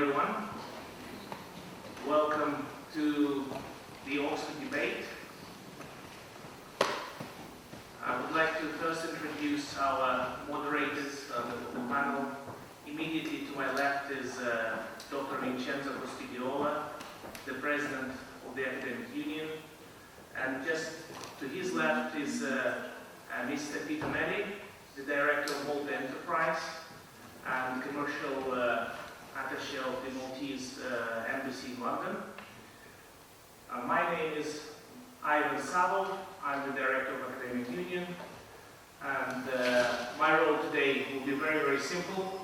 everyone. Welcome to the Oxford debate. I would like to first introduce our moderators of the panel. Immediately to my left is Dr. Vincenzo Costidiola, the President of the Academic Union. And just to his left is Mr. Peter Melli, the Director of Malta Enterprise and Commercial Attaché of the Maltese Embassy in London. My name is Ivan Savo. I'm the Director of Academic Union. And my role today will be very, very simple.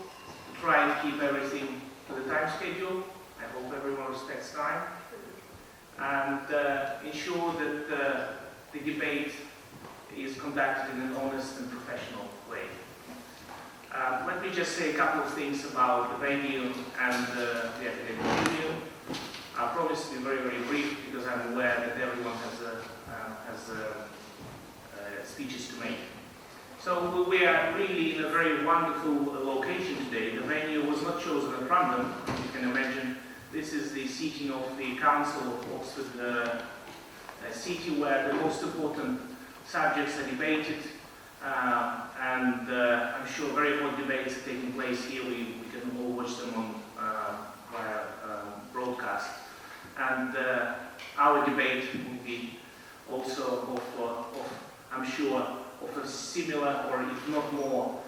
To try and keep everything to the time schedule. I hope everyone respects time. And ensure that the debate is conducted in an honest and professional way. Let me just say a couple of things about the venue and the Academic Union. I promise to be very, very brief because I'm aware that everyone has speeches to make. So we are really in a very wonderful location today. The venue was not chosen at random. You can imagine this is the seating of the Council of Oxford City, where the most important subjects are debated. And I'm sure very hot debates are taking place here. We can all watch them on via broadcast. And our debate will be also of I'm sure, of a similar or if not more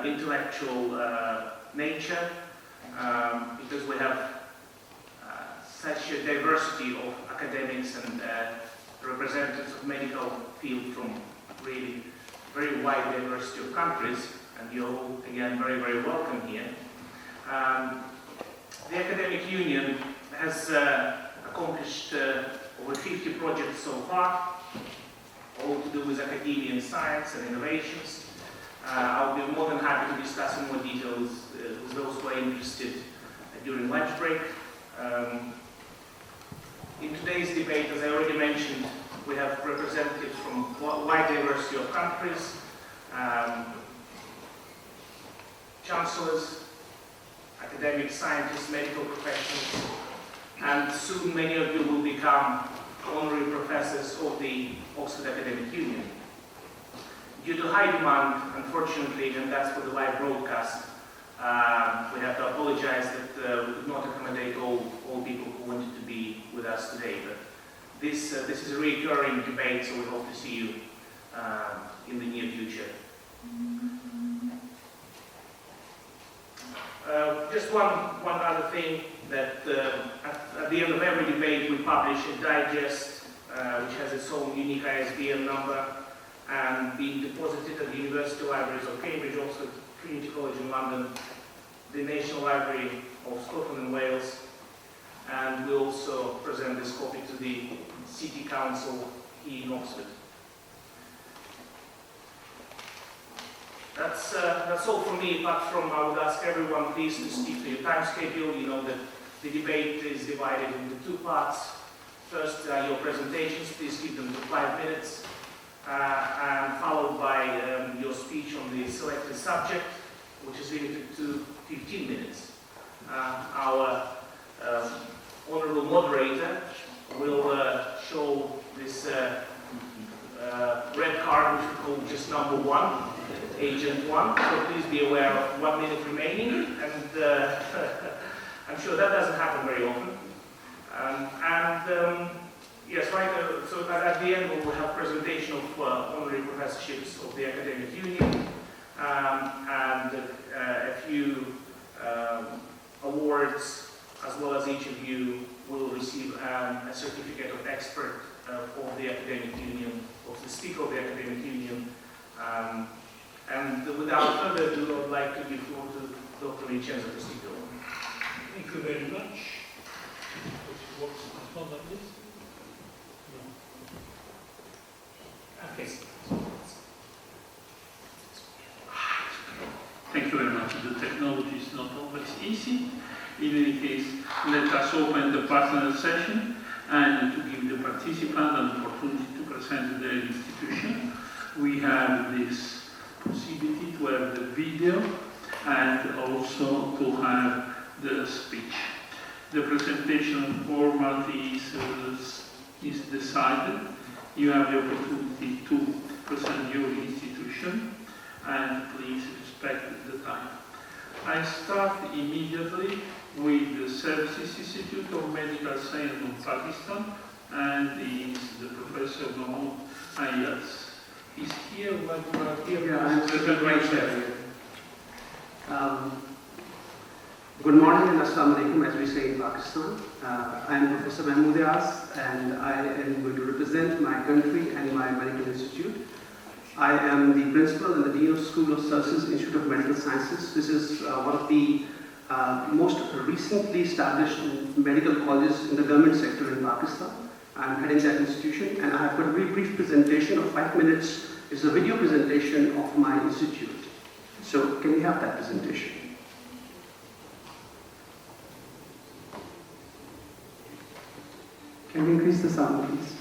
intellectual nature, because we have such a diversity of academics and representatives of medical field from really very wide diversity of countries, and you're all again very, very welcome here. The Academic Union has accomplished over 50 projects so far, all to do with academia and science and innovations. I'll be more than happy to discuss in more detail with those who are interested during lunch break. In today's debate, as I already mentioned, we have representatives from a wide diversity of countries, chancellors, academic scientists, medical professionals, and soon many of you will become honorary professors of the Oxford Academic Union. Due to high demand, unfortunately, and that's for the live broadcast, we have to apologize that we could not accommodate all people who wanted to be with us today. But this is a recurring debate, so we hope to see you in the near future. Just one other thing, that at the end of every debate we publish a digest which has its own unique ISBN number and being deposited at the University Libraries of Cambridge, Oxford, Trinity College in London, the National Library of Scotland and Wales, and we also present this copy to the City Council here in Oxford. That's all from me, apart from I would ask everyone please to stick to your time schedule. You know that the debate is divided into two parts. First, your presentations, please keep them to 5 minutes, and followed by your speech on the selected subject, which is limited to 15 minutes. Our honorable moderator will show this red card, which we call just number 1, Agent 1. So please be aware of 1 minute remaining, and I'm sure that doesn't happen very often. Yes, right. So at the end we will have presentation of honorary professorships of the Academic Union, and a few awards, as well as each of you will receive a certificate of expert of the Academic Union, of the Speaker of the Academic Union. And without further ado, I would like to give floor to Dr. Vincenzo Costidiola. Thank you very much. Like this? No. Okay. Thank you very much. The technology is not always easy. In any case, let us open the partner session and to give the participant an opportunity to present their institution. We have this possibility to have the video and also to have the speech. The presentation format is decided. You have the opportunity to present your institution, and please respect the time. I start immediately with the Services Institute of Medical Science of Pakistan, and is the Professor Mahmoud Ayaz. Is here what you are here? Yeah, I'm sitting right here. Good morning and Assalamu alaikum, as we say in Pakistan. I am Professor Mahmoud Ayaz, and I am going to represent my country and my medical institute. I am the principal and the dean of School of Services Institute of Medical Sciences. This is one of the most recently established medical colleges in the government sector in Pakistan. I'm heading that institution, and I have got a very brief presentation of 5 minutes. It's a video presentation of my institute. So, can we have that presentation? Can we increase the sound, please?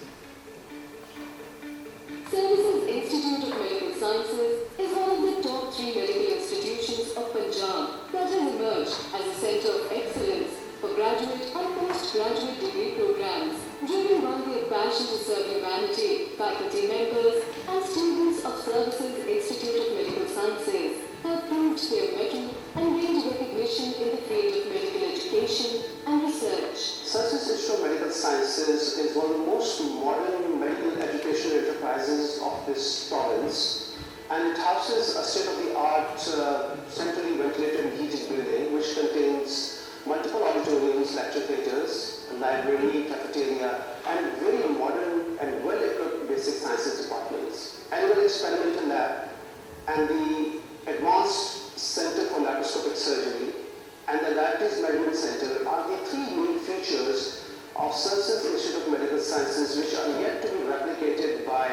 Services Institute of Medical Sciences is one of the top 3 medical institutions of Punjab that has emerged as a centre of excellence for graduate and postgraduate degree programs, driven by their passion to serve humanity. Faculty members and students of Services Institute of Medical Sciences have proved their mettle and gained recognition in the field of medical education and research. Services Institute of Medical Sciences is one of the most modern medical education enterprises of this province, and it houses a state-of-the-art, centrally ventilated and heated building which contains multiple auditoriums, lecture theatres, a library, cafeteria, and very modern and well-equipped basic sciences departments. Annual experimental lab and the Advanced Center for Laparoscopic Surgery and the Diabetes Management Center are the 3 main features of Services Institute of Medical Sciences which are yet to be replicated by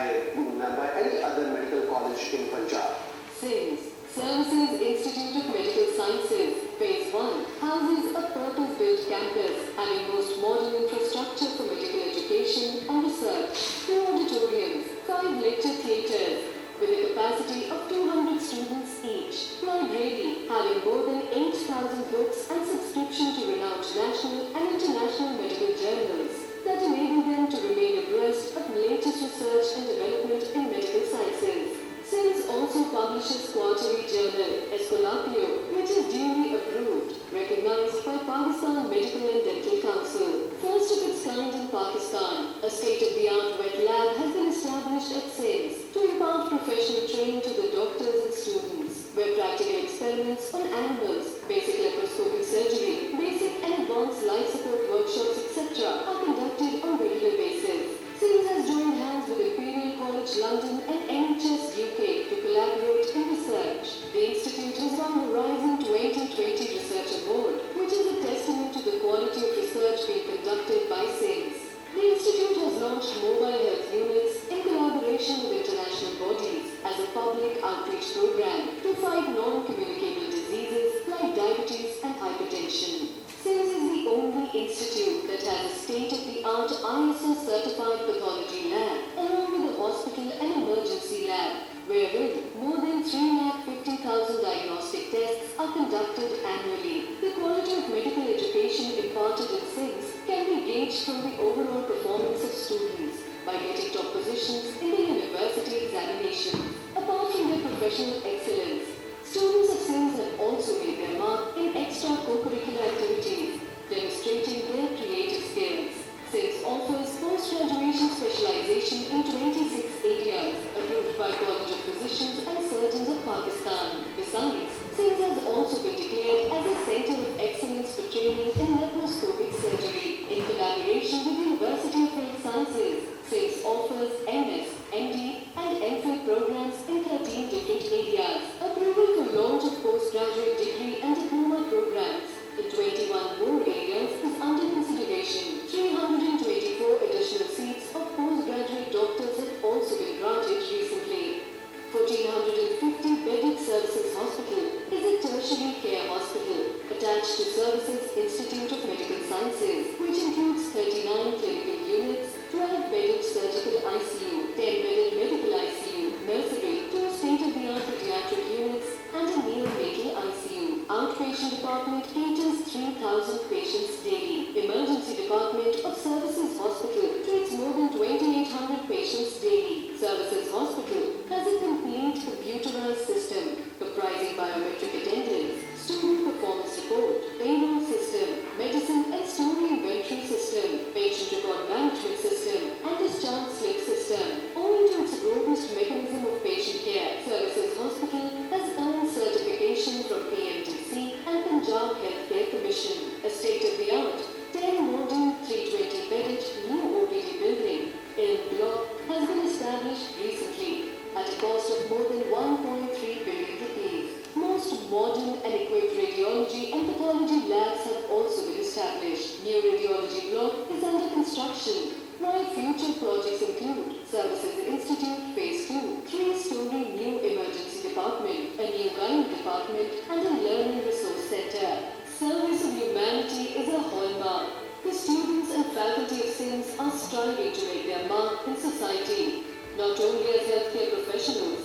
any other medical college in Punjab. SIMS, Services Institute of Medical Sciences, Phase 1, houses a purpose-built campus having most modern infrastructure for medical education and research, 2 auditoriums, 5 lecture theatres, with a capacity of 200 students each, library having more than 8,000 books and subscription to renowned national and international medical journals that enable them to remain abreast of latest research and development in medical sciences. SIMS also publishes quarterly journal Escolapio, which is duly approved, recognized by Pakistan Medical and Dental Council. First of its kind in Pakistan, a state-of-the-art wet lab has been established at SIMS to impart professional training to the doctors and students, where practical experiments on animals, basic laparoscopic surgery, basic and advanced life support workshops, etc. are conducted on regular basis. SIMS has joined hands with Imperial College London and NHS UK to collaborate in research. The Institute has won Horizon 2020 Research Award, which is a testament to the quality of research being conducted by SIMS. The Institute has launched mobile health units in collaboration with international bodies as a public outreach program to fight non-communicable diseases like diabetes and hypertension. SIMS is the only institute that has a state-of-the-art ISO certified pathology lab, along with a hospital and emergency lab, wherein more than 350,000 diagnostic tests are conducted annually. The quality of medical education imparted in SIMS can be gauged from the overall performance of students by getting top positions in the university examinations. Apart from their professional excellence, students of SIMS have also made their mark in extra-curricular activities, demonstrating their creative skills. SIMS offers post-graduation specialization in 26 areas, approved by College of Physicians and Surgeons of Pakistan. Besides, SIMS has also been declared as a Center of Excellence for Training in Laparoscopic Surgery. In collaboration with the University of Health Sciences, SIMS offers MS, MD and MPhil programs in 13 different areas. Approval for launch of postgraduate degree and diploma programs in 21 more areas is under consideration. 324 additional seats of postgraduate doctors have also been granted recently. 1,450 bedded services hospital is a tertiary care hospital attached to Services Institute of Medical Sciences, which includes 39 clinical units, 12 bedded surgical ICU, 10 bedded medical ICU, nursery, 2 state-of-the-art pediatric units, and a neonatal ICU. outpatient department caters 3,000 patients daily. Emergency department of Services Hospital treats more than 2,800 patients daily. Services Hospital has a complete computerized system comprising biometric attendance, student performance report, payroll system, medicine and story inventory system, patient record management system, and discharge slip system. Owing to its robust mechanism of patient care, Services Hospital has earned certification from PMDC and Punjab Healthcare Commission. A state-of-the-art, 10-modern, 320-bedded new OPD building in block has been established recently at a cost of more than 1.3 billion rupees. Most modern and equipped radiology and pathology labs have also been established. New radiology block is under construction, while future projects include Services Institute Phase 2, 3-story new emergency department, a new gynae department, and a learning resource center. Service of humanity is a hallmark. The students and faculty of SIMS are striving to make their mark in society, not only as healthcare professionals,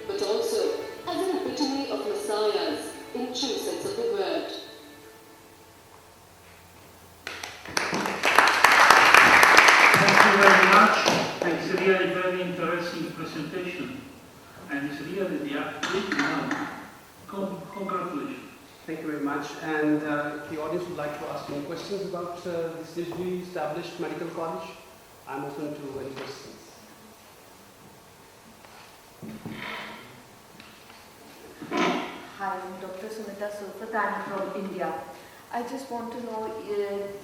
but also as an epitome of messiahs in true sense of the word. Thank you very much. It's a really very interesting presentation. And it's really the activity now. Congratulations. Thank you very much. And if the audience would like to ask any questions about this newly established medical college, I'm open to any questions. Hi, I'm Dr. Sumita Sulfat. I'm from India. I just want to know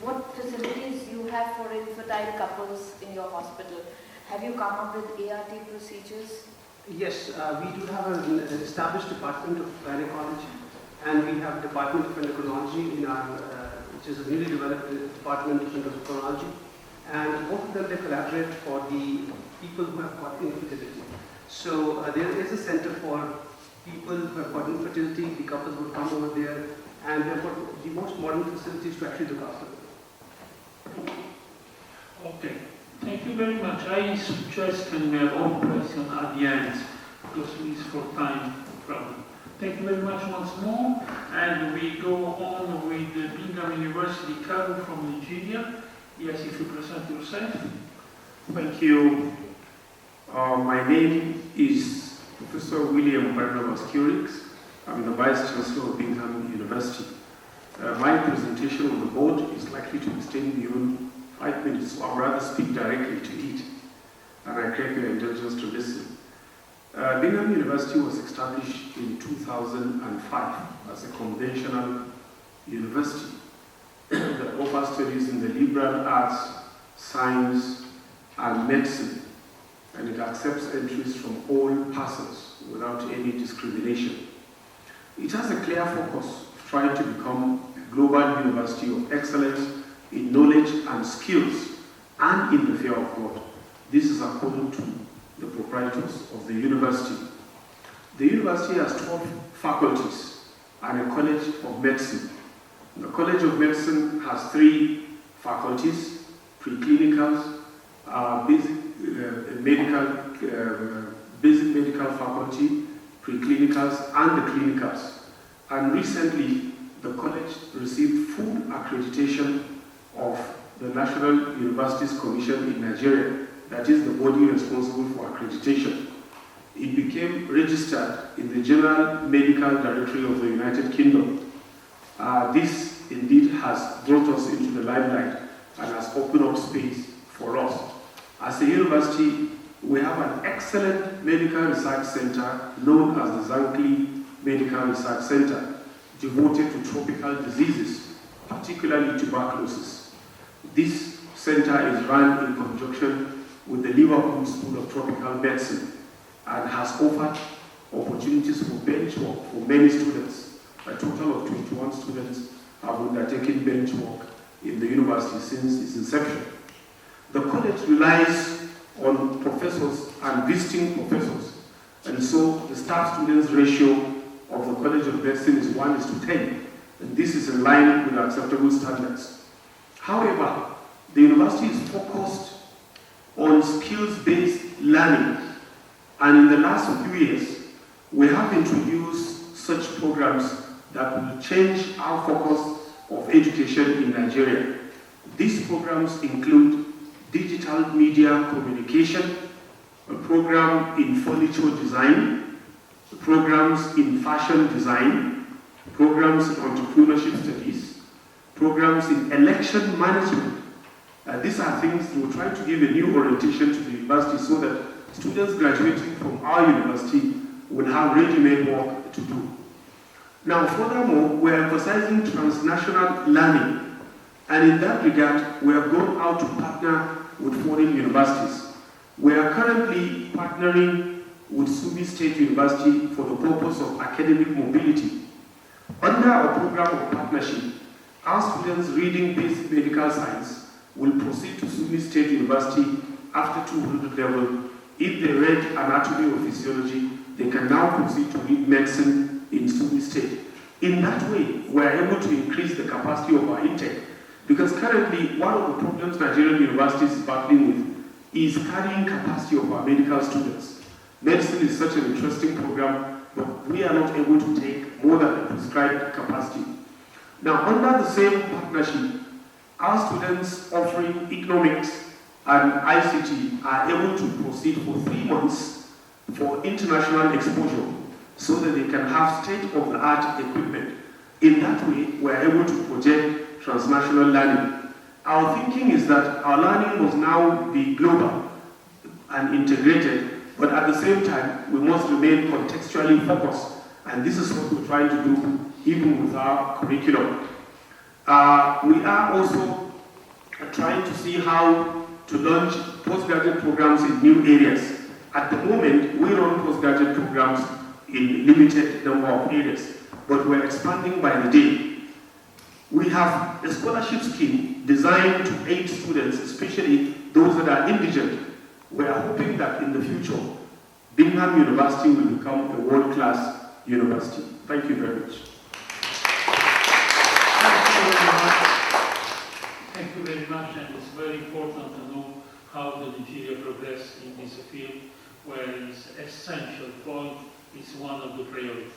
what facilities you have for infertile couples in your hospital. Have you come up with ART procedures? Yes, we do have an established department of gynecology, and we have department of endocrinology in our, which is a newly developed department of endocrinology, and both of them they collaborate for the people who have got infertility. So there is a center for people who have got infertility. The couples would come over there, and they've got the most modern facilities to actually look after them. Okay. Thank you very much. I suggest can we have all questions at the end, because it's for time problem. Thank you very much once more, and we go on with Bingham University, Carol from Nigeria. Yes, if you present yourself. Thank you. My name is Professor William Barnabas Curix. I'm the Vice Chancellor of Bingham University. My presentation on the board is likely to extend beyond 5 minutes, so I'd rather speak directly to it, and I crave your indulgence to listen. Bingham University was established in 2005 as a conventional university that offers studies in the liberal arts, science, and medicine, and it accepts entries from all persons without any discrimination. It has a clear focus of trying to become a global university of excellence in knowledge and skills and in the fear of God. This is according to the proprietors of the university. The university has 12 faculties and a college of medicine. The College of Medicine has 3 faculties: preclinicals, basic medical faculty, preclinicals, and the clinicals. And recently, the college received full accreditation of the National Universities Commission in Nigeria, that is the body responsible for accreditation. It became registered in the General Medical Directory of the United Kingdom. This indeed has brought us into the limelight and has opened up space for us. As a university, we have an excellent medical research center known as the Zankli Medical Research Center, devoted to tropical diseases, particularly tuberculosis. This center is run in conjunction with the Liverpool School of Tropical Medicine and has offered opportunities for bench work for many students. A total of 21 students have undertaken bench work in the university since its inception. The college relies on professors and visiting professors, and so the staff-students ratio of the College of Medicine is 1:10, and this is in line with acceptable standards. However, the university is focused on skills-based learning, and in the last few years, we have introduced such programs that will change our focus of education in Nigeria. These programs include digital media communication, a program in furniture design, programs in fashion design, programs in entrepreneurship studies, programs in election management. These are things we're trying to give a new orientation to the university so that students graduating from our university will have ready-made work to do. Now, furthermore, we're emphasizing transnational learning, and in that regard, we have gone out to partner with foreign universities. We are currently partnering with Subi State University for the purpose of academic mobility. Under our program of partnership, our students reading basic medical science will proceed to Subi State University after 200 level. If they read anatomy or physiology, they can now proceed to read medicine in Subi State. In that way, we are able to increase the capacity of our intake, because currently one of the problems Nigerian universities is battling with is carrying capacity of our medical students. Medicine is such an interesting program, but we are not able to take more than the prescribed capacity. Now, under the same partnership, our students offering economics and ICT are able to proceed for 3 months for international exposure so that they can have state-of-the-art equipment. In that way, we are able to project transnational learning. Our thinking is that our learning must now be global and integrated, but at the same time, we must remain contextually focused. And this is what we're trying to do, even with our curriculum. We are also trying to see how to launch postgraduate programs in new areas. At the moment, we run postgraduate programs in limited number of areas, but we're expanding by the day. We have a scholarship scheme designed to aid students, especially those that are indigent. We are hoping that in the future, Bingham University will become a world-class university. Thank you very much. Thank you very much, and it's very important to know how the Nigeria progressed in this field, where it's essential point is one of the priorities.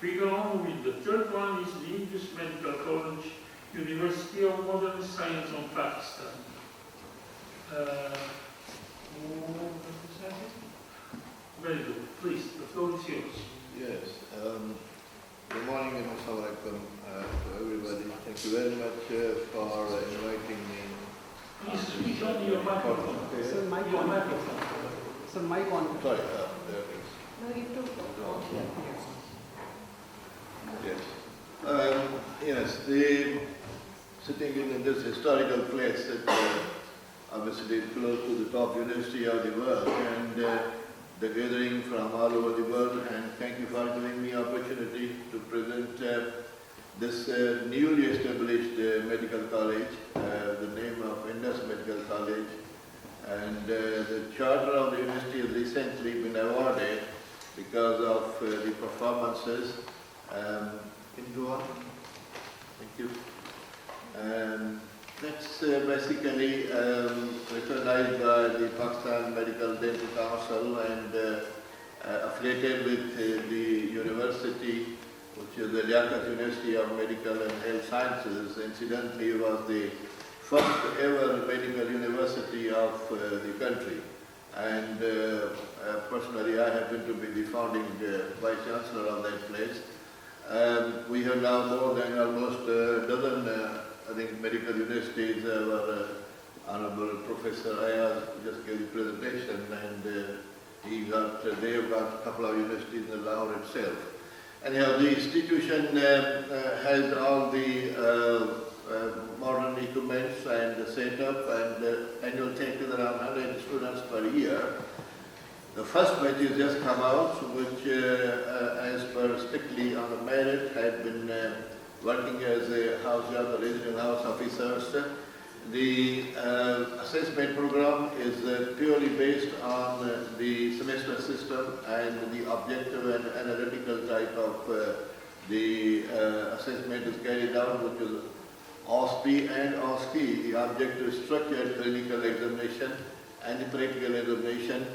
We go on with the third one, is the English Medical College, University of Modern Science of Pakistan. Very good. Please, the floor is yours. Yes. Good morning and assalamu alaikum to everybody. Thank you very much for inviting me. Please switch on your microphone. Sir, mic Your on. microphone. Sir, mic on. Sorry, there it is. No, you took Yes. Yes, sitting in this historical place that obviously close to the top university of the world, and the gathering from all over the world, and thank you for giving me opportunity to present this newly established medical college, the name of Indus Medical College, and the charter of the university has recently been awarded because of the performances. Can you go on? Thank you. That's basically recognized by the Pakistan Medical Dental Council and affiliated with the university, which is the Liaquat University of Medical and Health Sciences. Incidentally, it was the first ever medical university of the country. And personally, I happen to be the founding Vice Chancellor of that place. We have now more than almost a dozen, I think, medical universities. Our Honorable Professor Ayaz just gave the presentation, and they have got a couple of universities in the Lahore itself. Anyhow, the institution has all the modern equipments and the setup, and annual take is around 100 students per year. The first batch has just come out, which, as per strictly on the merit, had been working as a house job, the regional house officers. The assessment program is purely based on the semester system and the objective and analytical type of the assessment is carried out, which is OSCE and OSCE, the objective structured clinical examination and the practical examination.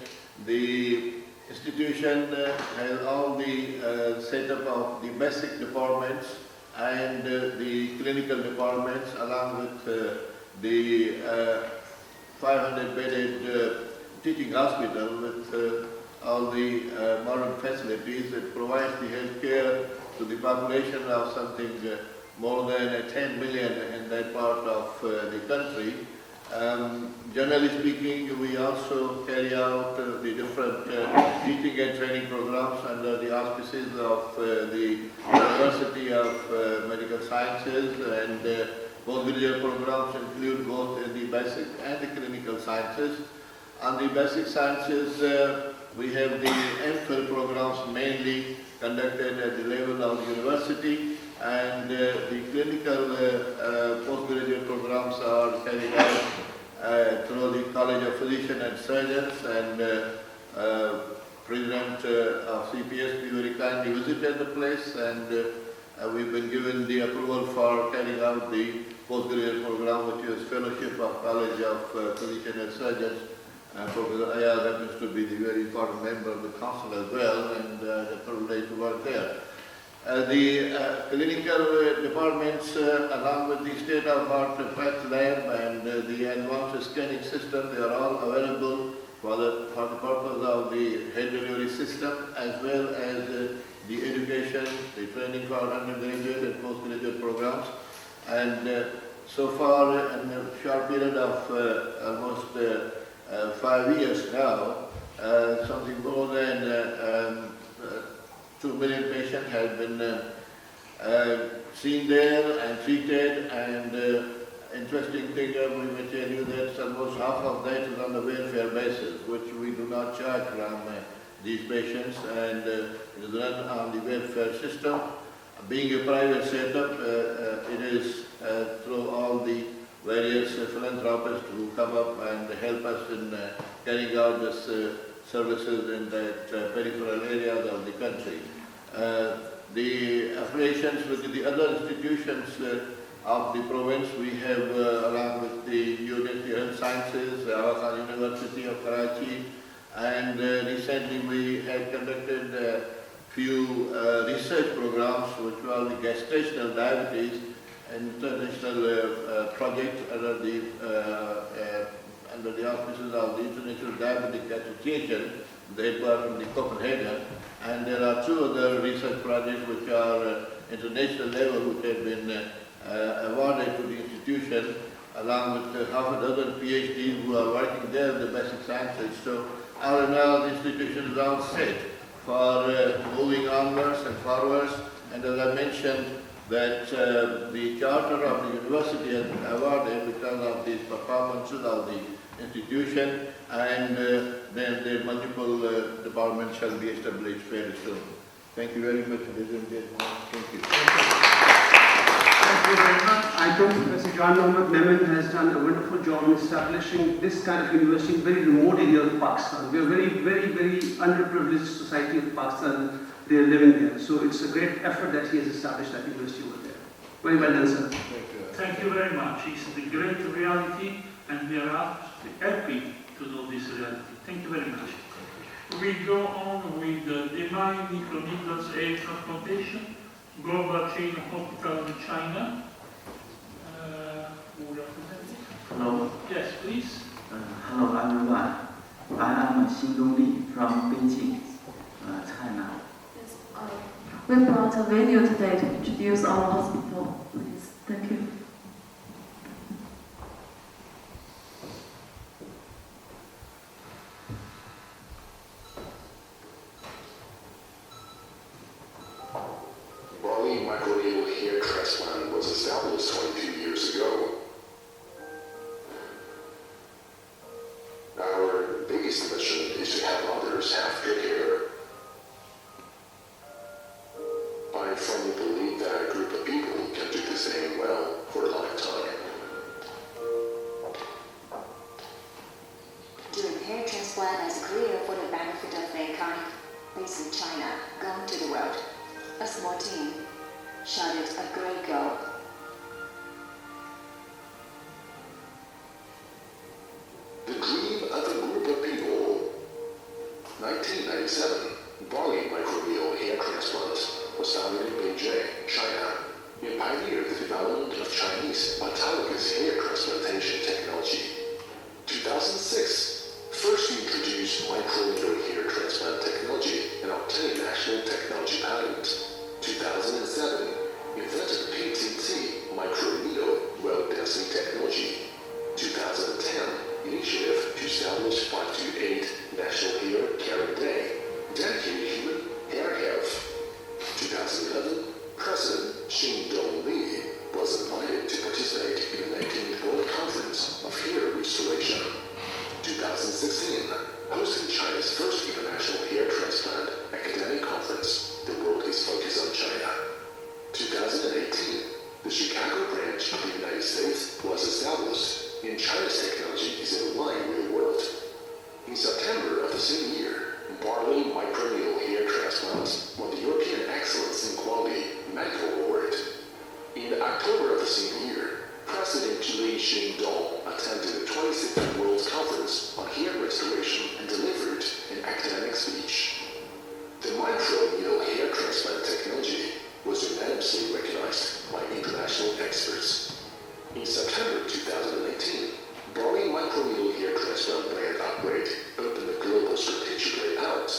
The institution has all the setup of the basic departments and the clinical departments, along with the 500-bedded teaching hospital with all the modern facilities. It provides the health care to the population of something more than 10 million in that part of the country. Generally speaking, we also carry out the different teaching and training programs under the auspices of the University of Medical Sciences, and postgraduate programs include both in the basic and the clinical sciences. On the basic sciences, we have the MPhil programs mainly conducted at the level of the university, and the clinical postgraduate programs are carried out through the College of Physicians and Surgeons, and President of CPS very kindly visited the place, and we've been given the approval for carrying out the postgraduate program, which is Fellowship of College of Physicians and Surgeons. Professor Ayaz happens to be the very important member of the council as well, and the privilege to work there. The clinical departments, along with the state-of-the-art PET lab and the advanced scanning system, they are all available for the purpose of the health delivery system, as well as the education, the training for undergraduate and postgraduate programs. And so far, in a short period of almost 5 years now, something more than 2 million patients have been seen there and treated, and interesting thing, we may tell you that almost half of that is on the welfare basis, which we do not charge from these patients, and it is run on the welfare system. Being a private setup, it is through all the various philanthropists who come up and help us in carrying out this services in that peripheral areas of the country. The affiliations with the other institutions of the province, we have along with the University of Health Sciences, Al University of Karachi, and recently we had conducted a few research programs which were the gestational diabetes international project under the auspices of the International Diabetic Association, they were from the Copenhagen, and there are 2 other research projects which are international level, which have been awarded to the institution, along with half a dozen PhDs who are working there in the basic sciences. So all in all, the institution is all set for moving onwards and forwards, and as I mentioned, that the charter of the university has been awarded because of the performances of the institution, and then the multiple departments shall be established fairly soon. Thank you very much, ladies and gentlemen. Thank you. Thank you very much. I think Professor John Mohammed Memon has done a wonderful job in establishing this kind of university in very remote area of Pakistan. We are very underprivileged society of Pakistan. They are living there. So it's a great effort that he has established that university over there. Very well done, sir. Thank you very much. It's the great reality, and we are happy to know this reality. Thank you very much. We go on with the Divine Microneedles Air Transplantation, Global Chain Hospital in China. Who represents it? Hello. Yes, please. Hello, everyone. I am Xin Dongli from Beijing, China. We brought a video today to introduce our hospital, please. Thank you. Bali microneedle hair transplant was established 22 years ago. Our biggest mission is to have others have good hair. I firmly believe that a group of people can do the same well for a lifetime. Doing hair transplant as a career for the benefit of mankind, based in China, going to the world. A small team shouted a great goal. The dream of a group of people. 1997, Bali microneedle hair transplant development of Chinese autologous hair transplantation technology. 2006, first introduced microneedle hair transplant technology and obtained national technology patent. 2007, invented PTT microneedle well density technology. 2010, initiative to establish 528 National Hair Caring Day, dedicated human hair health. 2011, President Xing Li was invited to participate in the 19th World Conference of Hair Restoration. 2016, hosting China's first international hair transplant academic conference, The World is Focused on China. 2018, the Chicago branch of the United States was established, and China's technology is in line with the world. In September of the same year, barley microneedle hair transplants won the European Excellence in Quality Medical Award. In October of the same year, President Li Xingdong attended the 26th World Conference on Hair Restoration and delivered an academic speech. The microneedle hair transplant technology was unanimously recognized by international experts. In September 2018, barley microneedle hair transplant brand upgrade opened a global strategic layout.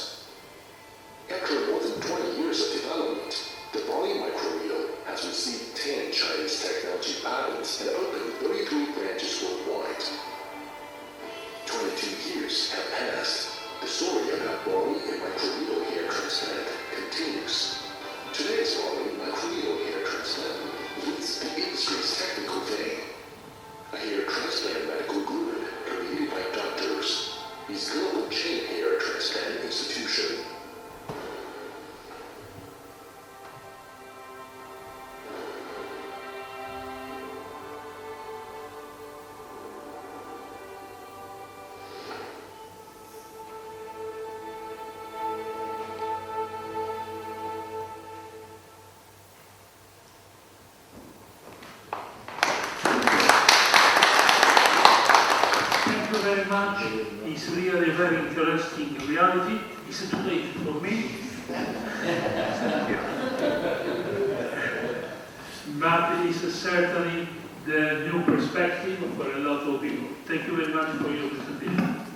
After more than 20 years of development, the barley microneedle has received 10 Chinese technology patents and opened 33 branches worldwide. 22 years have passed. The story about barley and microneedle hair transplant continues. Today's barley microneedle hair transplant leads the industry's technical vein. A hair transplant medical group created by doctors is Global Chain Hair Transplant Institution. Very much. It's really a very interesting reality. It's too late for me. But it's certainly the new perspective for a lot of people. Thank you very much for your presentation.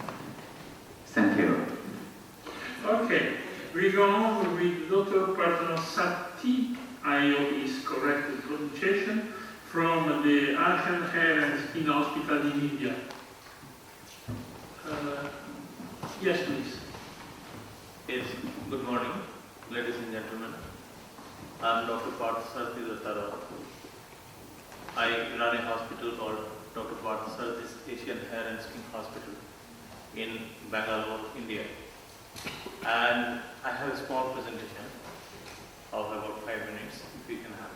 Thank you. Okay, we go on with Dr. Parthasati, I hope is correct the pronunciation, from the Asian Hair and Skin Hospital in India. Yes, please. Yes, good morning, ladies and gentlemen. I am Dr. Parthasati Dattara. I run a hospital called Dr. Parthasati's Asian Hair and Skin Hospital in Bangalore, India. And I have a small presentation of about 5 minutes, if we can have it.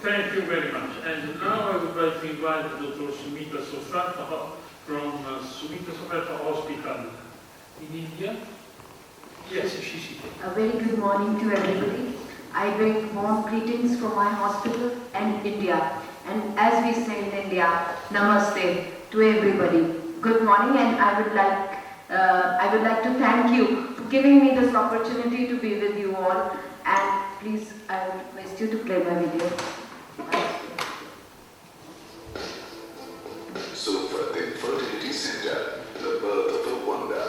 Thank you very much. And now I would like to invite Dr. Sumita Sofrata from Sumita Sofrata Hospital in India. Yes, she's here. A very good morning to everybody. I bring warm greetings from my hospital and India. And as we say in India, namaste to everybody. Good morning, and I would like to thank you for giving me this opportunity to be with you all. And please, I would request you to play my video. Sulfatin Fertility Center, the birth of a wonder.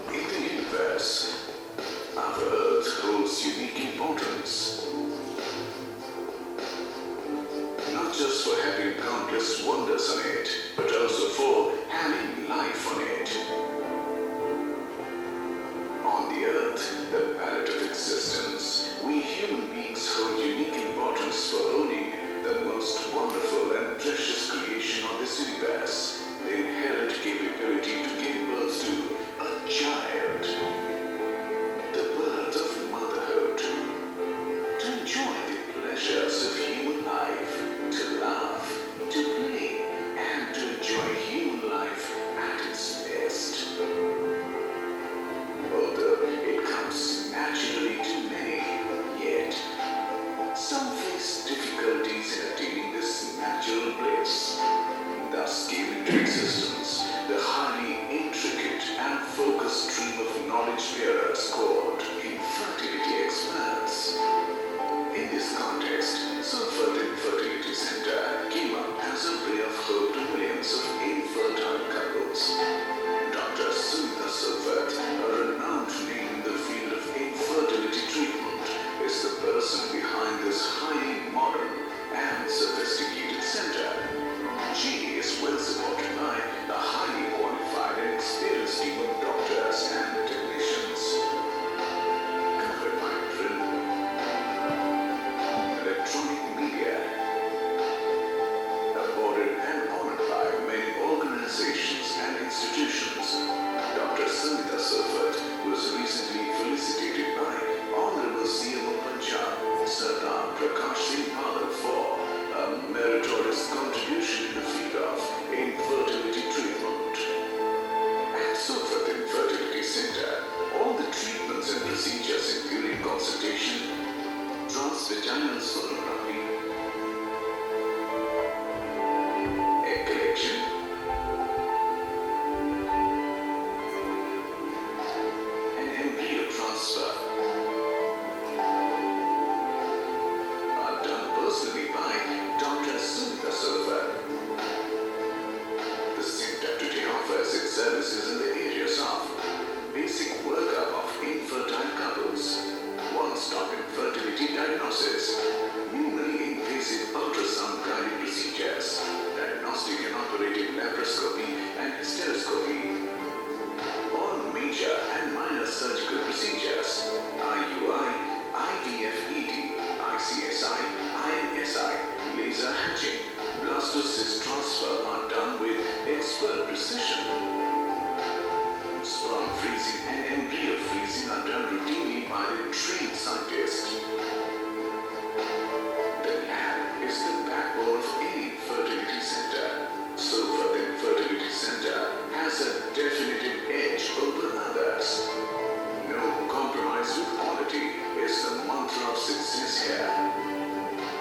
In the universe, our Earth holds unique importance. Not just for having countless wonders on it, but also for having life on it. On the Earth, the palette of existence, we human beings hold unique importance for owning the most wonderful and precious creation of this universe, the inherent capability to give birth to a child. The birth of motherhood. To enjoy the pleasures of human life, to laugh, to play, and to enjoy human life at its best. Although it comes naturally to many, yet some face difficulties in attaining this natural bliss. Thus came into existence the highly intricate and focused stream of knowledge bearers called infertility experts. In this context, Sulfatin Fertility Center came up as a ray of hope to millions of infertile couples. Dr. Sumita Sulfat, a renowned name in the field of infertility treatment, is the person behind this highly modern and sophisticated center. She is well supported by a highly qualified and experienced team of doctors and technicians. Covered by print, electronic media, awarded and honored by many organizations and institutions. Dr. Sumita Sulfat was recently felicitated by Honorable CM of Punjab, Sardar Prakash Singh Badal, for a meritorious contribution in the field of infertility treatment. At Sulfatin Fertility Center, all the treatments and procedures including consultation, transvaginal sonography, egg collection, and embryo transfer are done personally by Dr. Sumita Sulfat. The center today offers its services in the areas of basic workup of infertile couples, one-stop infertility diagnosis, minimally invasive ultrasound-guided procedures, diagnostic and operative laparoscopy and hysteroscopy, all major and minor surgical procedures, IUI, IVF-ED, ICSI, INSI, laser hatching, blastocyst transfer are done with expert precision. Sperm freezing and embryo freezing are done routinely by the trained scientists. The lab is the backbone of any fertility center. Sulfatin Fertility Center has a definitive edge over others. No compromise with quality is the mantra of success here.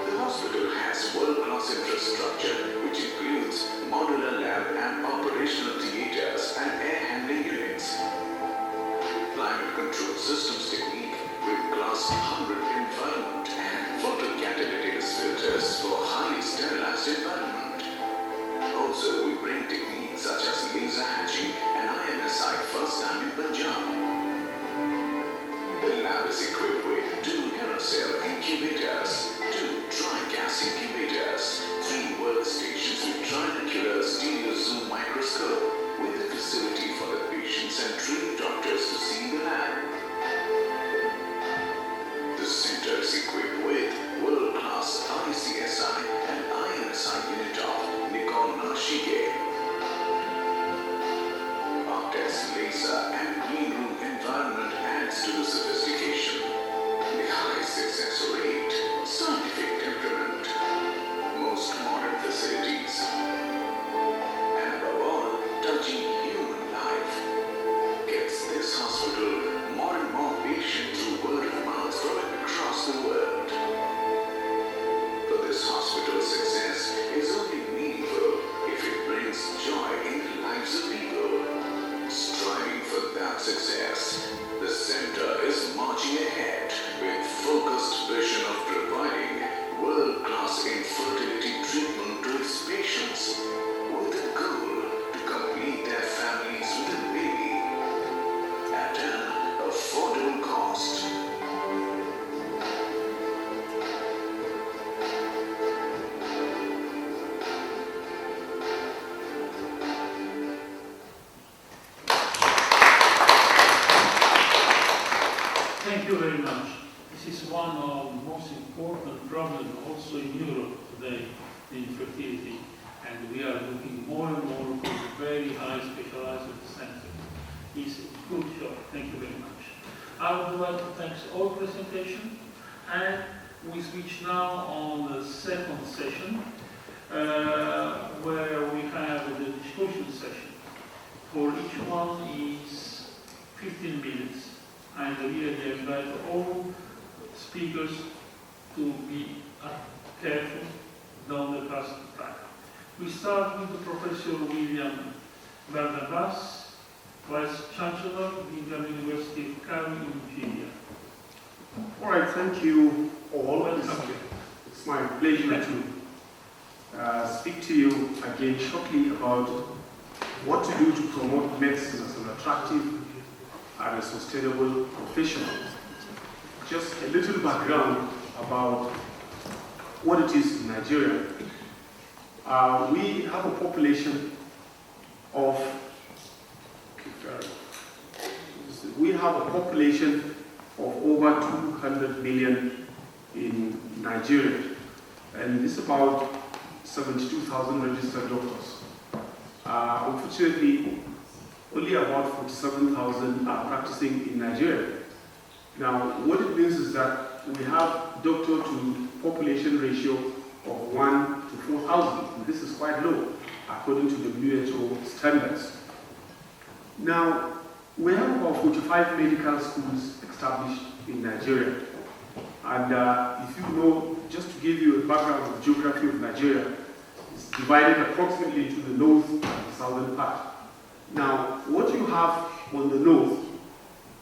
The hospital has world-class infrastructure which includes modular lab and operational theaters and air handling units. Climate control systems technique with glass 100 environment and photocatalytic filters for highly sterilized environment. Also, we bring techniques such as laser hatching and INSI first time in Punjab. The lab is equipped with 2 aerosol incubators, 2 dry gas incubators, 3 workstations with trinacular stereo zoom microscope with a facility for the patients and trained doctors to see in the lab. The center is equipped with world-class ICSI and INSI unit of Nikon Nashige. Optex laser and clean room environment adds to the sophistication. success rate, scientific temperament, most modern facilities, and above all, touching human life, gets this hospital more and more patient through word of mouth from across the world. But this hospital's success is only meaningful if it brings joy in the lives of people. Striving for that success, the center is marching ahead with focused vision of providing world-class infertility treatment to its patients, with the goal to complete their families with a baby at an affordable cost. Thank you very much. This is one of the most important problems also in Europe today, infertility, and we are looking more and more for a very high specialized center. It's a good job. Thank you very much. I would like to thank all presentation, and we switch now on the second session, where we have the discussion session. For each one is 15 minutes. I really invite all speakers to be careful down the past time. We start with Professor William Barnabas, Vice Chancellor, Bingham University of Cali in Virginia. All right, thank you all. It's my pleasure to speak to you again shortly about what to do to promote medicine as an attractive and a sustainable profession. Just a little background about what it is in Nigeria. We have a population of over 200 million in Nigeria, and this is about 72,000 registered doctors. Unfortunately, only about 47,000 are practicing in Nigeria. Now, what it means is that we have doctor to population ratio of 1 to 4,000. And this is quite low according to WHO standards. Now, we have about 45 medical schools established in Nigeria. And if you know, just to give you a background of the geography of Nigeria, it's divided approximately to the north and the southern part. Now, what you have on the north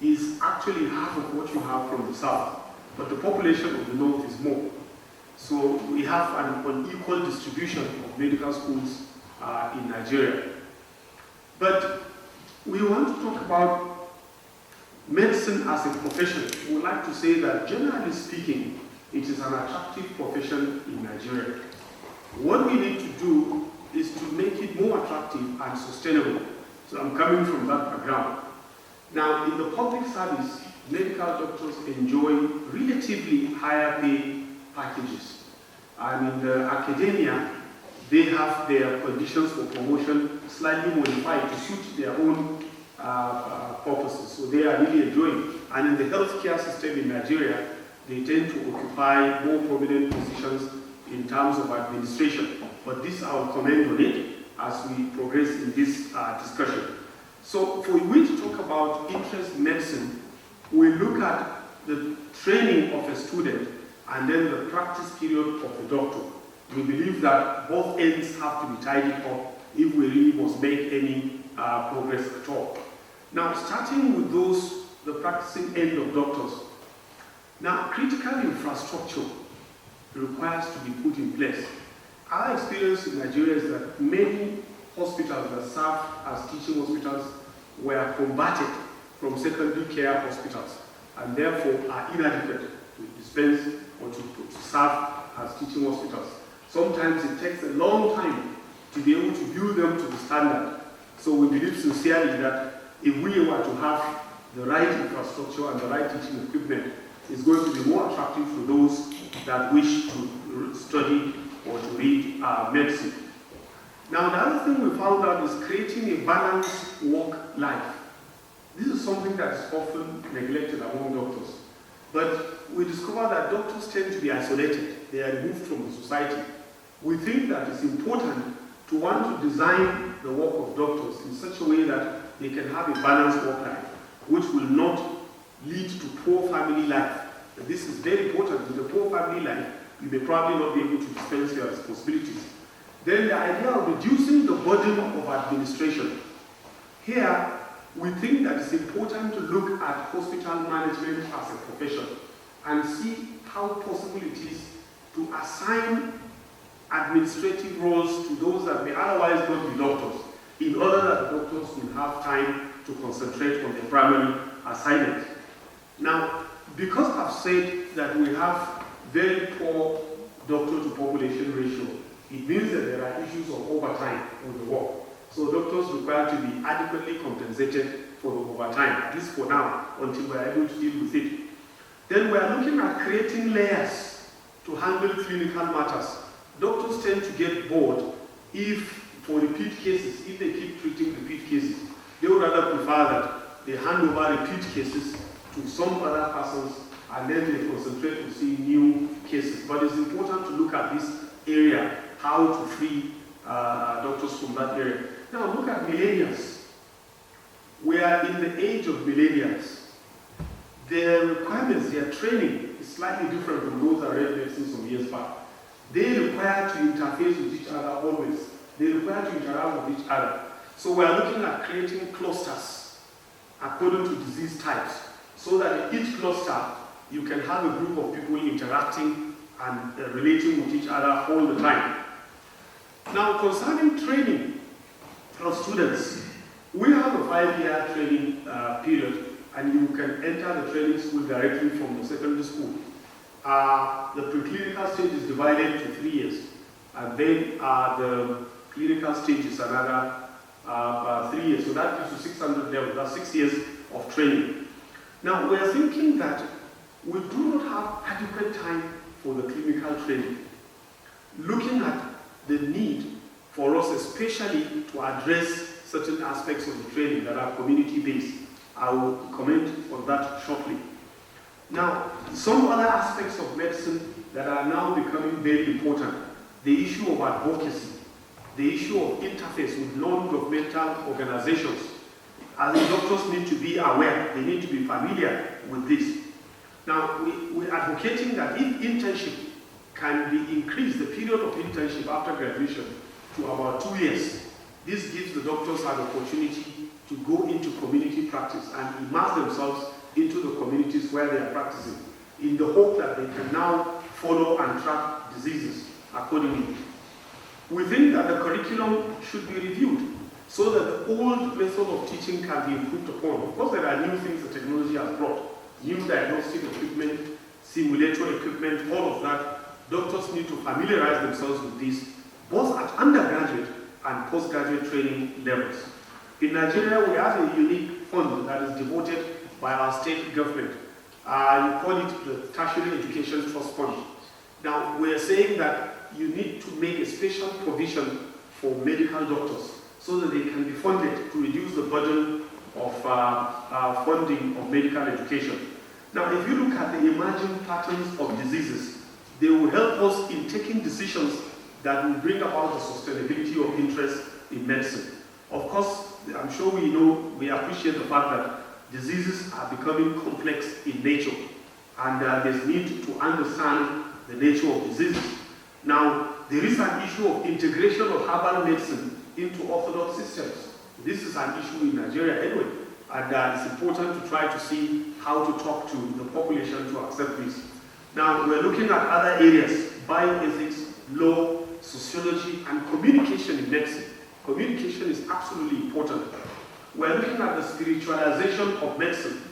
is actually half of what you have from the south, but the population of the north is more. So we have an unequal distribution of medical schools in Nigeria. But we want to talk about medicine as a profession. We would like to say that generally speaking, it is an attractive profession in Nigeria. What we need to do is to make it more attractive and sustainable. So I'm coming from that background. Now, in the public service, medical doctors enjoy relatively higher pay packages. And in the academia, they have their conditions for promotion slightly modified to suit their own purposes. So they are really enjoying. And in the healthcare system in Nigeria, they tend to occupy more prominent positions in terms of administration. But this I will comment on it as we progress in this discussion. So for we to talk about interest in medicine, we look at the training of a student and then the practice period of the doctor. We believe that both ends have to be tidied up if we really must make any progress at all. Now, starting with the practicing end of doctors. Now, critical infrastructure requires to be put in place. Our experience in Nigeria is that many hospitals that serve as teaching hospitals were converted from secondary care hospitals and therefore are inadequate to dispense or to serve as teaching hospitals. Sometimes it takes a long time to be able to build them to the standard. So we believe sincerely that if we were to have the right infrastructure and the right teaching equipment, it's going to be more attractive for those that wish to study or to read medicine. Now, the other thing we found out is creating a balanced work life. This is something that is often neglected among doctors. But we discover that doctors tend to be isolated. They are removed from the society. We think that it's important to want to design the work of doctors in such a way that they can have a balanced work life, which will not lead to poor family life. This is very important. With a poor family life, you may probably not be able to dispense your responsibilities. Then the idea of reducing the burden of administration. Here, we think that it's important to look at hospital management as a profession and see how possible it is to assign administrative roles to those that may otherwise not be doctors, in order that doctors will have time to concentrate on their primary assignment. Now, because I've said that we have very poor doctor to population ratio, it means that there are issues of overtime on the work. So doctors require to be adequately compensated for the overtime, at least for now, until we are able to deal with it. Then we are looking at creating layers to handle clinical matters. Doctors tend to get bored if, for repeat cases, if they keep treating repeat cases. They would rather prefer that they hand over repeat cases to some other persons and then they concentrate to see new cases. But it's important to look at this area, how to free doctors from that area. Now look at millennials. We are in the age of millennials. Their requirements, their training is slightly different from those that read medicine some years back. They require to interface with each other always. They require to interact with each other. So we are looking at creating clusters according to disease types, so that in each cluster you can have a group of people interacting and relating with each other all the time. Now, concerning training of students, we have a 5-year training period, and you can enter the training school directly from the secondary school. The preclinical stage is divided to 3 years, and then the clinical stage is another 3 years. So that gives you 600 levels. That's 6 years of training. Now, we are thinking that we do not have adequate time for the clinical training. Looking at the need for us, especially to address certain aspects of the training that are community-based. I will comment on that shortly. Now, some other aspects of medicine that are now becoming very important: the issue of advocacy, the issue of interface with non-governmental organizations. As the doctors need to be aware, they need to be familiar with this. Now, we're advocating that if internship can be increased, the period of internship after graduation, to about 2 years, this gives the doctors an opportunity to go into community practice and immerse themselves into the communities where they are practicing, in the hope that they can now follow and track diseases accordingly. We think that the curriculum should be reviewed so that the old method of teaching can be improved upon. Of course, there are new things that technology has brought, new diagnostic equipment, simulator equipment, all of that. Doctors need to familiarize themselves with this, both at undergraduate and postgraduate training levels. In Nigeria, we have a unique fund that is devoted by our state government. You call it the Tertiary Education Trust Fund. Now, we are saying that you need to make a special provision for medical doctors so that they can be funded to reduce the burden of funding of medical education. Now, if you look at the emerging patterns of diseases, they will help us in taking decisions that will bring about the sustainability of interest in medicine. Of course, I'm sure we appreciate the fact that diseases are becoming complex in nature, and there's need to understand the nature of diseases. Now, there is an issue of integration of herbal medicine into orthodox systems. This is an issue in Nigeria anyway, and it's important to try to see how to talk to the population to accept this. Now, we're looking at other areas: bioethics, law, sociology, and communication in medicine. Communication is absolutely important. We're looking at the spiritualization of medicine.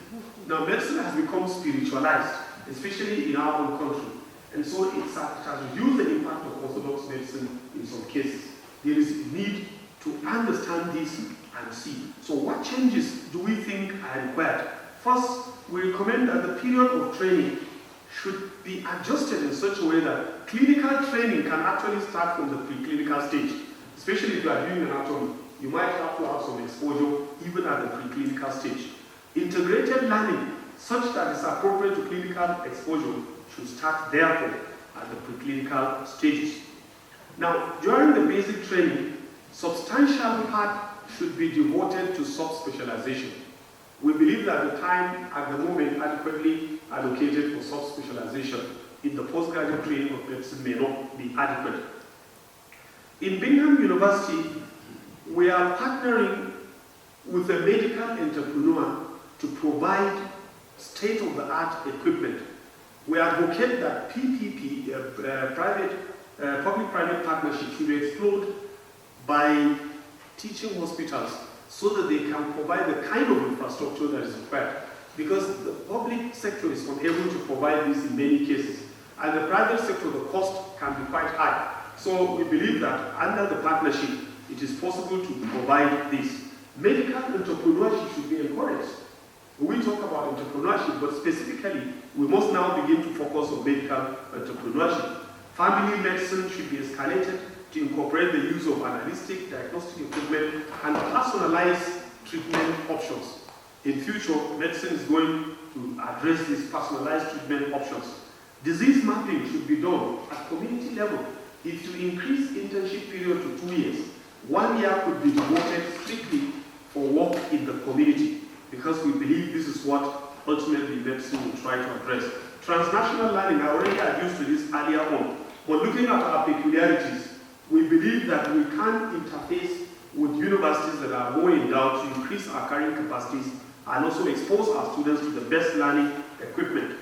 Now, medicine has become spiritualized, especially in our own country. And so it has reduced the impact of orthodox medicine in some cases. There is a need to understand this and see. So what changes do we think are required? First, we recommend that the period of training should be adjusted in such a way that clinical training can actually start from the preclinical stage. Especially if you are doing anatomy, you might have to have some exposure even at the preclinical stage. Integrated learning such that is appropriate to clinical exposure should start therefore at the preclinical stages. Now, during the basic training, substantial part should be devoted to subspecialization. We believe that the time at the moment adequately allocated for subspecialization in the postgraduate training of medicine may not be adequate. In Bingham University, we are partnering with a medical entrepreneur to provide state-of-the-art equipment. We advocate that PPP, public-private partnership, should be explored by teaching hospitals so that they can provide the kind of infrastructure that is required. Because the public sector is unable to provide this in many cases, and the private sector, the cost can be quite high. So we believe that under the partnership, it is possible to provide this. Medical entrepreneurship should be encouraged. We talk about entrepreneurship, but specifically, we must now begin to focus on medical entrepreneurship. Family medicine should be escalated to incorporate the use of analytic, diagnostic equipment, and personalized treatment options. In future, medicine is going to address these personalized treatment options. Disease mapping should be done at community level. If you increase internship period to 2 years, 1 year could be devoted strictly for work in the community, because we believe this is what ultimately medicine will try to address. Transnational learning, I already alluded to this earlier on, but looking at our peculiarities, we believe that we can interface with universities that are more endowed to increase our carrying capacities and also expose our students to the best learning equipment.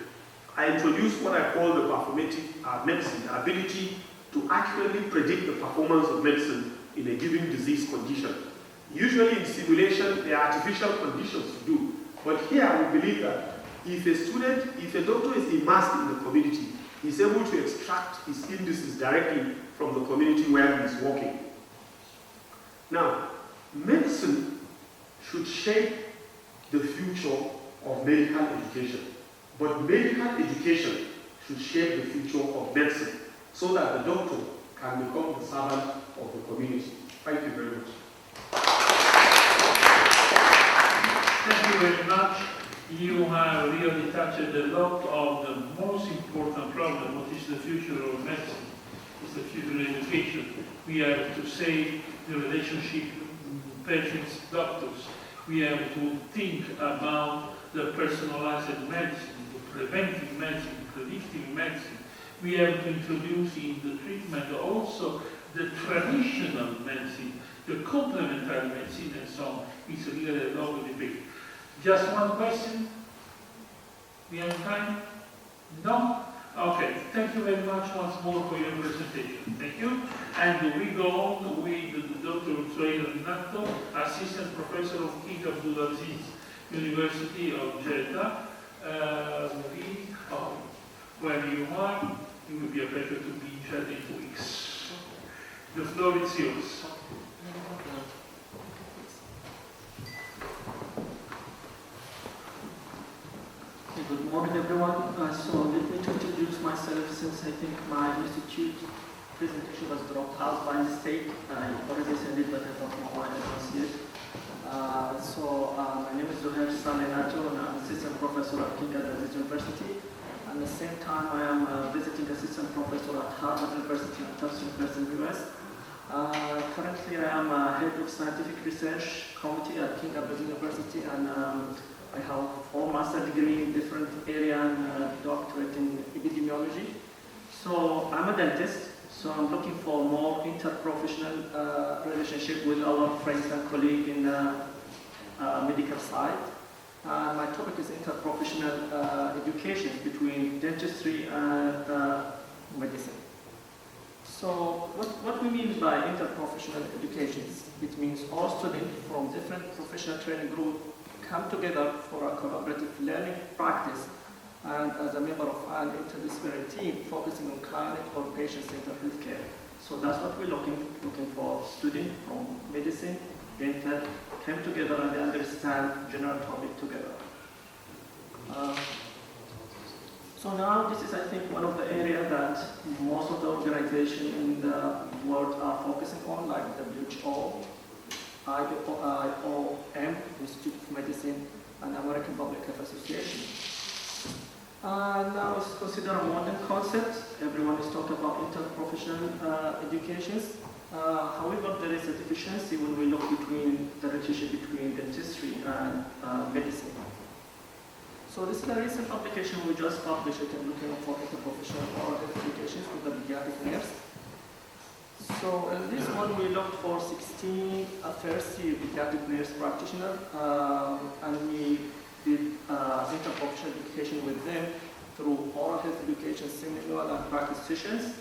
I introduced what I call the performative medicine, the ability to accurately predict the performance of medicine in a given disease condition. Usually in simulation, there are artificial conditions to do, but here we believe that if a doctor is immersed in the community, he's able to extract his indices directly from the community where he is working. Now, medicine should shape the future of medical education, but medical education should shape the future of medicine so that the doctor can become the servant of the community. Thank you very much. Thank you very much. You have really touched a lot of the most important problem, what is the future of medicine, is the future of education. We have to save the relationship patients-doctors. We have to think about the personalized medicine, the preventive medicine, the predictive medicine. We have to introduce in the treatment also the traditional medicine, the complementary medicine, and so on. It's really a long debate. Just one question? We have time? No? Okay, thank you very much once more for your presentation. Thank you. And we go on with Dr. Suhail Natto, Assistant Professor of King Abdulaziz University of Jeddah. Where you are, it will be a pleasure to be in Jeddah in 2 weeks. The floor is yours. Good morning, everyone. So let me introduce myself, since I think my institute presentation was dropped out by mistake. I already said it, but I don't know why I don't see it. My name is Suhail Natto, and I'm Assistant Professor at King Abdulaziz University. At the same time, I am a visiting Assistant Professor at Harvard University and Tufts University in the US. Currently, I am Head of Scientific Research Committee at King Abdulaziz University, and I have 4 master's degree in different areas and doctorate in epidemiology. So I'm a dentist, so I'm looking for more interprofessional relationship with our friends and colleagues in the medical side. My topic is interprofessional education between dentistry and medicine. So what we mean by interprofessional education? It means all students from different professional training groups come together for a collaborative learning practice, and as a member of an interdisciplinary team focusing on client or patient-centered healthcare. So that's what we're looking for. Students from medicine, dental, come together and they understand general topic together. So now this is, I think, one of the areas that most of the organizations in the world are focusing on, like WHO, IOM, Institute of Medicine, and American Public Health Association. Now it's considered a modern concept. Everyone is talking about interprofessional educations. However, there is a deficiency when we look between the relationship between dentistry and medicine. So this is a recent publication we just published and looking for interprofessional oral health educations with the pediatric nurse. So in this one we looked for 16 first-year pediatric nurse practitioners and we did interprofessional education with them through oral health education seminar and practice sessions.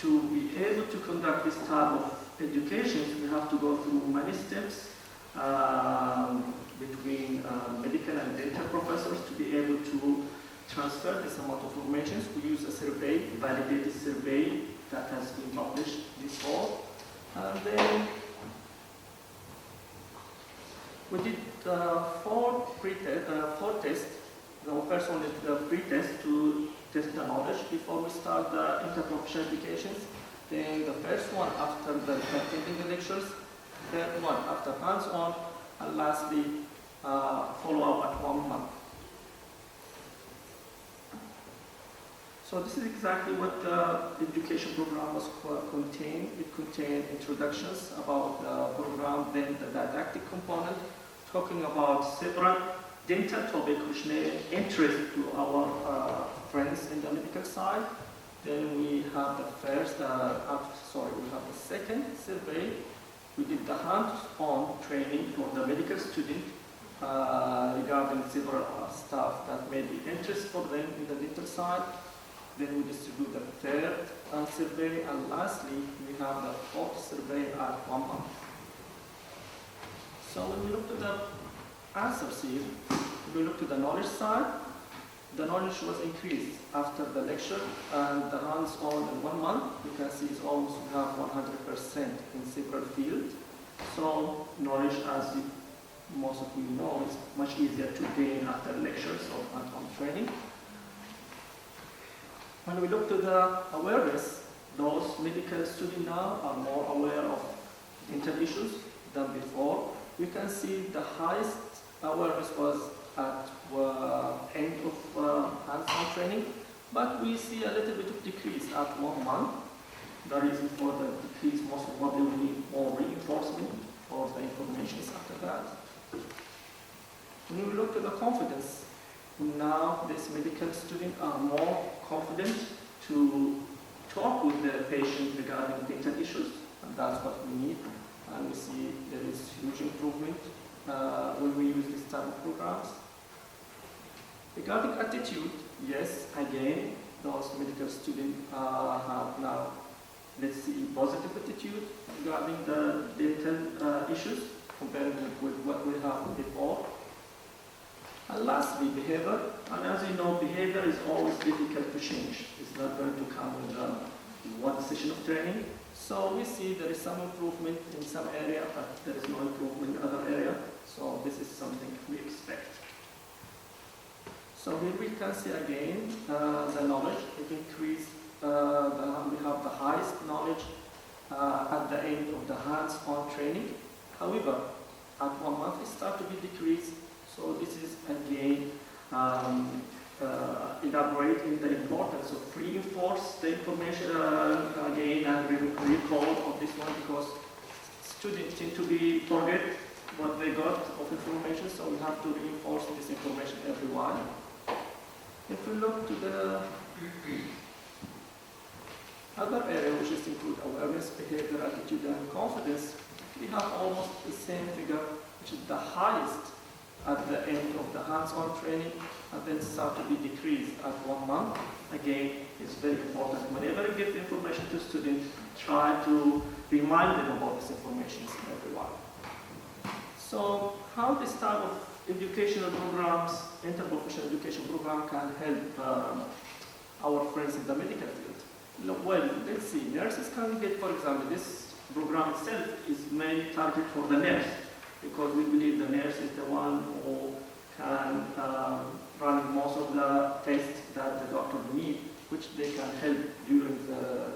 To be able to conduct this type of education, we have to go through many steps between medical and dental professors to be able to transfer this amount of information. We use a survey, validated survey that has been published this fall. And then we did four tests. The first one is the pre-test to test the knowledge before we start the interprofessional applications. Then the first one after the attending the lectures, third one after hands-on, and lastly follow-up at 1 month. So this is exactly what the education program was contained. It contained introductions about the program, then the didactic component, talking about several dental topics which may interest to our friends in the medical side. Then we have the we have the second survey. We did the hands-on training for the medical student regarding several stuff that may be interest for them in the dental side. Then we distribute the third survey, and lastly, we have the fourth survey at 1 month. So when we look at the answers here, we look to the knowledge side. The knowledge was increased after the lecture, and the hands-on in 1 month, you can see it's almost we have 100% in several fields. So knowledge, as most of you know, is much easier to gain after lectures or hands-on training. When we look to the awareness, those medical students now are more aware of dental issues than before. We can see the highest awareness was at end of hands-on training, but we see a little bit of decrease at 1 month. The reason for the decrease most probably will need more reinforcement for the information after that. When we look at the confidence, now these medical students are more confident to talk with the patient regarding dental issues, and that's what we need. And we see there is huge improvement when we use this type of programs. Regarding attitude, yes, again, those medical students have now, let's see, positive attitude regarding the dental issues compared with what we have before. And lastly, behavior. And as you know, behavior is always difficult to change. It's not going to come with one session of training. So we see there is some improvement in some area, but there is no improvement in other area. So this is something we expect. So here we can see again the knowledge. It increased. We have the highest knowledge at the end of the hands-on training. However, at 1 month it starts to be decreased. So this is again elaborating the importance of reinforce the information again and recall of this one, because students tend to forget what they got of information, so we have to reinforce this information every while. If we look to the other area, which is include awareness, behavior, attitude, and confidence, we have almost the same figure, which is the highest at the end of the hands-on training, and then start to be decreased at 1 month. Again, it's very important. Whenever you give information to students, try to remind them about this information every while. So how this type of educational programs, interprofessional education program can help our friends in the medical field? Well, let's see. Nurses can get, for example, this program itself is mainly targeted for the nurse, because we believe the nurse is the one who can run most of the tests that the doctor needs, which they can help during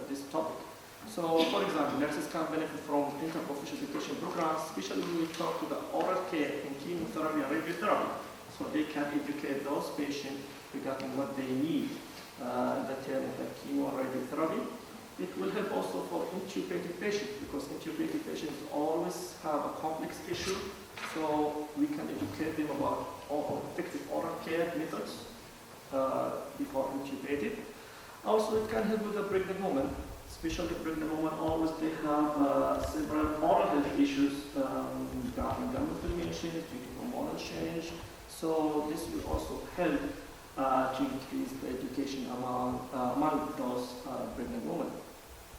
this topic. So, for example, nurses can benefit from interprofessional education programs, especially when we talk to the oral care in chemotherapy and radiotherapy. So they can educate those patients regarding what they need in the term of the chemo and radiotherapy. It will help also for intubated patients, because intubated patients always have a complex issue. So we can educate them about all effective oral care methods before intubated. Also, it can help with the pregnant woman, especially pregnant women. Always they have several oral health issues regarding the malformations due to hormonal change. So this will also help to increase the education among those pregnant women.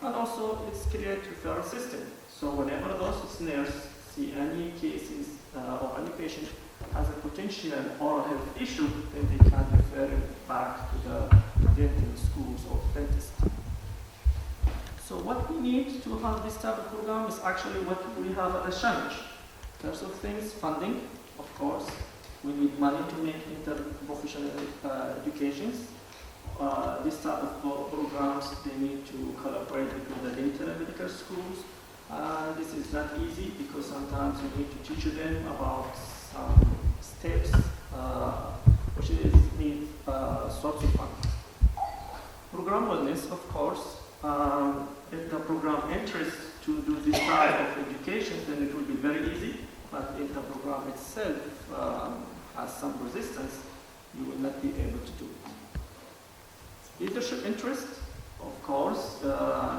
And also, it's create referral system. So whenever those nurses see any cases or any patient has a potential oral health issue, then they can refer it back to the dental schools or dentists. So what we need to have this type of program is actually what we have at the challenge. In terms of things, funding, of course. We need money to make interprofessional educations. This type of programs, they need to collaborate with the dental and medical schools. This is not easy because sometimes you need to teach them about some steps, which is need sorts of funds. Program wellness, of course. If the program interests to do this type of education, then it will be very easy. But if the program itself has some resistance, you will not be able to do it. Leadership interest, of course,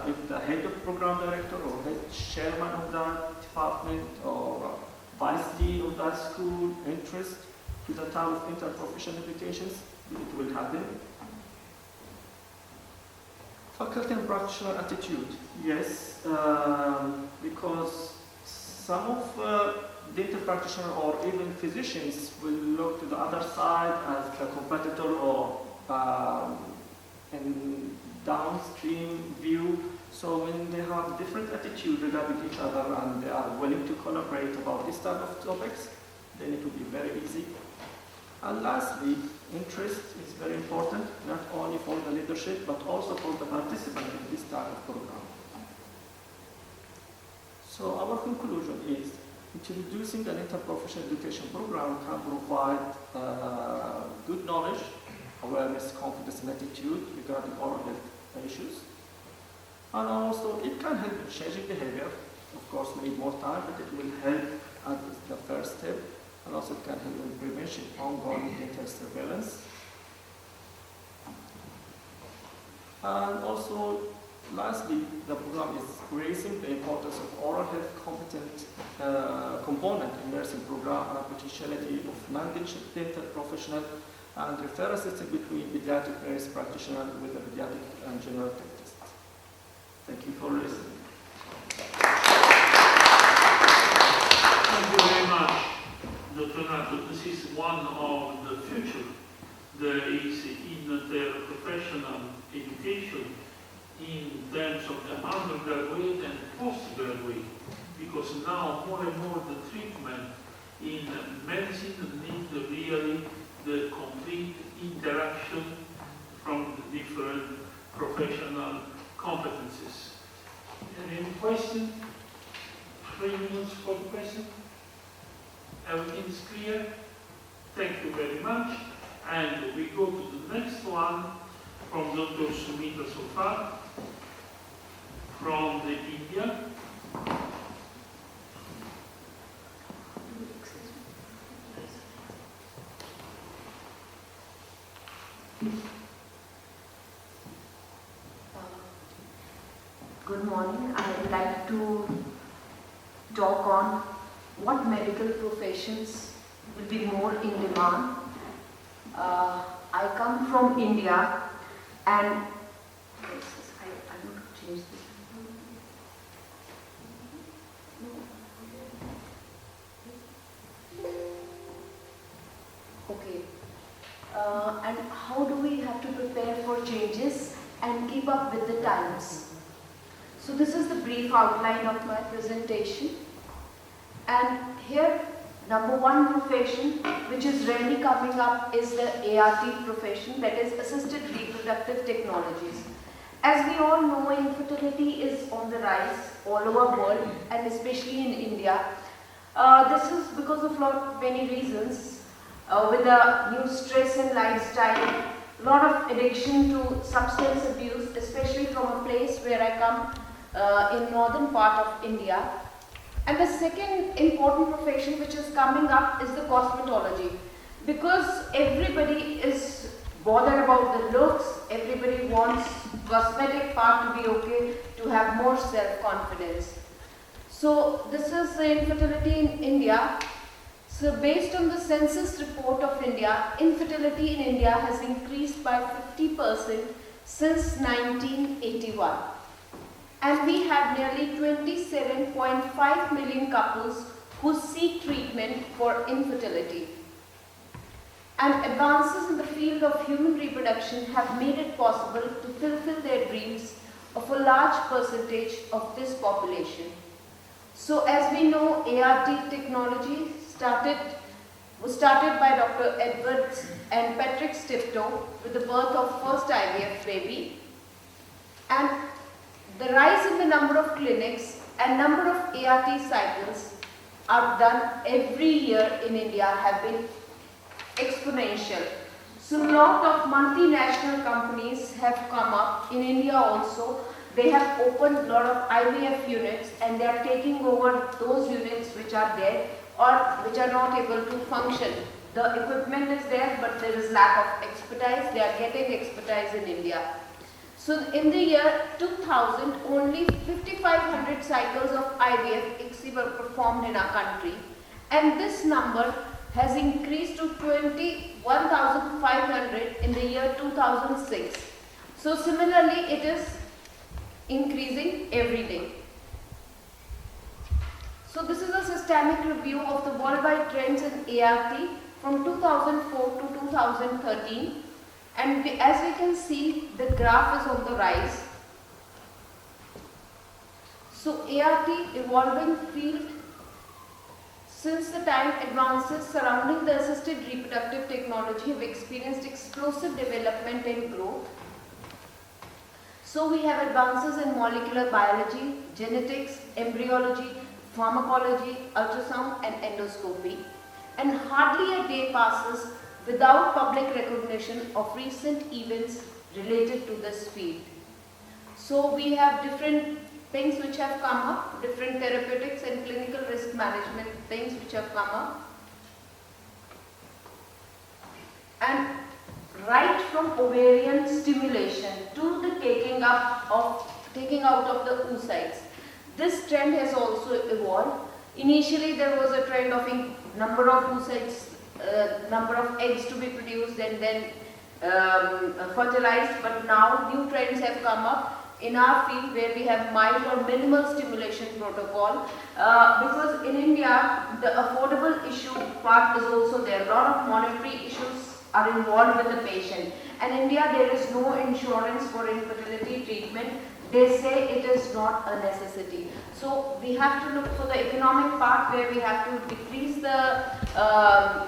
if the head of program director or head chairman of that department or vice dean of that school interest to the type of interprofessional educations, it will happen. Faculty and practitioner attitude, yes, because some of dental practitioners or even physicians will look to the other side as a competitor or in downstream view. So when they have different attitude regarding each other and they are willing to collaborate about this type of topics, then it will be very easy. And lastly, interest is very important, not only for the leadership, but also for the participant in this type of program. So our conclusion is, introducing an interprofessional education program can provide good knowledge, awareness, confidence, and attitude regarding oral health issues. And also, it can help in changing behavior. Of course, we need more time, but it will help as the first step. And also, it can help in prevention, ongoing dental surveillance. And also, lastly, the program is raising the importance of oral health component in nursing program and potentiality of non-dental professional and referral system between pediatric nurse practitioner with the pediatric and general dentist. Thank you for listening. Thank you very much, Dr. Nato. This is one of the future. There is in the professional education in terms of the undergraduate and postgraduate, because now more and more the treatment in medicine needs really the complete interaction from the different professional competencies. Any question? 3 minutes for the question? Everything is clear? Thank you very much. And we go to the next one from Dr. Sumita Sofat from the India. Good morning. I would like to talk on what medical professions will be more in demand. I come from India and I want to change this. Okay. And how do we have to prepare for changes and keep up with the times? So this is the brief outline of my presentation. And here, number one profession, which is rarely coming up, is the ART profession, that is Assisted Reproductive Technologies. As we all know, infertility is on the rise all over the world and especially in India. This is because of many reasons, with the new stress and lifestyle, a lot of addiction to substance abuse, especially from a place where I come in northern part of India. And the second important profession which is coming up is the cosmetology, because everybody is bothered about the looks, everybody wants cosmetic part to be okay, to have more self-confidence. So this is the infertility in India. So based on the census report of India, infertility in India has increased by 50% since 1981. And we have nearly 27.5 million couples who seek treatment for infertility. And advances in the field of human reproduction have made it possible to fulfill their dreams of a large percentage of this population. So as we know, ART technology was started by Dr. Edwards and Patrick Stiptoe with the birth of first IVF baby. And the rise in the number of clinics and number of ART cycles are done every year in India have been exponential. So a lot of multinational companies have come up in India also. They have opened a lot of IVF units and they are taking over those units which are there or which are not able to function. The equipment is there, but there is lack of expertise. They are getting expertise in India. So in the year 2000, only 5,500 cycles of IVF were performed in our country, and this number has increased to 21,500 in the year 2006. So similarly, it is increasing every day. So this is a systemic review of the worldwide trends in ART from 2004 to 2013. And as we can see, the graph is on the rise. So ART evolving field, since the time advances surrounding the assisted reproductive technology have experienced explosive development and growth. So we have advances in molecular biology, genetics, embryology, pharmacology, ultrasound and endoscopy. And hardly a day passes without public recognition of recent events related to this field. So we have different things which have come up, different therapeutics and clinical risk management things which have come up. And right from ovarian stimulation to the taking out of the oocytes, this trend has also evolved. Initially there was a trend of number of oocytes, number of eggs to be produced and then fertilized, but now new trends have come up in our field where we have mild or minimal stimulation protocol, because in India the affordable issue part is also there. A lot of monetary issues are involved with the patient, and in India there is no insurance for infertility treatment. They say it is not a necessity. So we have to look for the economic part where we have to decrease the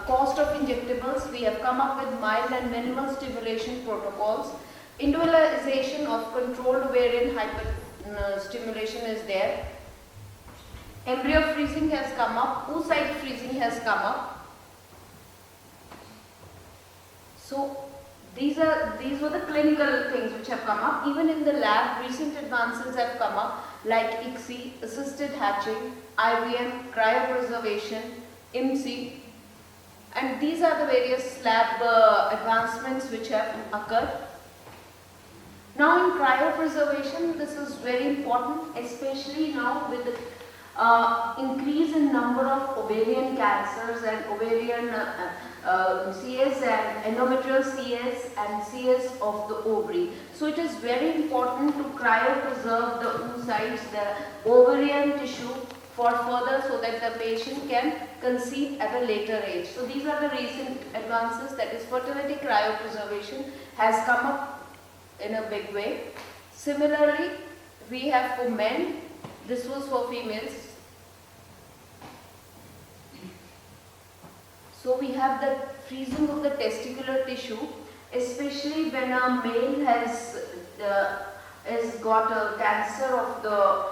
cost of injectables. We have come up with mild and minimal stimulation protocols. Individualization of controlled ovarian hyperstimulation is there. Embryo freezing has come up. Oocyte freezing has come up. So these were the clinical things which have come up. Even in the lab, recent advances have come up like ICSI, assisted hatching, IVM, cryopreservation, IMSI, and these are the various lab advancements which have occurred. Now in cryopreservation, this is very important, especially now with the increase in number of ovarian cancers and ovarian CS and endometrial CS and CS of the ovary. So it is very important to cryopreserve the oocytes, the ovarian tissue for further so that the patient can conceive at a later age. So these are the recent advances, that is fertility cryopreservation has come up in a big way. Similarly, we have for men, this was for females. So we have the freezing of the testicular tissue, especially when a male has has got a cancer of the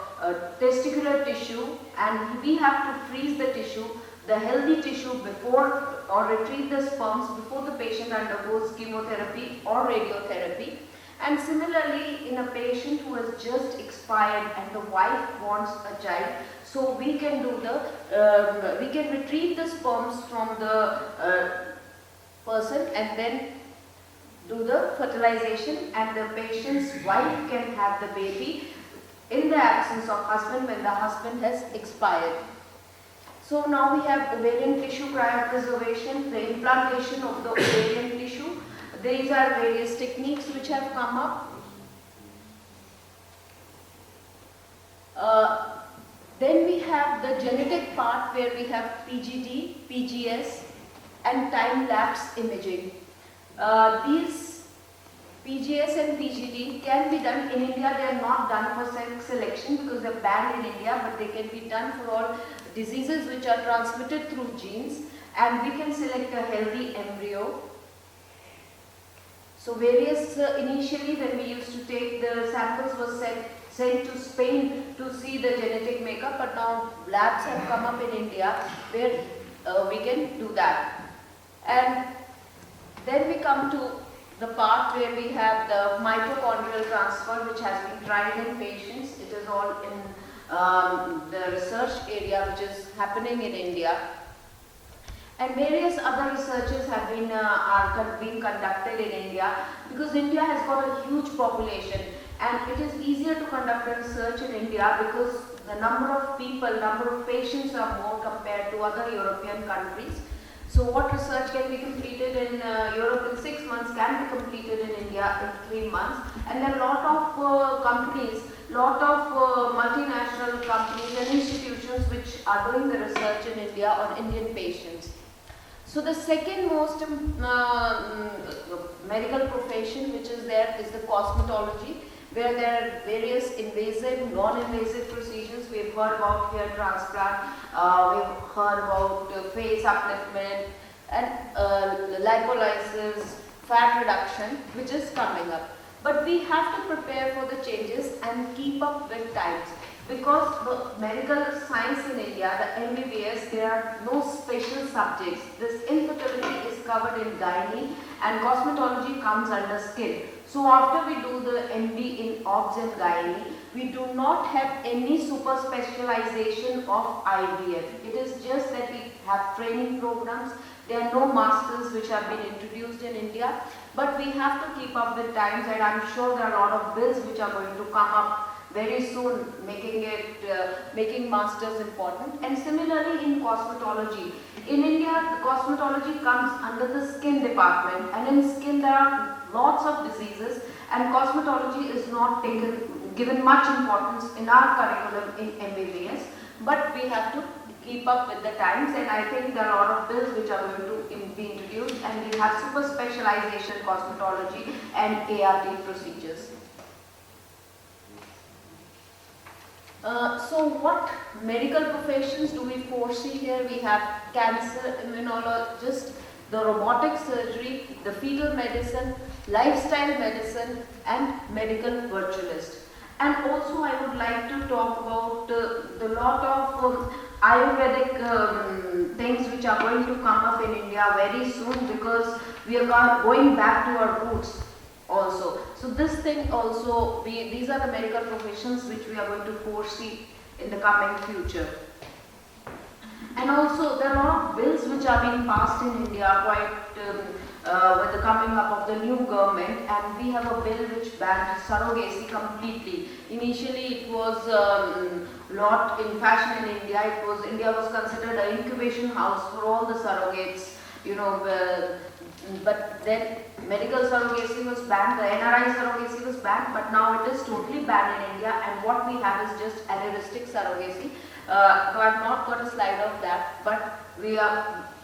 testicular tissue, and we have to freeze the tissue, the healthy tissue, before or retrieve the sperms before the patient undergoes chemotherapy or radiotherapy. And similarly, in a patient who has just expired and the wife wants a child, so we can do the, we can retrieve the sperms from the person and then do the fertilization, and the patient's wife can have the baby in the absence of husband when the husband has expired. So now we have ovarian tissue cryopreservation, the implantation of the ovarian tissue. These are various techniques which have come up. Then we have the genetic part where we have PGD, PGS and time-lapse imaging. These PGS and PGD can be done in India. They are not done for sex selection because they are banned in India, but they can be done for all diseases which are transmitted through genes, and we can select a healthy embryo. So various, initially when we used to take the samples was sent to Spain to see the genetic makeup, but now labs have come up in India where we can do that. And then we come to the part where we have the mitochondrial transfer, which has been tried in patients. It is all in the research area which is happening in India. And various other researches have been being conducted in India, because India has got a huge population, and it is easier to conduct a research in India because the number of people, number of patients are more compared to other European countries. So what research can be completed in Europe in 6 months can be completed in India in 3 months. And there are a lot of companies, lot of multinational companies and institutions which are doing the research in India on Indian patients. So the second most medical profession which is there is the cosmetology, where there are various invasive, non-invasive procedures. We've heard about hair transplant, we've heard about face upliftment and lipolysis, fat reduction, which is coming up. But we have to prepare for the changes and keep up with times. Because the medical science in India, the MBBS, there are no special subjects. This infertility is covered in gynae and cosmetology comes under skin. So after we do the MD in obs and gynae, we do not have any super specialization of IVF. It is just that we have training programs. There are no masters which have been introduced in India. But we have to keep up with times, and I'm sure there are a lot of bills which are going to come up very soon, making masters important. And similarly in cosmetology, in India the cosmetology comes under the skin department, and in skin there are lots of diseases, and cosmetology is not given much importance in our curriculum in MBBS, but we have to keep up with the times, and I think there are a lot of bills which are going to be introduced, and we have super specialization cosmetology and ART procedures. So what medical professions do we foresee here? We have cancer immunologist, the robotic surgery, the fetal medicine, lifestyle medicine and medical virtualist. And also I would like to talk about the lot of Ayurvedic things which are going to come up in India very soon, because we are going back to our roots also. So this thing also, these are the medical professions which we are going to foresee in the coming future. And also there are a lot of bills which are being passed in India quite with the coming up of the new government, and we have a bill which banned surrogacy completely. Initially it was not in fashion in India. India was considered an incubation house for all the surrogates, but then medical surrogacy was banned, the NRI surrogacy was banned, but now it is totally banned in India, and what we have is just altruistic surrogacy. So I have not got a slide of that, but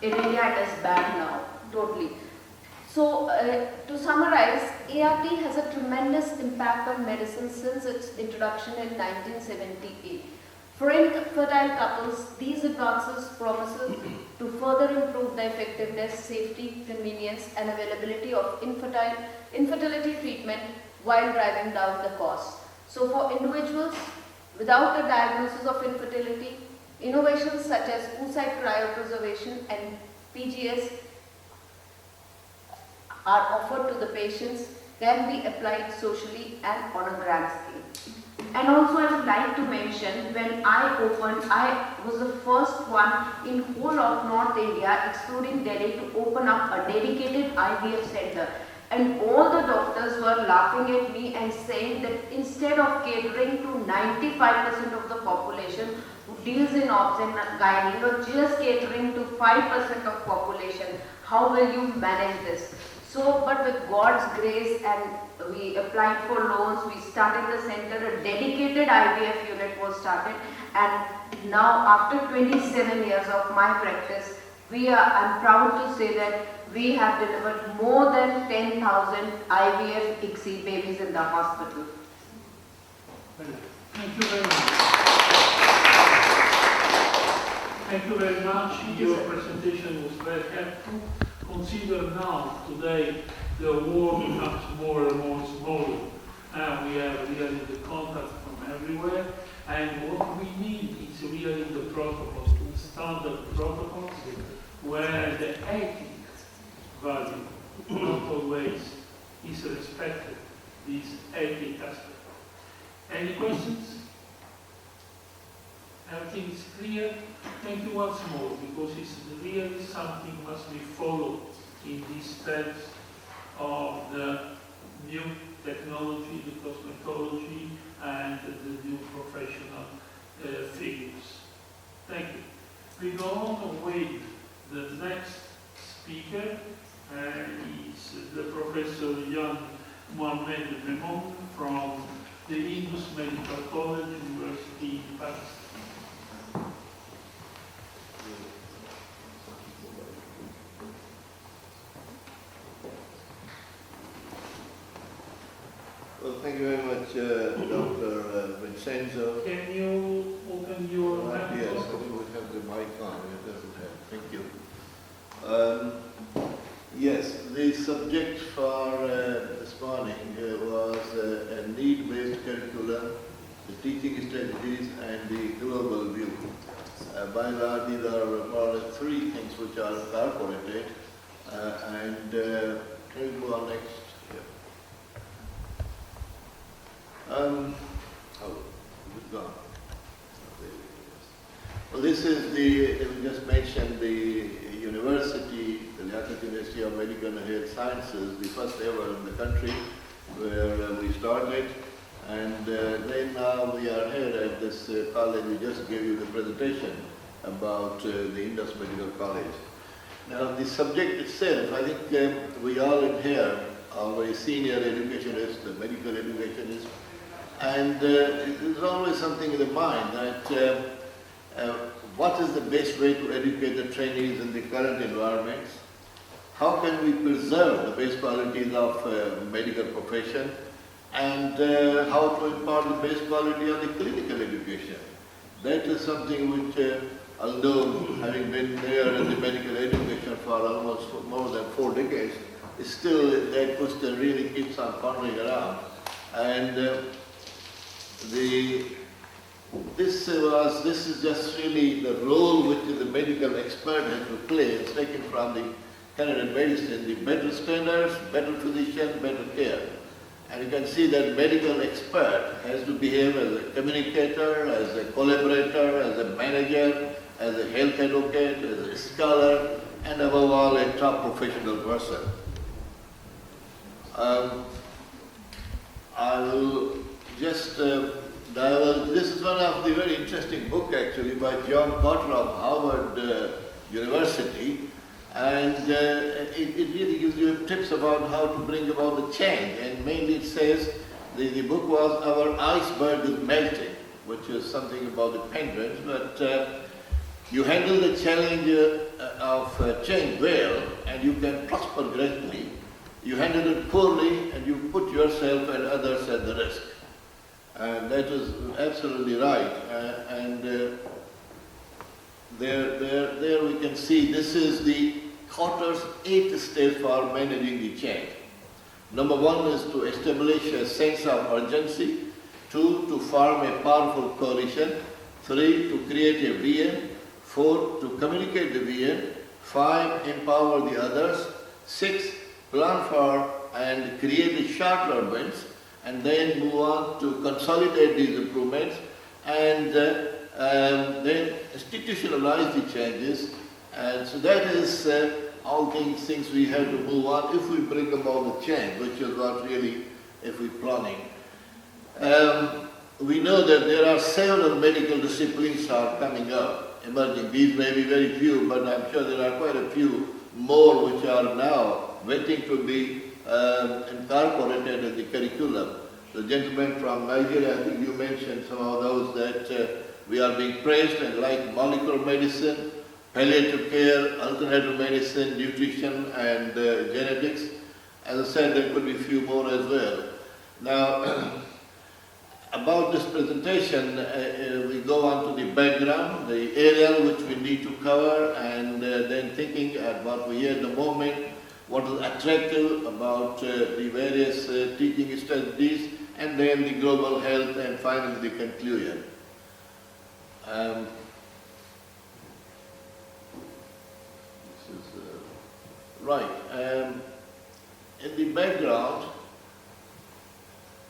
in India it is banned now, totally. So to summarize, ART has a tremendous impact on medicine since its introduction in 1978. For infertile couples, these advances promise to further improve the effectiveness, safety, convenience and availability of infertility treatment, while driving down the cost. So for individuals without a diagnosis of infertility, innovations such as oocyte cryopreservation and PGS are offered to the patients, can be applied socially and on a grand scale. And also I would like to mention, when I was the first one in whole of North India, excluding Delhi, to open up a dedicated IVF center. And all the doctors were laughing at me and saying that instead of catering to 95% of the population who deals in obs and gynae, you're just catering to 5% of population. How will you manage this? So, but with God's grace, and we applied for loans, we started the center, a dedicated IVF unit was started, and now after 27 years of my practice, I'm proud to say that we have delivered more than 10,000 IVF ICSI babies in the hospital. Thank you very much. Thank you very much. Your presentation was very helpful. Consider now, today, the world becomes more and more smaller, and we have really the contact from everywhere, and what we need is really the protocols, to standard protocols, where the ethics value not always is respected, this ethic aspect. Any questions? Everything is clear? Thank you once more, because it's really something must be followed in these steps of the new technology, the cosmetology, and the new professional figures. Thank you. We go on with the next speaker, is the Professor Jan Mohamed Memon from the Indus Medical College, University in Pakistan. Well, thank you very much, Dr. Vincenzo. Can you open your microphone? Yes, we would have the mic on. It doesn't have. Thank you. Yes, the subject for this morning was a need-based curriculum, the teaching strategies, and the global view. By and large, these are more or less three things which are incorporated. Can we go on next? It's gone. Well, this is we just mentioned the university, the Rectors University of Medical and Health Sciences, the first ever in the country where we started. And then now we are here at this college. We just gave you the presentation about the Indus Medical College. Now the subject itself, I think we all in here are very senior educationists, the medical educationists. And there's always something in the mind that what is the best way to educate the trainees in the current environments? How can we preserve the best qualities of medical profession? And how to impart the best quality of the clinical education? That is something which, although having been there in the medical education for almost more than 4 decades, still that question really keeps on pondering around. And this is just really the role which the medical expert has to play. It's taken from the Canadian medicine, the better standards, better physician, better care. And you can see that medical expert has to behave as a communicator, as a collaborator, as a manager, as a health advocate, as a scholar, and above all, a top professional person. I will just this is one of the very interesting book actually by John Potter of Harvard University, and it really gives you tips about how to bring about the change. And mainly it says the book was Our Iceberg is Melting, which is something about the penguins, but you handle the challenge of change well and you can prosper greatly. You handle it poorly and you put yourself and others at the risk. And that is absolutely right. There we can see this is the Cotter's 8th step for managing the change. Number one is to establish a sense of urgency. 2, to form a powerful coalition. 3, to create a vision. 4, to communicate the vision. 5, empower the others. 6, plan for and create the short-term wins, and then move on to consolidate these improvements, and then institutionalize the changes. And so that is all things we have to move on if we bring about the change, which is what really, if we're planning. We know that there are several medical disciplines are coming up, emerging. These may be very few, but I'm sure there are quite a few more which are now waiting to be incorporated in the curriculum. The gentleman from Nigeria, I think you mentioned some of those that we are being praised, and like molecular medicine, palliative care, alternative medicine, nutrition, and genetics. As I said, there could be a few more as well. Now, about this presentation, we go on to the background, the area which we need to cover, and then thinking at what we hear at the moment, what is attractive about the various teaching strategies, and then the global health, and finally the conclusion. In the background,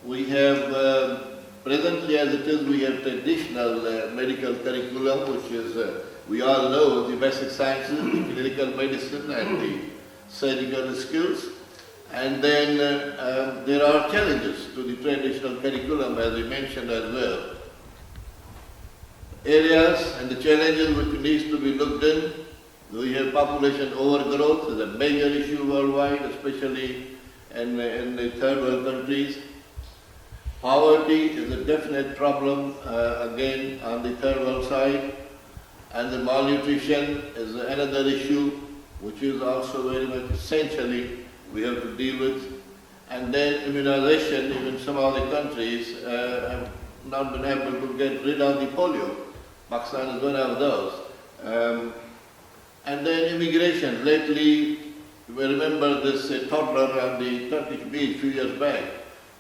we have presently, as it is, we have traditional medical curriculum, which is, we all know, the basic sciences, the clinical medicine, and the surgical skills. And then there are challenges to the traditional curriculum, as we mentioned as well. Areas and the challenges which needs to be looked in. We have population overgrowth is a major issue worldwide, especially in the third world countries. Poverty is a definite problem, again, on the third world side. And the malnutrition is another issue, which is also very much essentially we have to deal with. And then immunization, even some of the countries have not been able to get rid of the polio. Pakistan is one of those. And then immigration. Lately, we remember this toddler on the Turkish beach a few years back.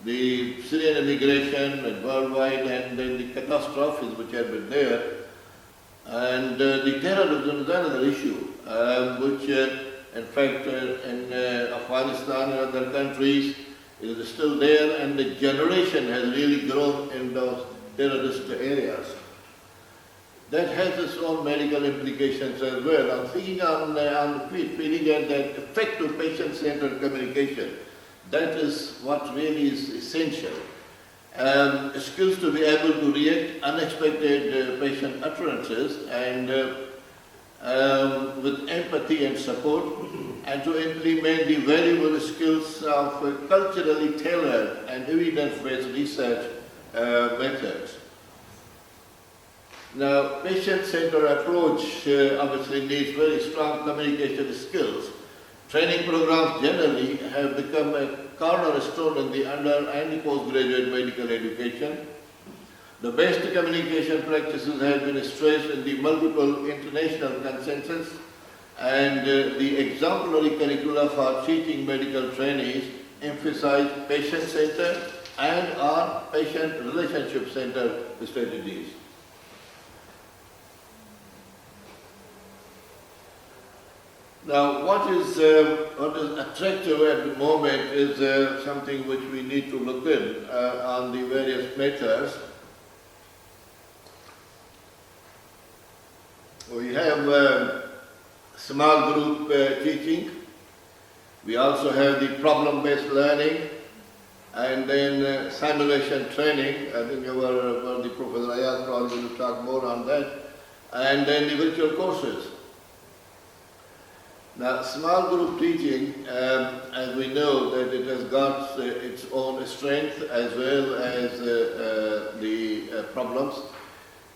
The Syrian immigration and worldwide, and then the catastrophes which have been there. And the terrorism is another issue, which in fact in Afghanistan and other countries is still there, and the generation has really grown in those terrorist areas. That has its own medical implications as well. I'm thinking on feeling at that effective patient-centered communication. That is what really is essential. Skills to be able to react unexpected patient utterances, and with empathy and support, and to implement the valuable skills of culturally tailored and evidence-based research methods. Now, patient-centered approach obviously needs very strong communication skills. Training programs generally have become a cornerstone in the under and the postgraduate medical education. The best communication practices have been stressed in the multiple international consensus, and the exemplary curricula for teaching medical trainees emphasize patient-centered and or patient relationship-centered strategies. Now, what is attractive at the moment is something which we need to look in on the various methods. We have small group teaching. We also have the problem-based learning, and then simulation training. I think the Professor Ayaz probably will talk more on that. And then the virtual courses. Now, small group teaching, as we know, that it has got its own strength as well as the problems.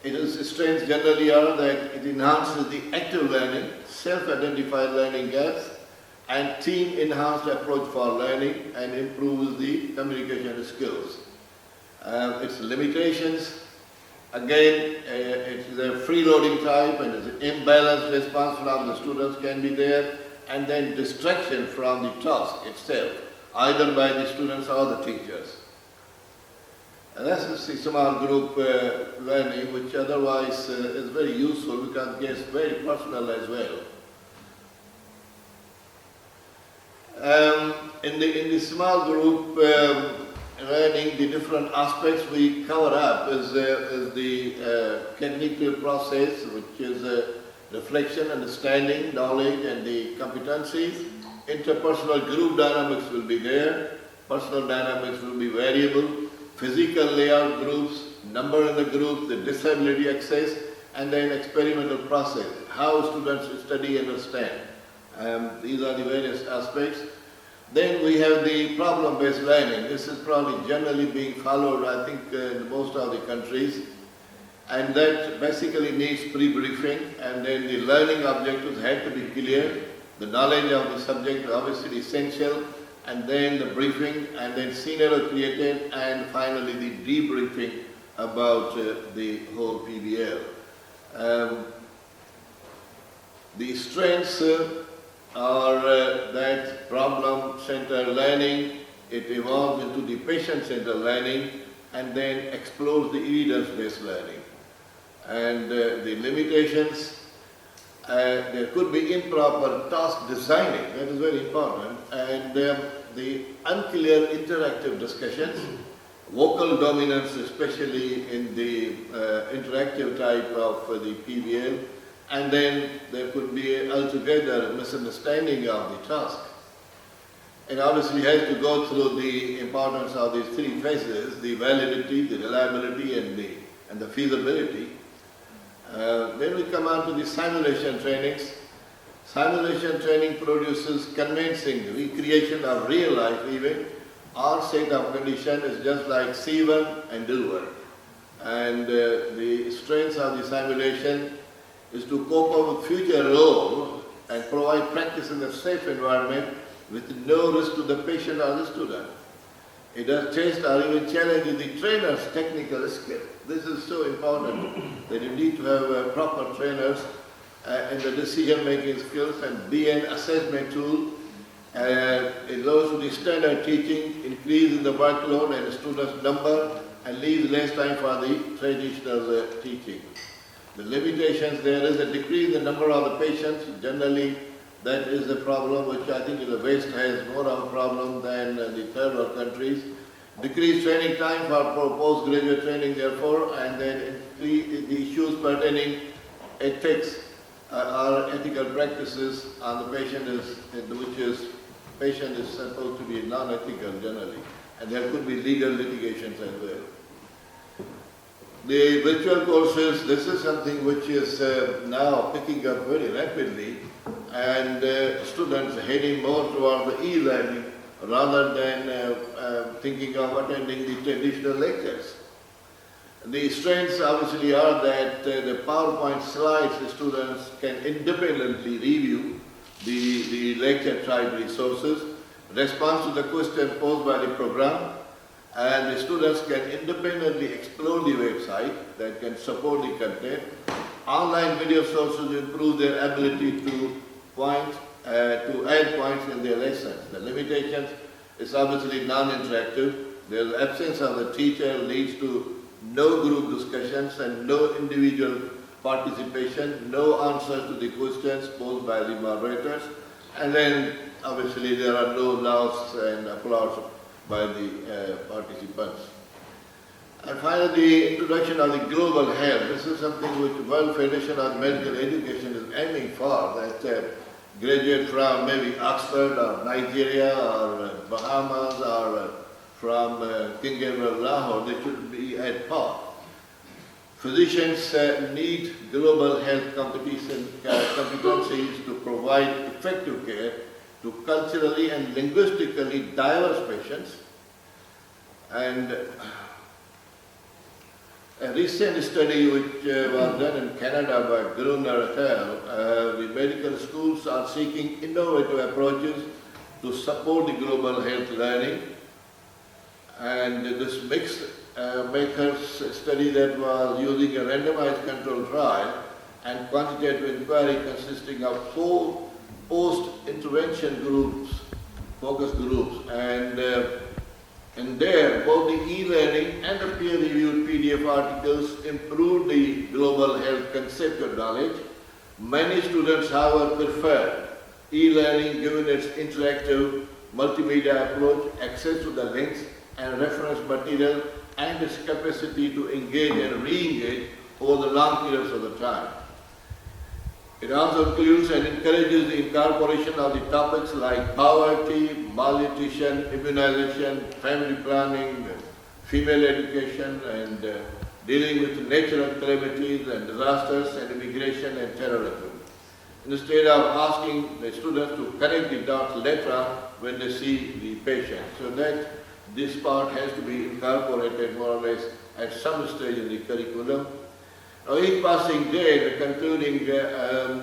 Its strengths generally are that it enhances the active learning, self-identified learning gaps, and team-enhanced approach for learning, and improves the communication skills. Its limitations, again, it's a freeloading type, and an imbalanced response from the students can be there, and then distraction from the task itself. either by the students or the teachers. And that's the small group learning, which otherwise is very useful because it gets very personal as well. In the small group learning, the different aspects we cover up is the cognitive process, which is reflection, understanding, knowledge, and the competencies. Interpersonal group dynamics will be there. Personal dynamics will be variable. Physical layout groups, number in the group, the disability access, and then experimental process, how students study and understand. These are the various aspects. Then we have the problem-based learning. This is probably generally being followed, I think, in most of the countries. And that basically needs pre-briefing, and then the learning objectives have to be clear. The knowledge of the subject is obviously essential, and then the briefing, and then scenario created, and finally the debriefing about the whole PBL. The strengths are that problem-centered learning, it evolves into the patient-centered learning, and then explores the evidence-based learning. And the limitations, there could be improper task designing, that is very important, and the unclear interactive discussions, vocal dominance, especially in the interactive type of the PBL, and then there could be altogether misunderstanding of the task. And obviously has to go through the importance of these three phases, the validity, the reliability, and the feasibility. Then we come on to the simulation trainings. Simulation training produces convincing recreation of real life event or set of condition is just like see one and do one. And the strengths of the simulation is to cope up with future role and provide practice in a safe environment with no risk to the patient or the student. It does test or even challenge the trainer's technical skill. This is so important that you need to have proper trainers and the decision-making skills and be an assessment tool. It goes to the standard teaching, increase in the workload and the students' number, and leaves less time for the traditional teaching. The limitations, there is a decrease in the number of the patients. Generally, that is a problem which I think in the West has more of a problem than the third world countries. Decreased training time for postgraduate training, therefore, and then the issues pertaining ethics or ethical practices on the patient patient is supposed to be non-ethical generally, and there could be legal litigations as well. The virtual courses, this is something which is now picking up very rapidly, and students heading more toward the e-learning rather than thinking of attending the traditional lectures. The strengths obviously are that the PowerPoint slides, the students can independently review the lecture type resources, response to the question posed by the program, and the students can independently explore the website that can support the content. Online video sources improve their ability to add points in their lessons. The limitations is obviously non-interactive. The absence of the teacher leads to no group discussions and no individual participation, no answers to the questions posed by the moderators, and then obviously there are no laughs and applause by the participants. And finally, the introduction of the global health. This is something which World Federation of Medical Education is aiming for, that graduate from maybe Oxford or Nigeria or Bahamas or from King Edward Lahore, they should be at par. Physicians need global health competencies to provide effective care to culturally and linguistically diverse patients. And a recent study which was done in Canada by Gruner et al., the medical schools are seeking innovative approaches to support the global health learning. And this mixed makers study that was using a randomized control trial and quantitative inquiry consisting of 4 post-intervention groups focus groups, and there both the e-learning and the peer-reviewed PDF articles improved the global health conceptual knowledge. Many students, however, prefer e-learning given its interactive multimedia approach, access to the links and reference material, and its capacity to engage and re-engage over the long periods of the time. It also includes and encourages the incorporation of the topics like poverty, malnutrition, immunization, family planning, female education, and dealing with natural calamities and disasters and immigration and terrorism. Instead of asking the students to connect the dots later when they see the patient. So that this part has to be incorporated more or less at some stage in the curriculum. Now, each passing day, concluding,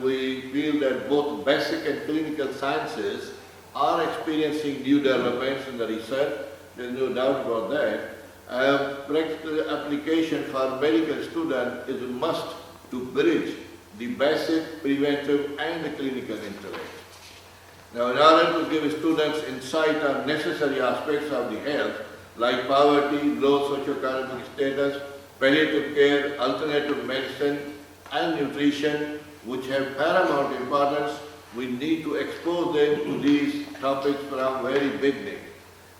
we feel that both basic and clinical sciences are experiencing new developments in the research. There is no doubt about that. Practical application for medical students is a must to bridge the basic, preventive, and the clinical intellect. Now, in order to give students insight on necessary aspects of the health, like poverty, low socioeconomic status, palliative care, alternative medicine, and nutrition, which have paramount importance, we need to expose them to these topics from very beginning,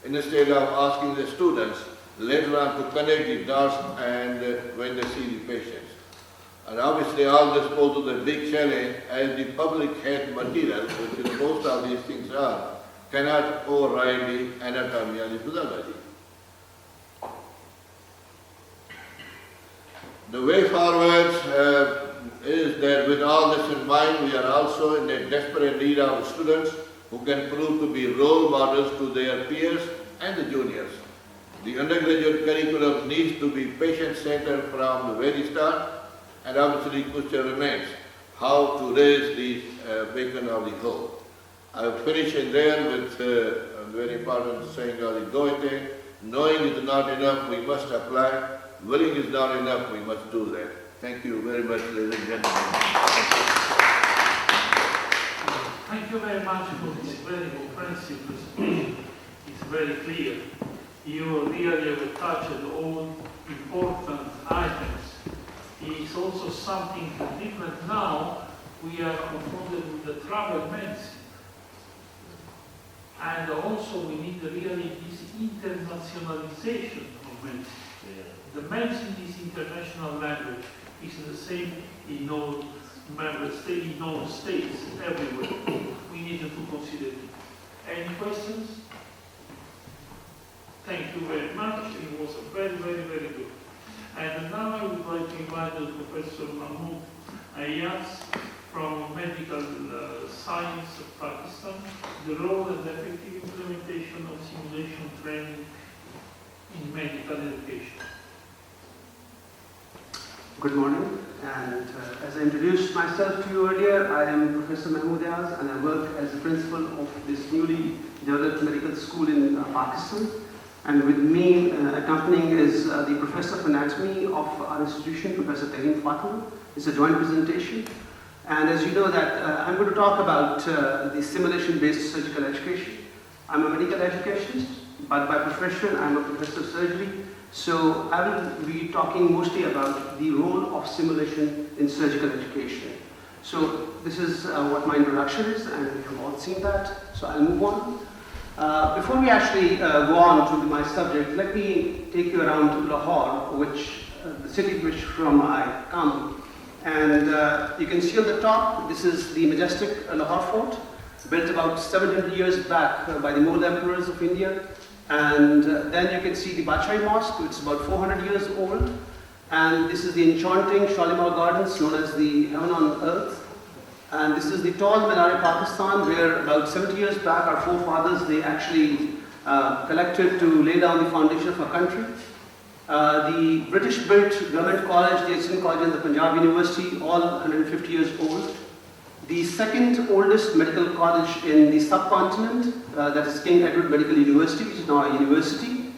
instead of asking the students later on to connect the dots and when they see the patients. And obviously all this poses a big challenge, as the public health material, which is most of these things are, cannot override the anatomy and the physiology. The way forward is that with all this in mind, we are also in a desperate need of students who can prove to be role models to their peers and the juniors. The undergraduate curriculum needs to be patient-centered from the very start, and obviously the question remains how to raise the beacon of the hope. I will finish in there with a very important saying of the Goethe: knowing is not enough, we must apply. Willing is not enough, we must do that. Thank you very much, ladies and gentlemen. Thank you very much for this very comprehensive presentation. It's very clear. You really have touched all important items. It's also something different now. We are confronted with the travel medicine. And also we need really this internationalization of medicine. The medicine is international language. It's the same in all member states, in all states, everywhere. We need to consider it. Any questions? Thank you very much. It was very, very, very good. And now I would like to invite Professor Mahmoud Ayaz from Medical Science of Pakistan, the role and effective implementation of simulation training in medical education. Good morning, and as I introduced myself to you earlier, I am Professor Mahmoud Ayaz, and I work as the principal of this newly developed medical school in Pakistan. And with me accompanying is the Professor of Anatomy of our institution, Professor Tahim Fatima. It's a joint presentation. And as you know that I'm going to talk about the simulation-based surgical education. I'm a medical educationist, but by profession I'm a professor of surgery. So I will be talking mostly about the role of simulation in surgical education. So this is what my introduction is, and you've all seen that. So I'll move on. Before we actually go on to my subject, let me take you around to Lahore, which the city which from I come. And you can see on the top, this is the majestic Lahore Fort, built about 700 years back by the Mughal emperors of India. And then you can see the Bachai Mosque, which is about 400 years old. And this is the enchanting Shalimar Gardens, known as the Heaven on Earth. And this is the tall Minar Pakistan, where about 70 years back our forefathers, they actually collected to lay down the foundation of our country. The British-built government college, the Eastern College and the Punjab University, all 150 years old. The second oldest medical college in the subcontinent, that is King Edward Medical University, which is now a university.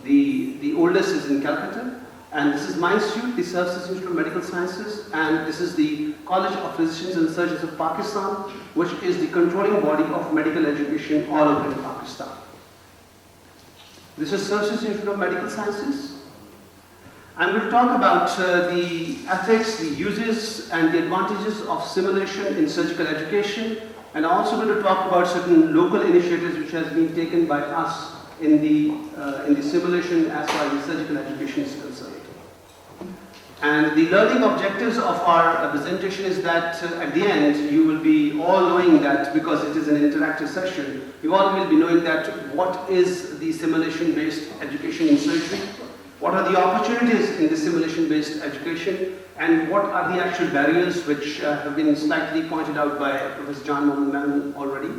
The oldest is in Calcutta. And this is my institute, the Services Institute of Medical Sciences, and this is the College of Physicians and Surgeons of Pakistan, which is the controlling body of medical education all over in Pakistan. This is Services Institute of Medical Sciences. I'm going to talk about the ethics, the uses and the advantages of simulation in surgical education, and I'm also going to talk about certain local initiatives which has been taken by us in the simulation as far as the surgical education is concerned. And the learning objectives of our presentation is that at the end you will be all knowing that, because it is an interactive session, you all will be knowing that what is the simulation based education in surgery, what are the opportunities in the simulation based education, and what are the actual barriers which have been slightly pointed out by Professor John Mohan already.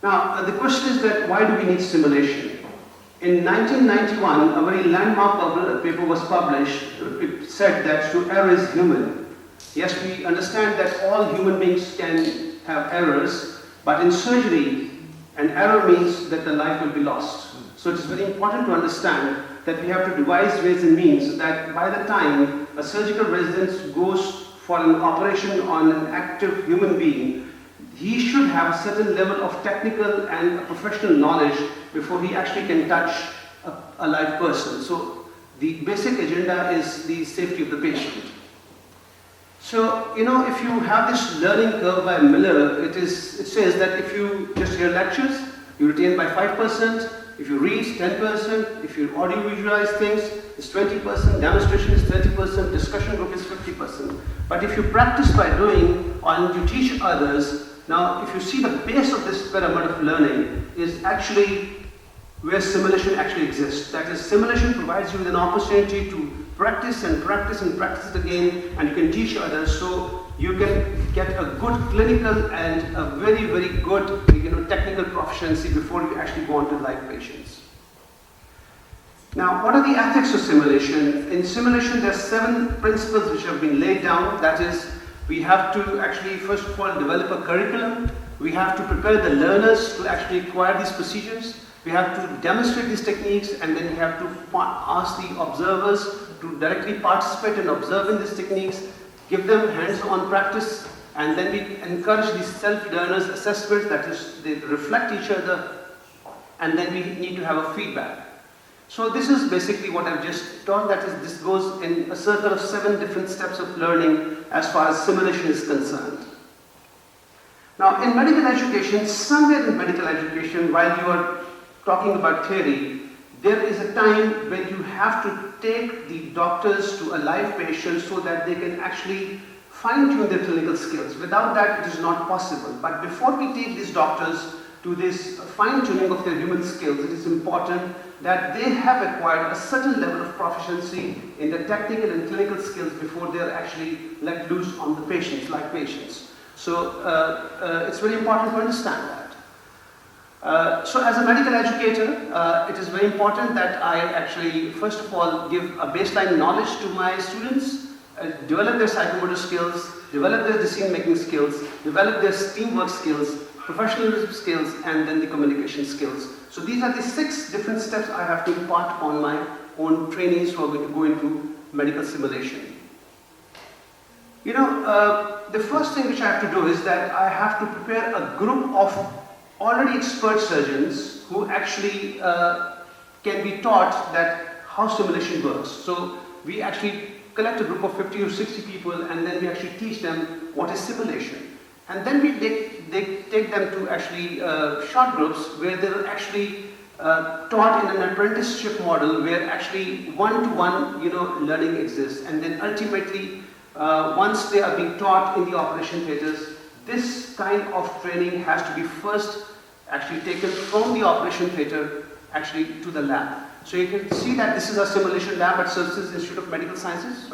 Now the question is that why do we need simulation? In 1991, a very landmark paper was published. It said that to err is human. Yes, we understand that all human beings can have errors, but in surgery, an error means that the life will be lost. So it is very important to understand that we have to devise ways and means that by the time a surgical resident goes for an operation on an active human being, he should have a certain level of technical and professional knowledge before he actually can touch a live person. So the basic agenda is the safety of the patient. So, if you have this learning curve by Miller, it says that if you just hear lectures, you retain by 5%, if you read 10%, if you audio visualize things, it's 20%, demonstration is 30%, discussion group is 50%. But if you practice by doing and you teach others, now if you see the base of this pyramid of learning is actually where simulation actually exists. That is, simulation provides you with an opportunity to practice and practice and practice it again, and you can teach others, so you can get a good clinical and a very, very good technical proficiency before you actually go on to live patients. Now, what are the ethics of simulation? In simulation, there are 7 principles which have been laid down. That is, we have to actually, first of all, develop a curriculum. We have to prepare the learners to actually acquire these procedures. We have to demonstrate these techniques, and then we have to ask the observers to directly participate in observing these techniques, give them hands-on practice, and then we encourage these self-learners assessments, that is, they reflect each other, and then we need to have a feedback. So this is basically what I've just taught, that is, this goes in a circle of 7 different steps of learning as far as simulation is concerned. Now, in medical education, somewhere in medical education, while you are talking about theory, there is a time when you have to take the doctors to a live patient so that they can actually fine-tune their clinical skills. Without that, it is not possible. But before we take these doctors to this fine-tuning of their human skills, it is important that they have acquired a certain level of proficiency in the technical and clinical skills before they are actually let loose on the patients, like patients. So it's very important to understand that. So as a medical educator, it is very important that I actually, first of all, give a baseline knowledge to my students, develop their psychomotor skills, develop their decision-making skills, develop their teamwork skills, professionalism skills, and then the communication skills. So these are the 6 different steps I have to impart on my own trainees who are going to go into medical simulation. The first thing which I have to do is that I have to prepare a group of already expert surgeons who actually can be taught that how simulation works. So we actually collect a group of 50 or 60 people, and then we actually teach them what is simulation. And then they take them to actually short groups where they're actually taught in an apprenticeship model where actually one-to-one learning exists. And then ultimately, once they are being taught in the operation theaters, this kind of training has to be first actually taken from the operation theater actually to the lab. So you can see that this is a simulation lab at Services Institute of Medical Sciences.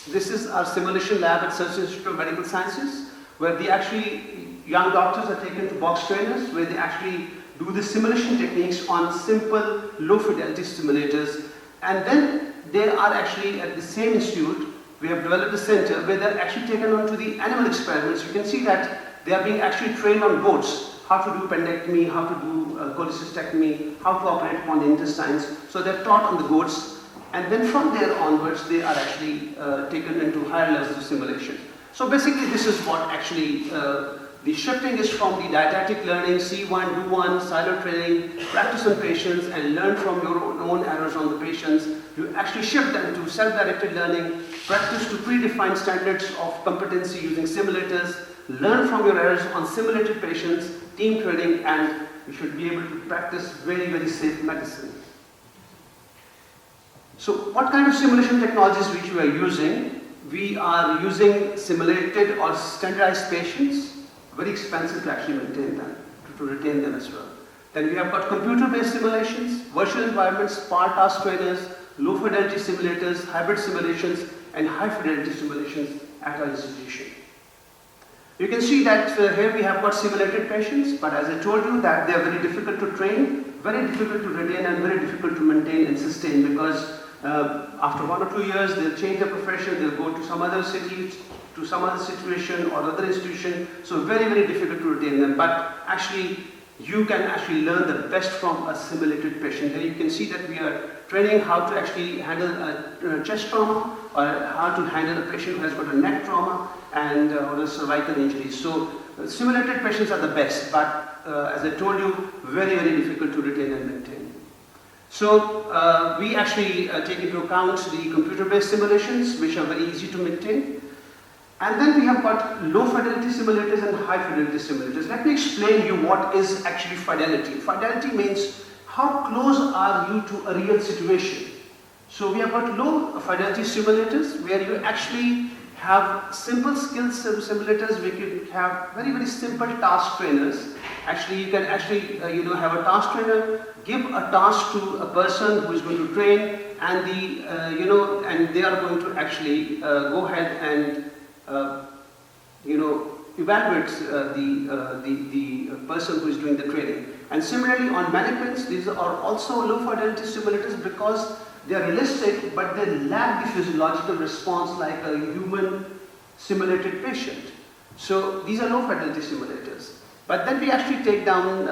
This is our simulation lab at Services Institute of Medical Sciences, where the actually young doctors are taken to box trainers, where they actually do the simulation techniques on simple low fidelity simulators, and then they are actually at the same institute. We have developed a center where they're actually taken on to the animal experiments. You can see that they are being actually trained on goats, how to do appendectomy, how to do cholecystectomy, how to operate upon the intestines. So they're taught on the goats, and then from there onwards, they are actually taken into higher levels of simulation. So basically, this is what actually the shifting is from the didactic learning, see one, do one, silo training, practice on patients, and learn from your own errors on the patients. You actually shift them to self-directed learning, practice to predefined standards of competency using simulators, learn from your errors on simulated patients, team training, and you should be able to practice very, very safe medicine. So what kind of simulation technologies which we are using? We are using simulated or standardized patients, very expensive to actually maintain them, to retain them as well. Then we have got computer-based simulations, virtual environments, task trainers, low fidelity simulators, hybrid simulations, and high fidelity simulations at our institution. You can see that here we have got simulated patients, but as I told you that they are very difficult to train, very difficult to retain, and very difficult to maintain and sustain, because after 1 or 2 years they'll change their profession, they'll go to some other city, to some other situation or other institution, so very, very difficult to retain them. But actually, you can actually learn the best from a simulated patient. Here you can see that we are training how to actually handle a chest trauma, or how to handle a patient who has got a neck trauma and or a cervical injury. So simulated patients are the best, but as I told you, very, very difficult to retain and maintain. So we actually take into account the computer-based simulations, which are very easy to maintain. And then we have got low fidelity simulators and high fidelity simulators. Let me explain you what is actually fidelity. Fidelity means how close are you to a real situation. So we have got low fidelity simulators where you actually have simple skills simulators. We can have very, very simple task trainers. Actually, you can actually have a task trainer give a task to a person who is going to train, and and they are going to actually go ahead and evaluate the person who is doing the training. And similarly on mannequins, these are also low fidelity simulators because they are realistic, but they lack the physiological response like a human simulated patient. So these are low fidelity simulators. But then we actually take down,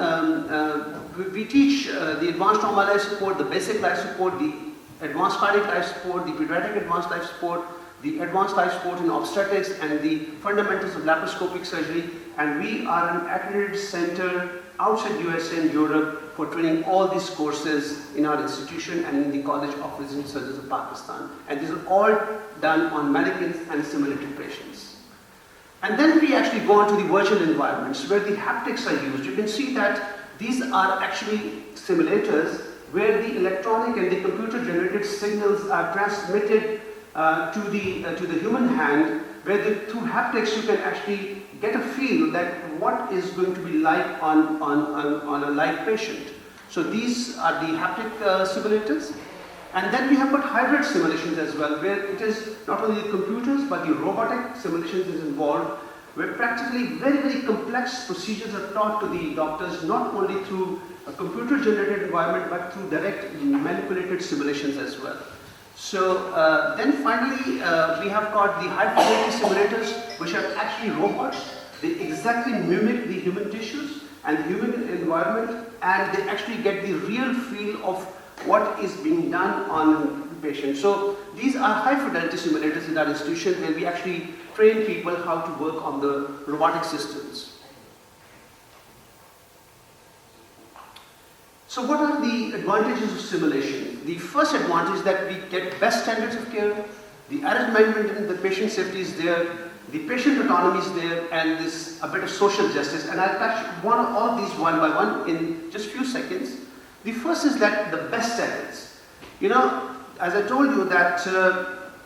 we teach the advanced trauma life support, the basic life support, the advanced cardiac life support, the pediatric advanced life support, the advanced life support in obstetrics, and the fundamentals of laparoscopic surgery. And we are an accredited center outside USA and Europe for training all these courses in our institution and in the College of Resident Surgeons of Pakistan. And these are all done on mannequins and simulated patients. And then we actually go on to the virtual environments where the haptics are used. You can see that these are actually simulators where the electronic and the computer generated signals are transmitted to the human hand, where through haptics you can actually get a feel that what is going to be like on a live patient. So these are the haptic simulators. And then we have got hybrid simulations as well, where it is not only the computers but the robotic simulations is involved, where practically very, very complex procedures are taught to the doctors, not only through a computer generated environment but through direct manipulated simulations as well. So then finally we have got the high fidelity simulators, which are actually robots. They exactly mimic the human tissues and the human environment, and they actually get the real feel of what is being done on the patient. So these are high fidelity simulators in our institution where we actually train people how to work on the robotic systems. So what are the advantages of simulation? The first advantage is that we get best standards of care, the error management and the patient safety is there, the patient autonomy is there, and this a bit of social justice. And I'll touch all these one by one in just a few seconds. The first is that the best standards. As I told you that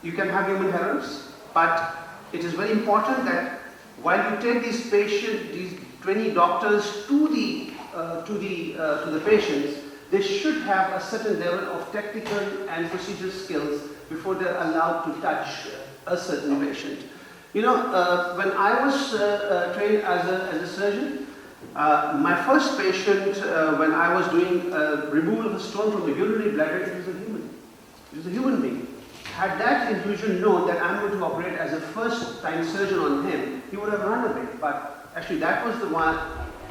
you can have human errors, but it is very important that while you take these patients, these 20 doctors to the patients, they should have a certain level of technical and procedural skills before they're allowed to touch a certain patient. When I was trained as a surgeon, my first patient, when I was doing removal of a stone from the urinary bladder, it was a human. It was a human being. Had that individual known that I'm going to operate as a first-time surgeon on him, he would have run away. But actually, that was the one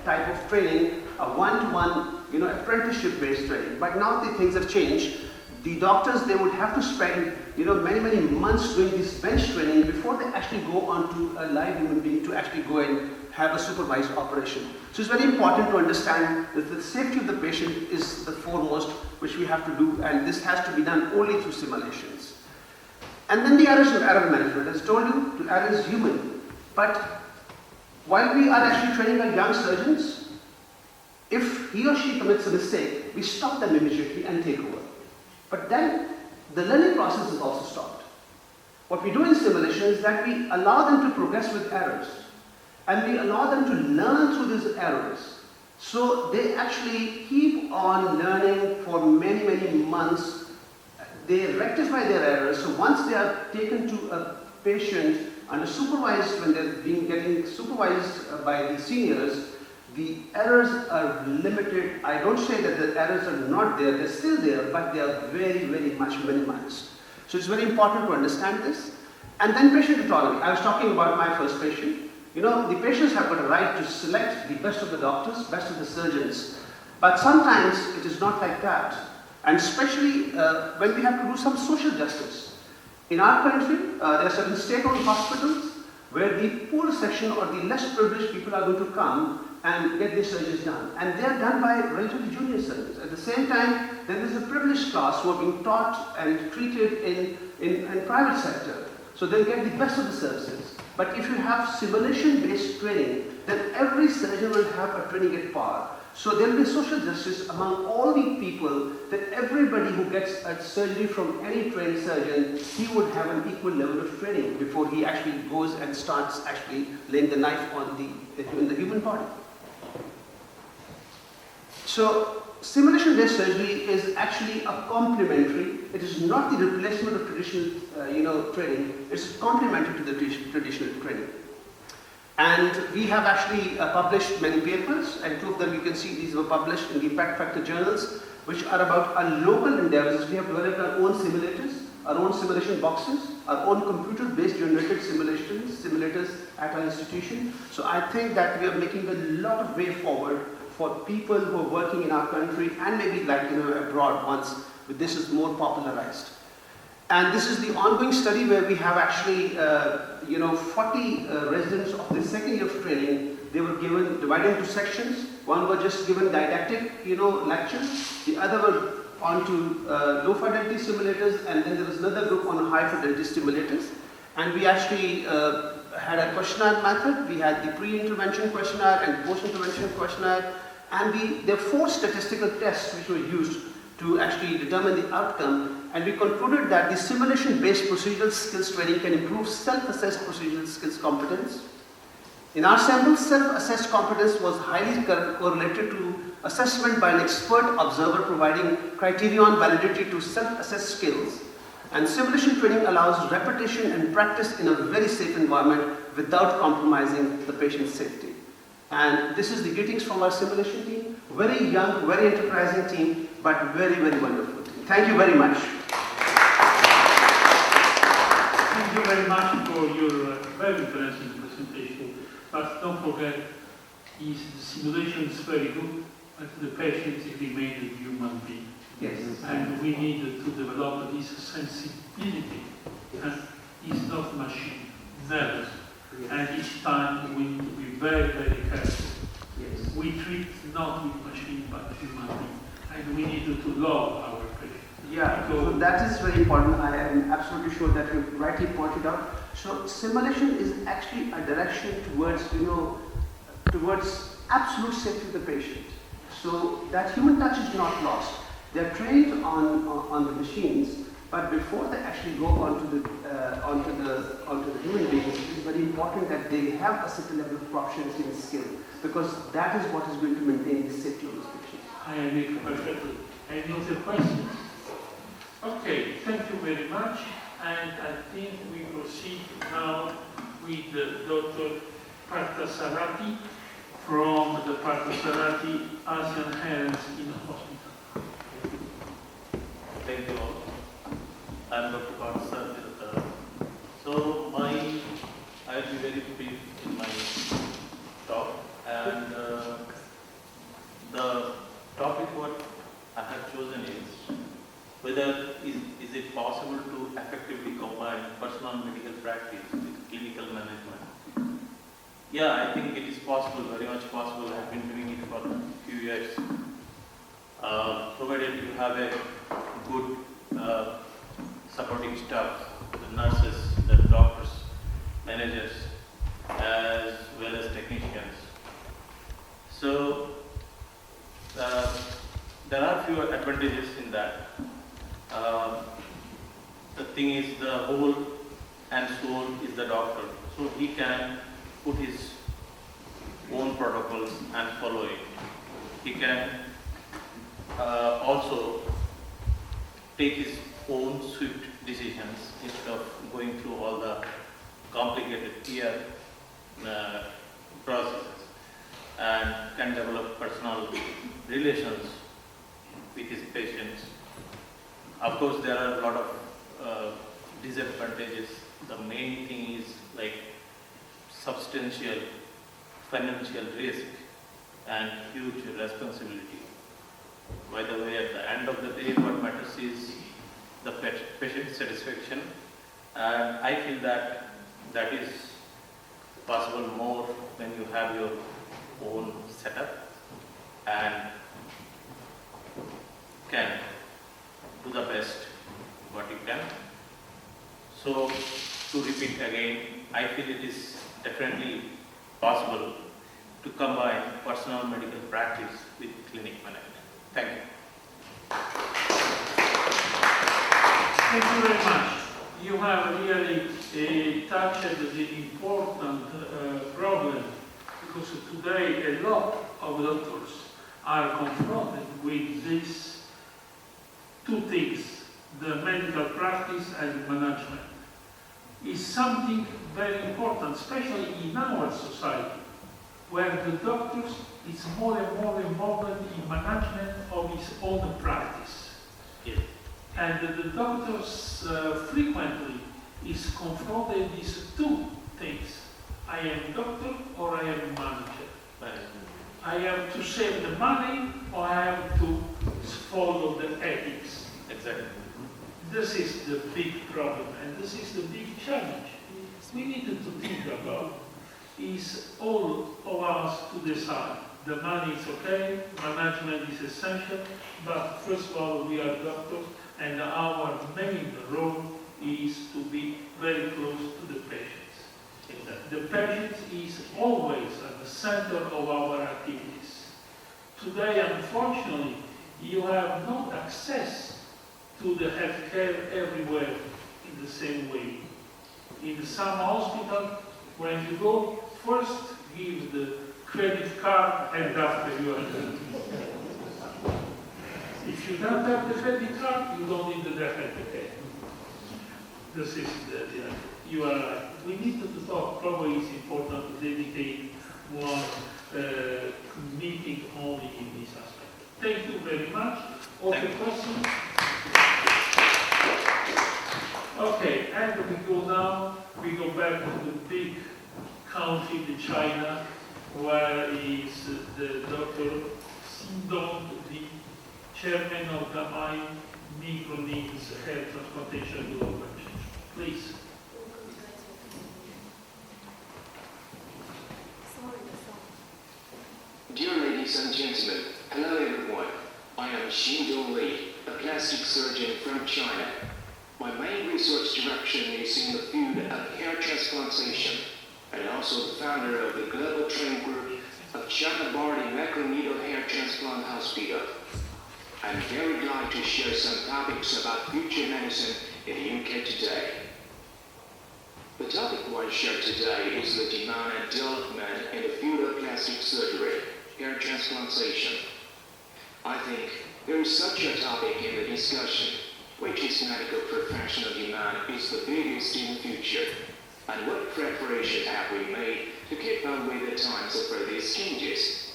type of training, a one-to-one apprenticeship-based training. But now the things have changed. The doctors, they would have to spend, many months doing this bench training before they actually go on to a live human being to actually go and have a supervised operation. So it's very important to understand that the safety of the patient is the foremost which we have to do, and this has to be done only through simulations. And then the error management. As I told you, the error is human. But while we are actually training our young surgeons, if he or she commits a mistake, we stop them immediately and take over. But then the learning process is also stopped. What we do in simulation is that we allow them to progress with errors, and we allow them to learn through these errors. So they actually keep on learning for many months. They rectify their errors. So once they are taken to a patient and supervised, when they're getting supervised by the seniors, the errors are limited. I don't say that the errors are not there, they're still there, but they are very much minimized. So it's very important to understand this. And then patient autonomy. I was talking about my first patient. The patients have got a right to select the best of the doctors, best of the surgeons. But sometimes it is not like that. And especially when we have to do some social justice. In our country, there are certain state-owned hospitals where the poor section or the less privileged people are going to come and get their surgeries done. And they are done by relatively junior surgeons. At the same time, there is a privileged class who are being taught and treated in private sector. So they'll get the best of the services. But if you have simulation-based training, then every surgeon will have a training at par. So there will be social justice among all the people, that everybody who gets a surgery from any trained surgeon, he would have an equal level of training before he actually goes and starts actually laying the knife in the human body. So simulation-based surgery is actually a complementary. It is not the replacement of traditional training. It's complementary to the traditional training. And we have actually published many papers, and two of them you can see, these were published in the impact factor journals, which are about our local endeavors. We have developed our own simulators, our own simulation boxes, our own computer-based generated simulators at our institution. So I think that we are making a lot of way forward for people who are working in our country and maybe abroad once this is more popularized. And this is the ongoing study where we have actually 40 residents of the second year of training. They were given, divided into sections. One were just given didactic lectures. The other were onto low fidelity simulators, and then there was another group on high fidelity simulators. And we actually had a questionnaire method. We had the pre-intervention questionnaire and post-intervention questionnaire. And there are 4 statistical tests which were used to actually determine the outcome. And we concluded that the simulation-based procedural skills training can improve self-assessed procedural skills competence. In our sample, self-assessed competence was highly correlated to assessment by an expert observer providing criterion validity to self-assessed skills. And simulation training allows repetition and practice in a very safe environment without compromising the patient's safety. And this is the greetings from our simulation team. Very young, very enterprising team, but very wonderful team. Thank you very much. Thank you very much for your very interesting presentation. But don't forget, the simulation is very good, but the patient remains a human being. Yes. And we need to develop this sensibility. And it's not machine, nervous. And each time we need to be very careful. Yes. We treat not with machine, but human being. And we need to love our patient. Yeah, so that is very important. I am absolutely sure that you rightly pointed out. So simulation is actually a direction towards, towards absolute safety of the patient. So that human touch is not lost. They are trained on the machines, but before they actually go onto the human beings, it is very important that they have a certain level of proficiency and skill, because that is what is going to maintain the safety of those patients. I agree perfectly. Any other questions? Okay, thank you very much. And I think we proceed now with Dr. Parthasarathi from the Parthasarathi Asian Health in Hospital. Thank you all. I am Dr. Parthasarathi. So I will be very brief in my talk, and the topic whether is it possible to effectively combine personal medical practice with clinical management? Yeah, I think it is possible, very much possible. I have been doing it for a few years. Provided you have a good supporting staff, the nurses, the doctors, managers, as well as technicians. So there are few advantages in that. The thing is, the whole and soul is the doctor, so he can put his own protocols and follow it. He can also take his own swift decisions instead of going through all the complicated peer processes, and can develop personal relations with his patients. Of course, there are a lot of disadvantages. The main thing is like substantial financial risk and huge responsibility. By the way, at the end of the day, what matters is the patient satisfaction, and I feel that that is possible more when you have your own setup and can do the best what you can. So, to repeat again, I feel it is definitely possible to combine personal medical practice with clinic management. Thank you. Thank you very much. You have really touched the important problem, because today a lot of doctors are confronted with these two things, the medical practice and management. Is something very important, especially in our society, where the doctors is more and more involved in management of his own practice. Yes. And the doctors frequently is confronted with these two things. I am doctor or I am manager. I have to save the money or I have to follow the ethics. Exactly. This is the big problem, and this is the big challenge. We needed to think about is all of us to decide. The money is okay, management is essential, but first of all, we are doctors, and our main role is to be very close to the patients. Exactly. The patient is always at the center of our activities. Today, unfortunately, you have not access to the healthcare everywhere in the same way. In some hospital, when you go, first give the credit card and after you are done. If you don't have the credit card, you don't need the healthcare. This is you are right. We need to talk. Probably it's important to dedicate one meeting only in this aspect. Thank you very much. Other questions? Okay, and we go back to the big country, the China, where is the Dr. Xindong, the chairman of the micro needs health transplantation global. Please. Dear ladies and gentlemen, hello everyone. I am Xindong Li, a plastic surgeon from China. My main research direction is in the field of hair transplantation, and also the founder of the global training group of China-Bardi Microneedle Hair Transplant Hospital. I'm very glad to share some topics about future medicine in the UK today. The topic I want to share today is the demand and development in the field of plastic surgery, hair transplantation. I think there is such a topic in the discussion, which is medical professional demand is the biggest in the future, and what preparation have we made to keep up with the times of these changes.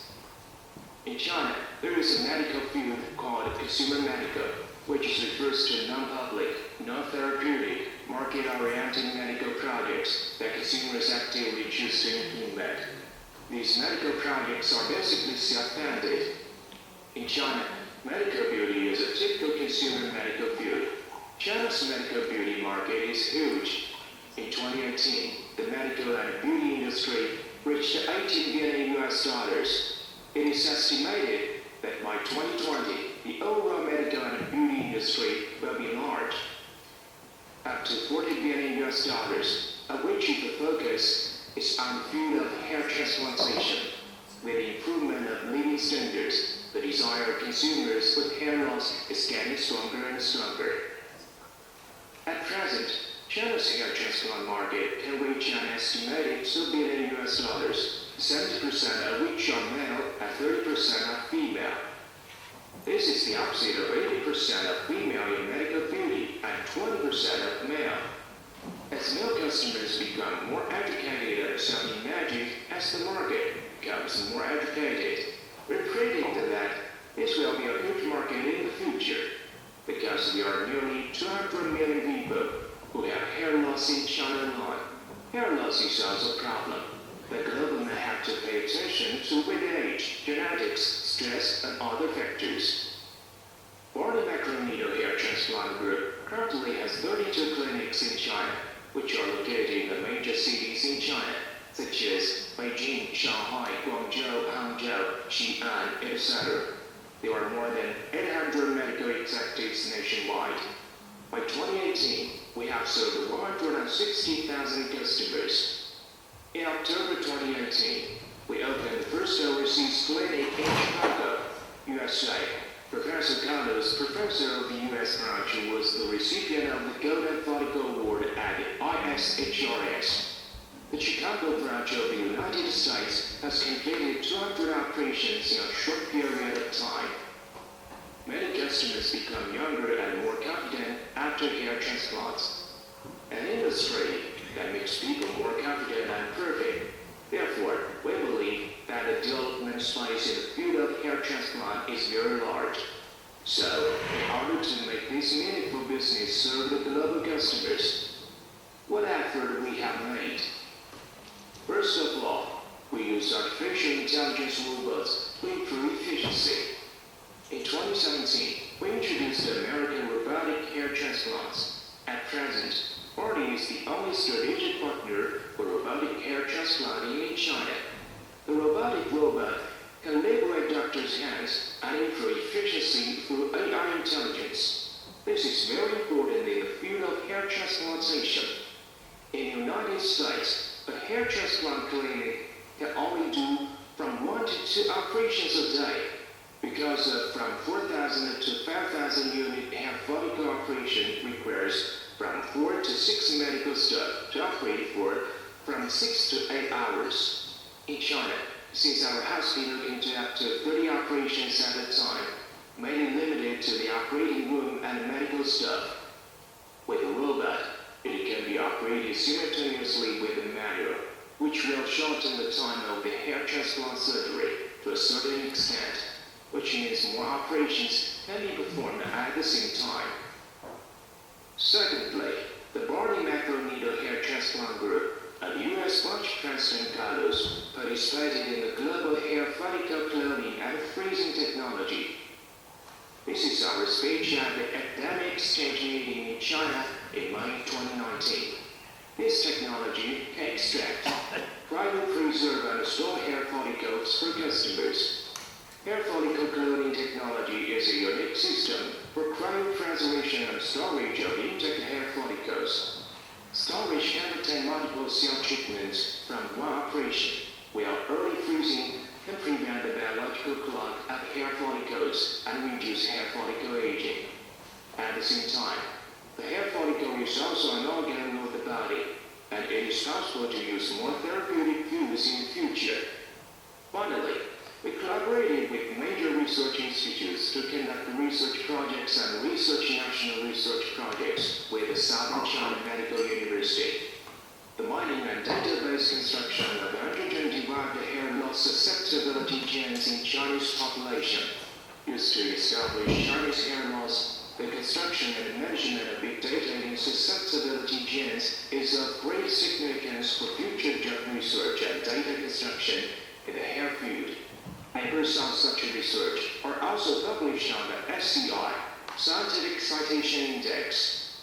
In China, there is a medical field called consumer medical, which refers to non-public, non-therapeutic, market-oriented medical projects that consumers actively choose to implement. These medical projects are basically self-funded. In China, medical beauty is a typical consumer medical field. China's medical beauty market is huge. In 2018, the medical and beauty industry reached $18 billion US. It is estimated that by 2020, the overall medical and beauty industry will be large, up to $40 billion US, of which the focus is on the field of hair transplantation. With the improvement of living standards, the desire of consumers with hair loss is getting stronger and stronger. At present, China's hair transplant market can reach an estimated $2 billion US, 70% of which are male and 30% are female. This is the opposite of 80% of female in medical beauty and 20% of male. As male customers become more educated at selling magic, as the market becomes more educated, we predict that this will be a huge market in the future, because there are nearly 200 million people who have hair loss in China alone. Hair loss is also a problem. The government have to pay attention to with age, genetics, stress, and other factors. Body Microneedle Hair Transplant Group currently has 32 clinics in China, which are located in the major cities in China, such as Beijing, Shanghai, Guangzhou, Hangzhou, Xi'an, etc. There are more than 800 medical executives nationwide. By 2018, we have served 160,000 customers. In October 2018, we opened the first overseas clinic in Chicago, USA. Professor Carlos, professor of the U.S. branch, was the recipient of the Golden Follicle Award at ISHRS. The Chicago branch of the United States has completed 200 operations in a short period of time. Many customers become younger and more confident after hair transplants. An industry that makes people more confident and perfect. Therefore, we believe that the development space in the field of hair transplant is very large. So, in order to make this meaningful business serve the global customers, what effort we have made? First of all, we use artificial intelligence robots to improve efficiency. In 2017, we introduced the American robotic hair transplants. At present, Forty is the only strategic partner for robotic hair transplanting in China. The robotic robot can liberate doctors' hands and improve efficiency through AI intelligence. This is very important in the field of hair transplantation. In the United States, a hair transplant clinic can only do from 1 to 2 operations a day, because from 4,000 to 5,000 unit hair follicle operation requires from 4 to 6 medical staff to operate for from 6 to 8 hours. In China, since our hospital can do up to 30 operations at a time, mainly limited to the operating room and medical staff. With a robot, it can be operated simultaneously with a manual, which will shorten the time of the hair transplant surgery to a certain extent, which means more operations can be performed at the same time. Secondly, the Body Microneedle Hair Transplant Group at the U.S. branch President Carlos participated in the global hair follicle cloning and freezing technology. This is our speech at the academic exchange meeting in China in May 2019. This technology can extract, cryopreserve and store hair follicles for customers. Hair follicle cloning technology is a unique system for cryopreservation and storage of intact hair follicles. Storage can contain multiple cell treatments from one operation, while early freezing can prevent the biological clog of hair follicles and reduce hair follicle aging. At the same time, the hair follicle is also an organ of the body, and it is possible to use more therapeutic use in the future. Finally, we collaborated with major research institutes to conduct research projects and research national research projects with the Southern China Medical University. The mining and database construction of antigen-derived hair loss susceptibility genes in Chinese population used to establish Chinese hair loss. The construction and management of big data in susceptibility genes is of great significance for future drug research and data construction in the hair field. Papers on such research are also published on the SCI, Scientific Citation Index.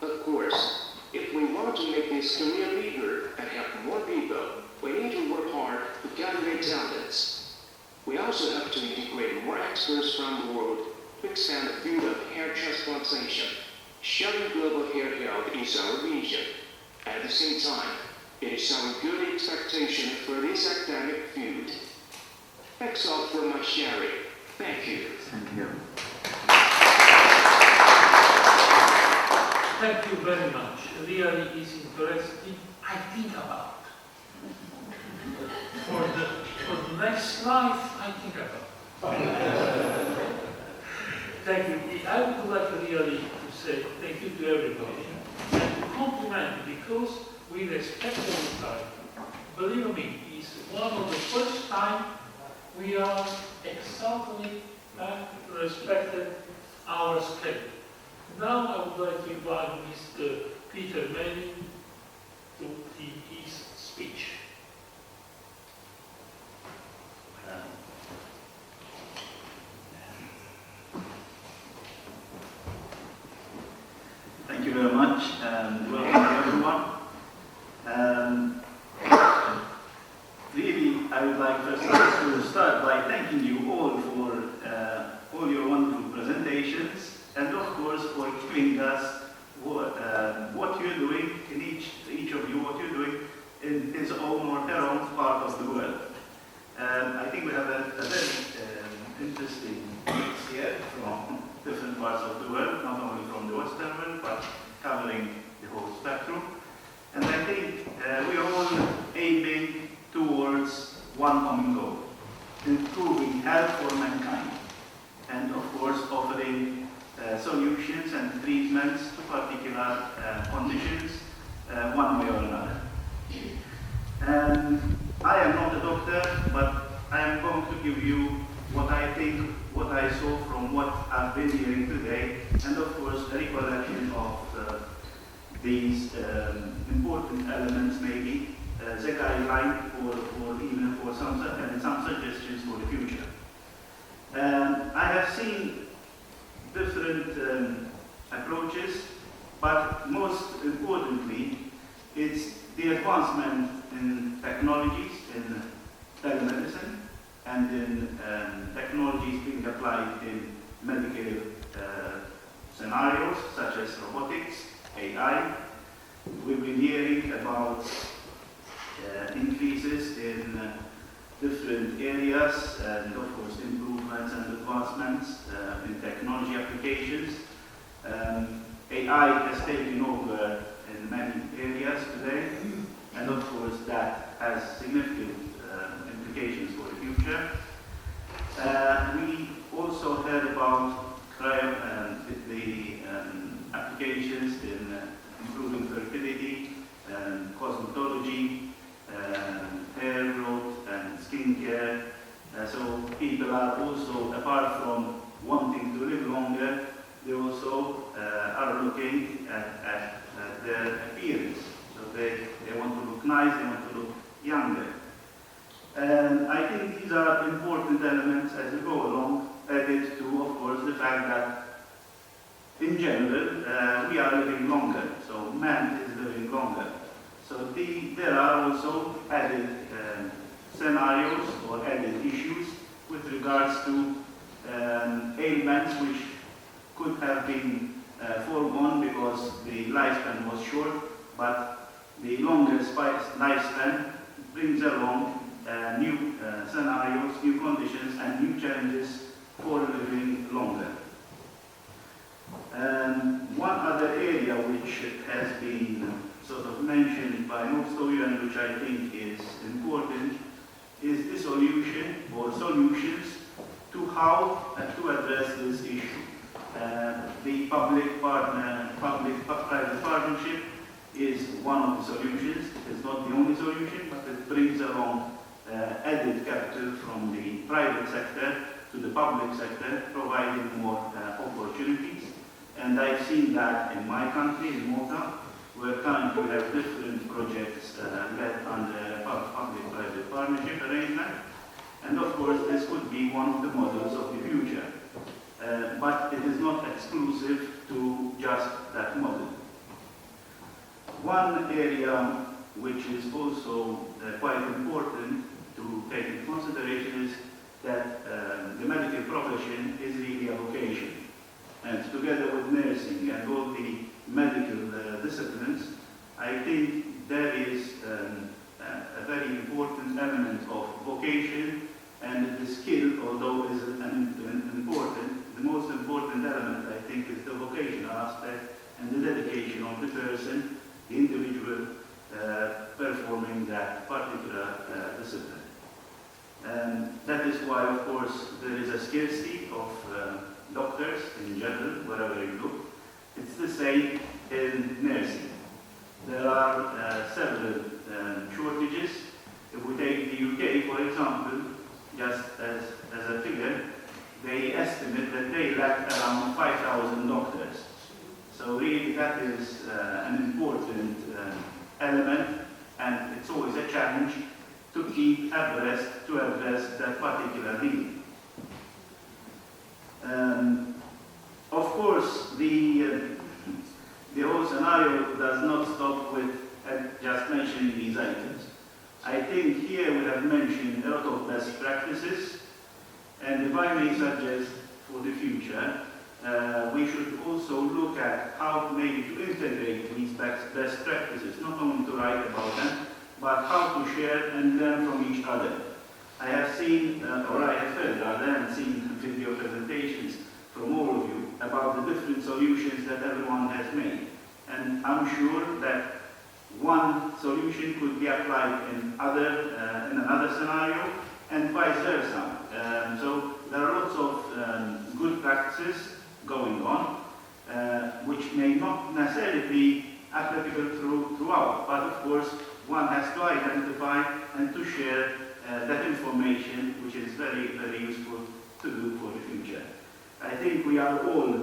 Of course, if we want to make this career bigger and help more people, we need to work hard to cultivate talents. We also have to integrate more experts from the world to expand the field of hair transplantation. Sharing global hair health is our vision. At the same time, it is our good expectation for this academic field. That's all for my sharing. Thank you. Thank you. Thank you very much. Really is interesting. I think about. For the next life, I think about. Thank you. I would like really to say thank you to everybody and to compliment because we respect the time. Believe me, it's one of the first time we are exactly respected our schedule. Now I would like to invite Mr. Peter Manning to his speech. Thank you very much, and welcome to everyone. Really, I would like first to start by thanking you all for all your wonderful presentations, and of course for explaining us what you're doing in each of you, what you're doing in his own or her own part of the world. I think we have a very interesting mix here from different parts of the world, not only from the Western world, but covering the whole spectrum. And I think we are all aiming towards one common goal, improving health for mankind, and of course offering solutions and treatments to particular conditions one way or another. I am not a doctor, but I am going to give you what I think, what I saw from what I've been hearing today, and of course a recollection of these important elements, maybe the guideline or even for some suggestions for the future. I have seen different approaches, but most importantly, it's the advancement in technologies, in telemedicine, and in technologies being applied in medical scenarios such as robotics, AI. We've been hearing about increases in different areas and of course improvements and advancements in technology applications. AI has taken over in many areas today, and of course that has significant implications for the future. We also heard about the applications in improving fertility, cosmetology, hair growth and skincare. So people are also, apart from wanting to live longer, they also are looking at their appearance. So they want to look nice, they want to look younger. And I think these are important elements as we go along, added to, of course, the fact that in general we are living longer, so man is living longer. So there are also added scenarios or added issues with regards to ailments which could have been foregone because the lifespan was short, but the longer lifespan brings along new scenarios, new conditions, and new challenges for living longer. One other area which has been sort of mentioned by most of you and which I think is important is the solution or solutions to how to address this issue. The public-private partnership is one of the solutions. It's not the only solution, but it brings along added capital from the private sector to the public sector, providing more opportunities. And I've seen that in my country, in Malta, where currently we have different projects led under a public-private partnership arrangement. And of course, this could be one of the models of the future. But it is not exclusive to just that model. One area which is also quite important to take into consideration is that the medical profession is really a vocation. And together with nursing and all the medical disciplines, I think there is a very important element of vocation, and the skill, although is important, the most important element I think is the vocational aspect and the dedication of the person, the individual performing that particular discipline. That is why, of course, there is a scarcity of doctors in general, wherever you look. It's the same in nursing. There are several shortages. If we take the UK, for example, just as a figure, they estimate that they lack around 5,000 doctors. So really that is an important element, and it's always a challenge to keep abreast, to address that particular need. Of course, the whole scenario does not stop with just mentioning these items. I think here we have mentioned a lot of best practices, and if I may suggest for the future, we should also look at how maybe to integrate these best practices, not only to write about them, but how to share and learn from each other. I have seen, or I have heard rather, and seen video presentations from all of you about the different solutions that everyone has made. And I'm sure that one solution could be applied in another scenario, and vice versa. So there are lots of good practices going on, which may not necessarily be applicable throughout, but of course one has to identify and to share that information, which is very, very useful to do for the future. I think we are all,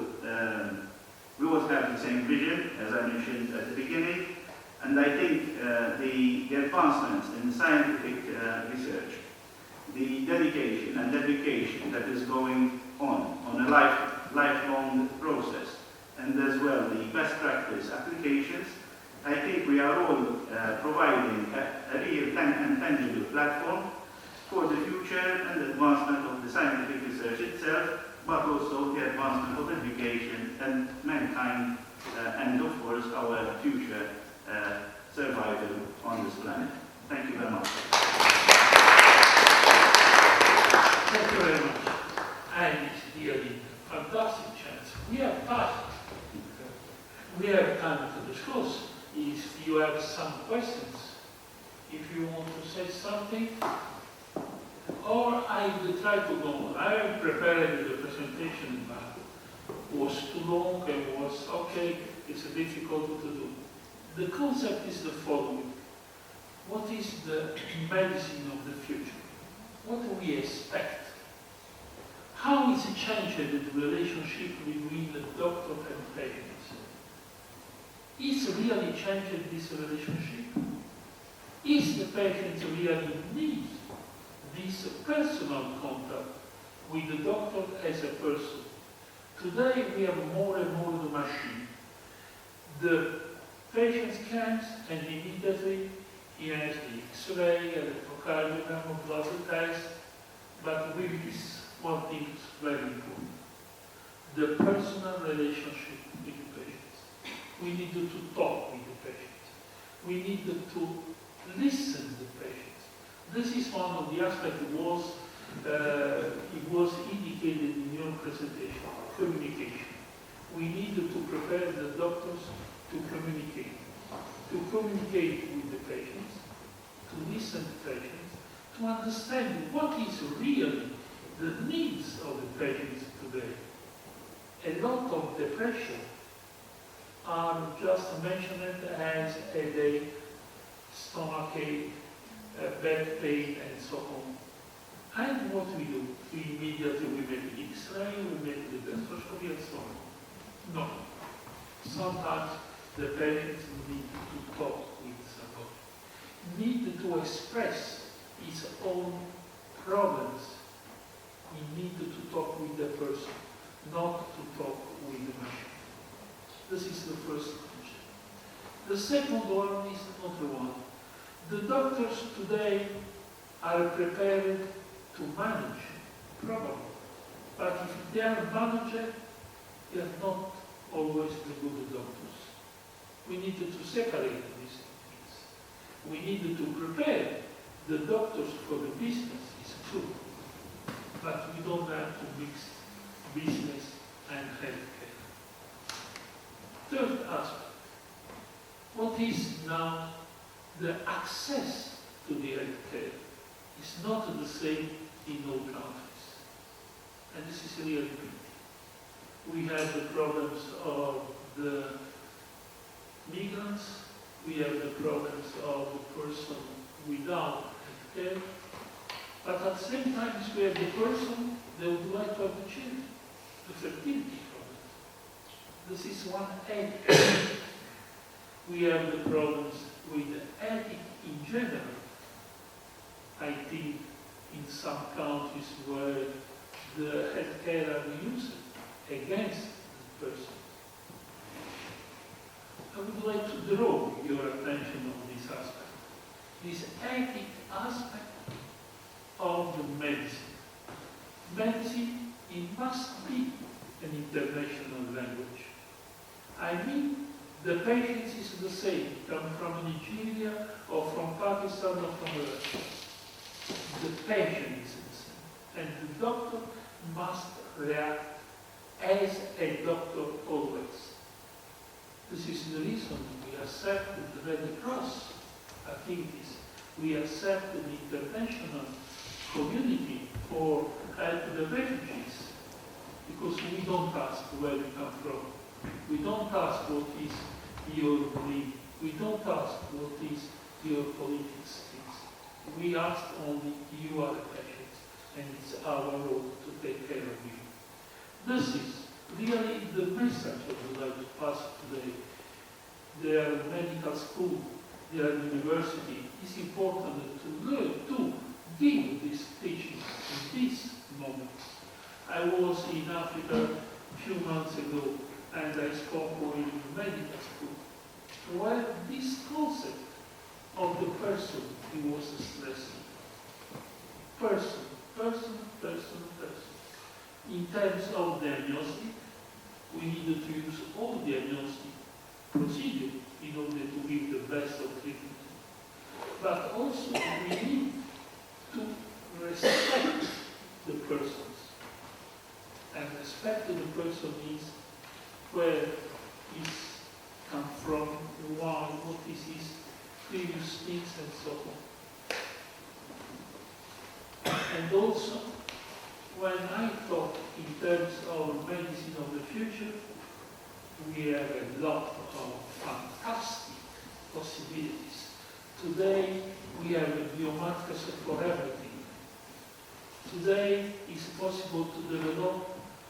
we all have the same vision, as I mentioned at the beginning, and I think the advancements in scientific research, the dedication and dedication that is going on a lifelong process, and as well the best practice applications, I think we are all providing a real and tangible platform for the future and the advancement of the scientific research itself, but also the advancement of education and mankind, and of course our future survival on this planet. Thank you very much. Thank you very much. And it's really a fantastic chance. We have time. We have time to discuss. If you have some questions, if you want to say something, or I will try to go on. I have prepared the presentation, but it was too long and was okay, it's difficult to do. The concept is the following. What is the medicine of the future? What do we expect? How is it changed the relationship between the doctor and patients? Is really changing this relationship? Is the patient really need this personal contact with the doctor as a person? Today we have more and more the machine. The patient scans and immediately he has the X-ray, electrocardiogram, blood test, but with this one thing is very important. The personal relationship with the patient. We need to talk with the patient. We need to listen to the patient. This is one of the aspects it was indicated in your presentation, communication. We need to prepare the doctors to communicate with the patients, to listen to patients, to understand what is really the needs of the patients today. A lot of depression are just mentioned as a stomachache, back pain, and so on. And what we do? We immediately make the X-ray, we make the gastroscopy, and so on. No. Sometimes the patients need to talk with somebody, need to express his own problems. We need to talk with the person, not to talk with the machine. This is the first concept. The second one is another one. The doctors today are prepared to manage, probably. But if they are managed, they are not always the good doctors. We needed to separate these things. We needed to prepare the doctors for the business, it's true. But we don't have to mix business and healthcare. Third aspect. What is now the access to the healthcare is not the same in all countries. And this is really big. We have the problems of the migrants, we have the problems of the person without healthcare, but at the same time we have the person that would like to have the children, the fertility problem. This is one ethic. We have the problems with the ethic in general. I think in some countries where the healthcare are used against the person. I would like to draw your attention on this aspect. This ethic aspect of the medicine. Medicine, it must be an international language. I mean, the patient is the same, come from Nigeria or from Pakistan or from Russia. The patient is the same. And the doctor must react as a doctor always. This is the reason we accept the Red Cross activities. We accept the international community for help the refugees. Because we don't ask where you come from. We don't ask what is your belief. We don't ask what is your political stance. We ask only you are a patient, and it's our role to take care of you. This is really the message I would like to pass today. There are medical school, there are university. It's important to learn to give this teaching in this moment. I was in Africa a few months ago, and I spoke with medical school, where this concept of the person he was stressing. Person, person, person, person. In terms of diagnostic, we needed to use all diagnostic procedure in order to give the best of treatment. But also we need to respect the persons. And respect to the person is where he's come from, why, what is his previous things, and so on. And also, when I talk in terms of medicine of the future, we have a lot of fantastic possibilities. Today, we have biomarkers for everything. Today, it's possible to develop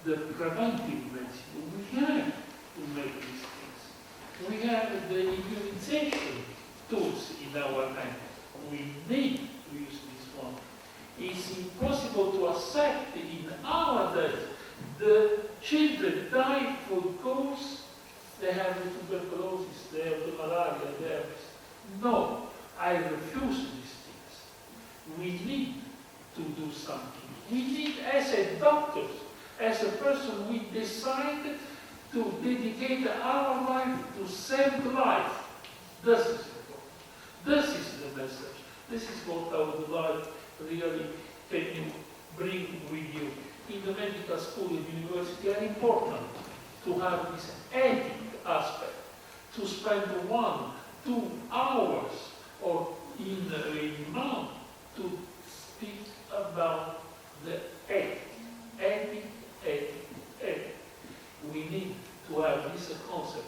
the preventive medicine. We have to make these things. We have the immunization tools in our hand. We need to use this one. It's impossible to accept in our days the children die because they have the tuberculosis, they have the malaria, they have this. No, I refuse these things. We need to do something. We need, as a doctor, as a person, we decide to dedicate our life to save life. This is important. This is the message. This is what I would like really can you bring with you. In the medical school and university are important to have this ethic aspect, to spend 1-2 hours or in a month to speak about the ethic. We need to have this concept.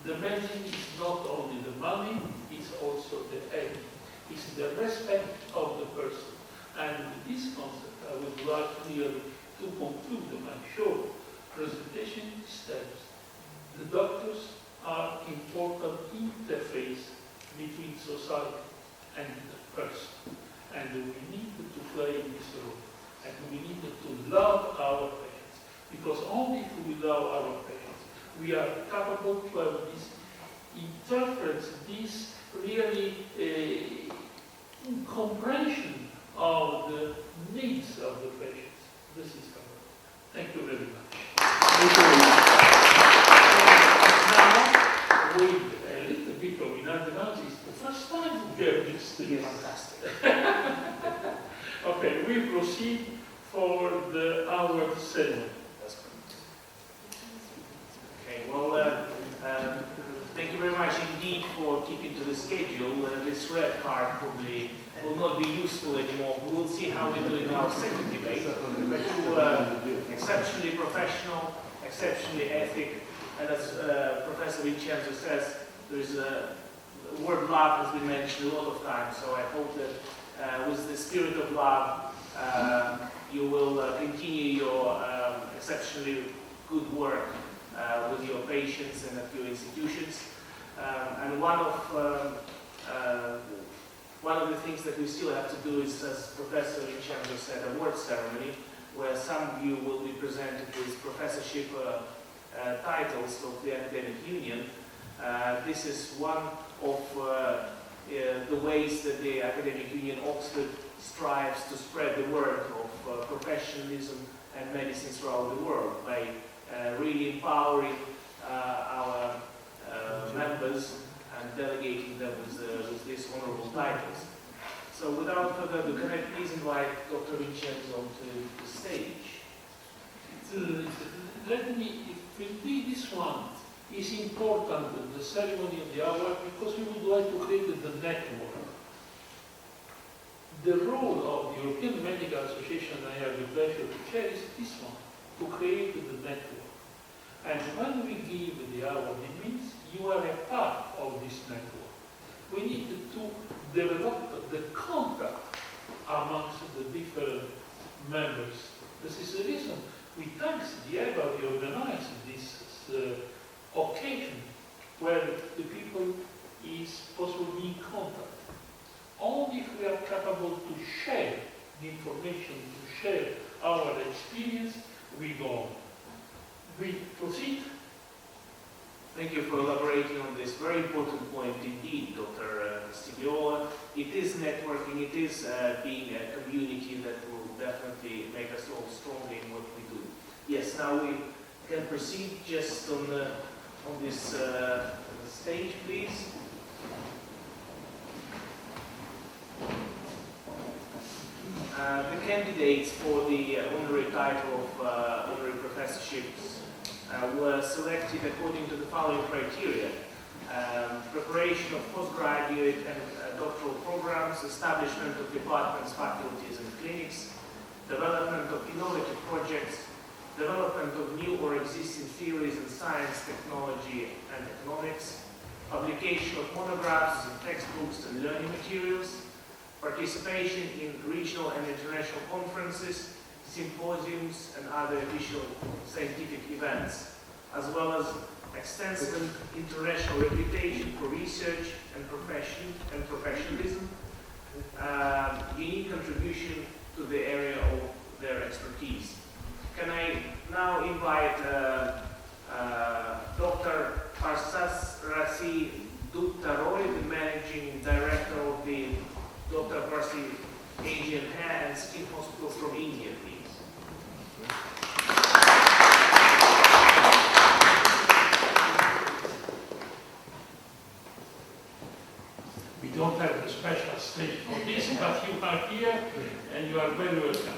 The medicine is not only the money, it's also the ethic. It's the respect of the person. And with this concept, I would like really to conclude my short presentation in steps. The doctors are important interface between society and the person. And we need to play this role. And we need to love our patients. Because only if we love our patients, we are capable to have this interprets this really comprehension of the needs of the patients. This is covered. Thank you very much. Thank you very much. Now, with a little bit of in advance, it's the first time we have this thing. Fantastic. Okay, we proceed for the award ceremony. Okay, well, thank you very much indeed for keeping to the schedule. This red card probably will not be useful anymore. We will see how we do in our second debate. But you were exceptionally professional, exceptionally ethic, and as Professor Vincenzo says, there's the word love has been mentioned a lot of times, so I hope that with the spirit of love, you will continue your exceptionally good work with your patients and at your institutions. And one of the things that we still have to do is, as Professor Vincenzo said, a award ceremony, where some of you will be presented with professorship titles of the Academic Union. This is one of the ways that the Academic Union Oxford strives to spread the word of professionalism and medicine throughout the world by really empowering our members and delegating them with these honorable titles. So without further ado, can I please invite Dr. Vincenzo to the stage? Let me, this one is important, the ceremony of the hour, because we would like to create the network. The role of the European Medical Association I have the pleasure to chair is this one, to create the network. And when we give the award, it means you are a part of this network. We need to develop the contact amongst the different members. This is the reason we thank the EBA for organizing this occasion where the people is possible to be in contact. Only if we are capable to share the information, to share our experience, we go on. We proceed. Thank you for elaborating on this very important point indeed, Dr. Stigliola. It is networking, it is being a community that will definitely make us all stronger in what we do. Yes, now we can proceed just on this stage, please. The candidates for the honorary title of honorary professorships were selected according to the following criteria: preparation of postgraduate and doctoral programs, establishment of departments, faculties, and clinics, development of innovative projects, development of new or existing theories in science, technology, and economics, publication of monographs, textbooks, and learning materials, participation in regional and international conferences, symposiums, and other official scientific events, as well as extensive international reputation for research and professionalism, unique contribution to the area of their expertise. Can I now invite Dr. Parsas Rasi Dutta-Roy, the Managing Director of the Dr. Parsi Asian Hair and Skin Hospital from India, please. We don't have a special stage for this, but you are here and you are very welcome.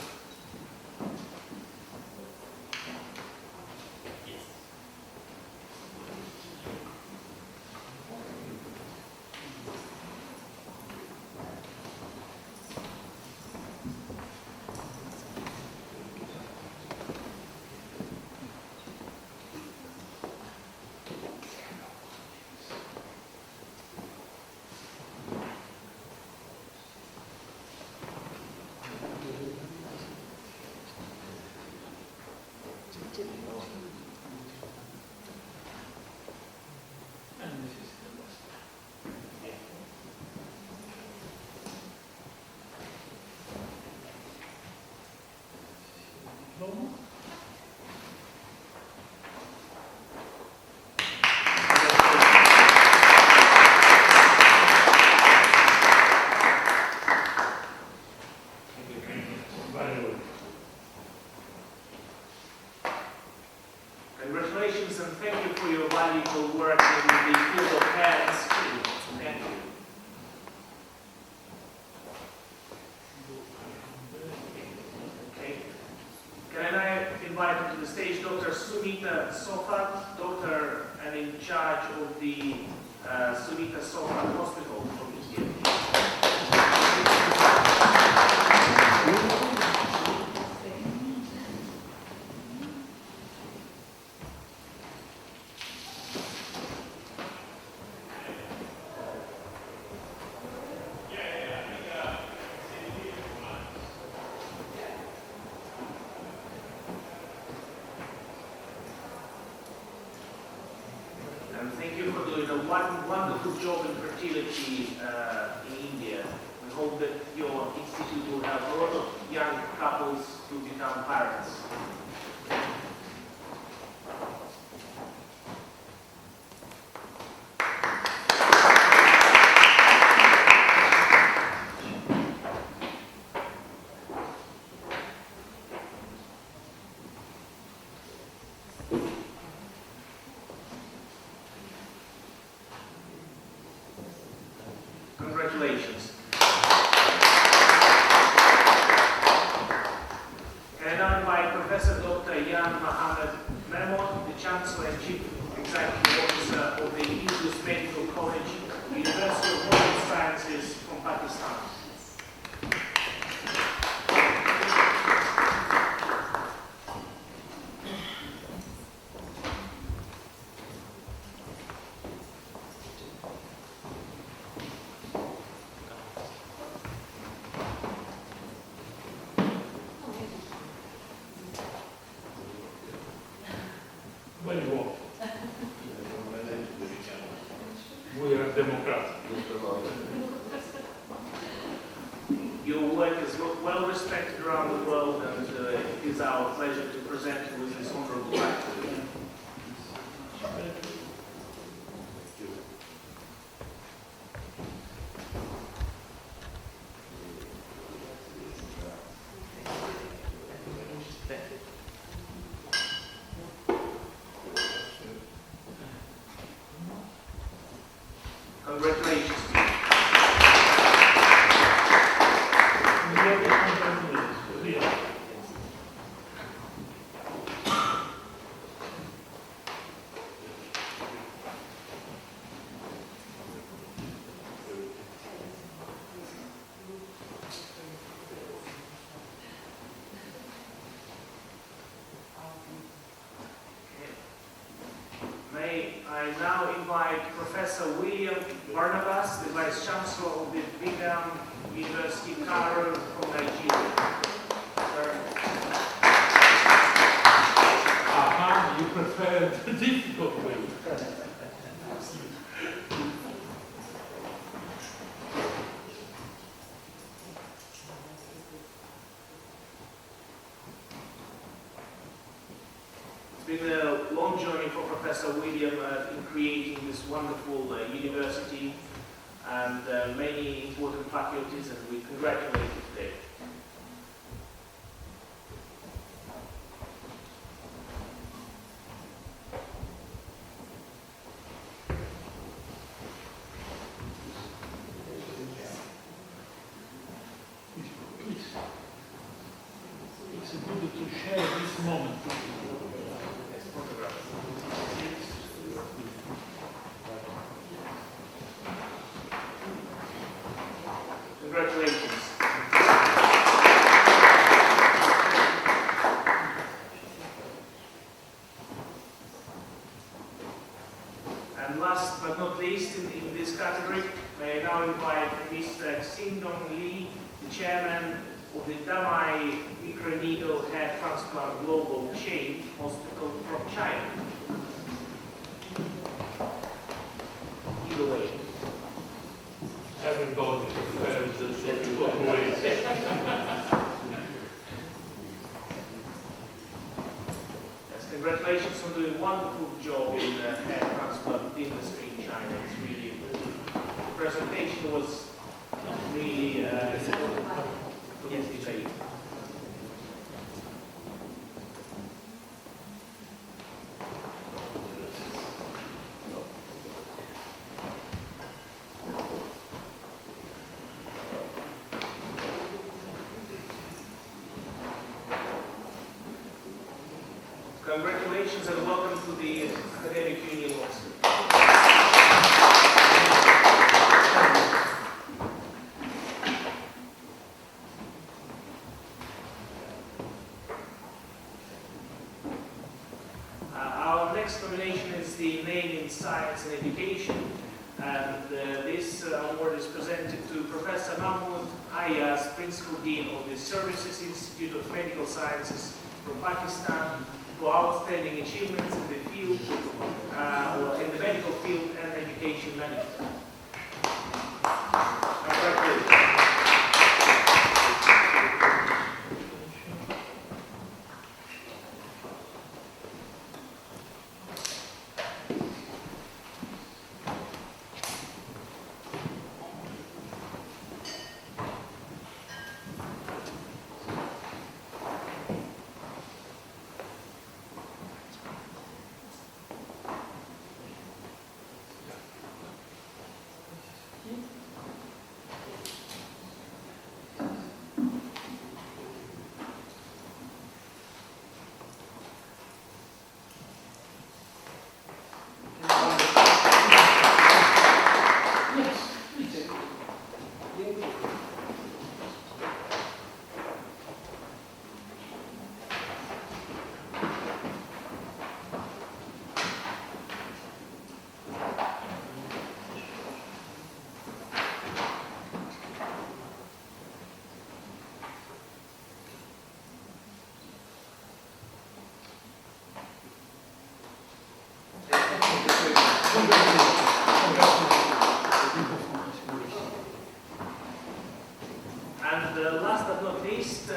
colleague will work in the field of hair and skin. Thank you. Okay. Can I now invite to the stage Dr. Sumita Sofat, doctor and in charge of the Sumita Sofat Hospital from India. And thank you for doing a wonderful job in fertility in India. We hope that your institute will have a lot of young couples to become parents. Congratulations. And I now invite Professor Dr. Jan Mohammed Mehmod, the Chancellor and Chief Executive Officer of the Hindus Medical College, University of Modern Sciences from Pakistan. Very well. We are democratic. Your work is well respected around the world, and it is our pleasure to present you with this honorable title. Congratulations to you. May I now invite Professor William Barnabas, the Vice Chancellor of the Brigham University, Cairo, from Nigeria. Sir. Aha, you prefer the difficult way. It's been a long journey for Professor William in creating this wonderful university and many important faculties, and we congratulate you today. It's good to share this moment. Congratulations. And last but not least in this category, may I now invite Mr. Xindong Li, the chairman of the Damai Microneedle Hair Transplant Global Chain Hospital from China. Either way. Everybody prefers the difficult way. Yes, congratulations on doing a wonderful job in the hair transplant industry in China. It's really, the presentation was really important for this debate. congratulations and welcome to the Academic Union also. Our next nomination is the Name in Science and Education, and this award is presented to Professor Mahmoud Ayaz, Principal Dean of the Services Institute of Medical Sciences from Pakistan, for outstanding achievements in the field, or in the medical field and education management. Congratulations. And last but not least,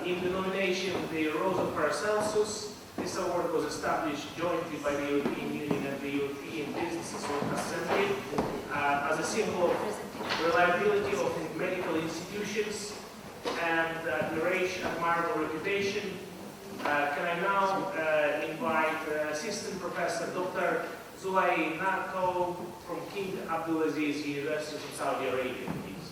in the nomination of the Rosa Paracelsus, this award was established jointly by the European Union and the European Business Assembly as a symbol of reliability of medical institutions and admirable reputation. Can I now invite Assistant Professor Dr. Zulay Narko from King Abdulaziz University of Saudi Arabia, please.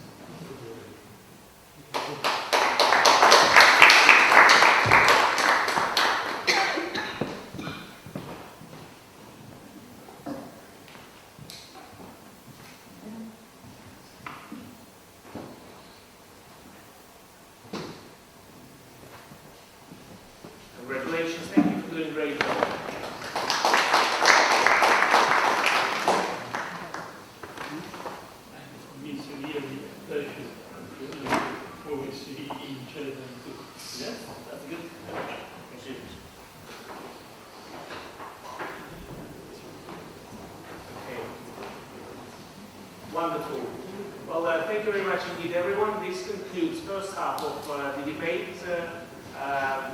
Congratulations, thank you for doing great work. It's really a pleasure to always see each other. Yes, that's good. Thank you. Okay. Wonderful. Well, thank you very much indeed, everyone. This concludes first half of the debate.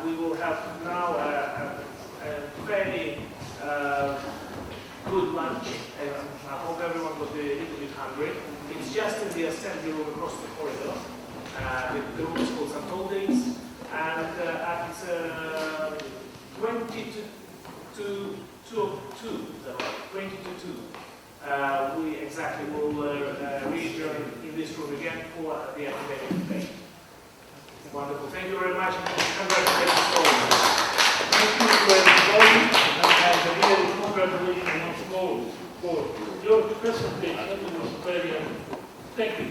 We will have now a fairly good lunch. I hope everyone will be a little bit hungry. It's just in the assembly room across the corridor. The room is called St. Aldate's. And at 20 to 2, is that right? 20 to 2. We exactly will readjourn in this room again for the academic debate. Wonderful. Thank you very much. Congratulations to all. Thank you to everybody, and a real congratulations once more for your presentation. It was very helpful. Thank you.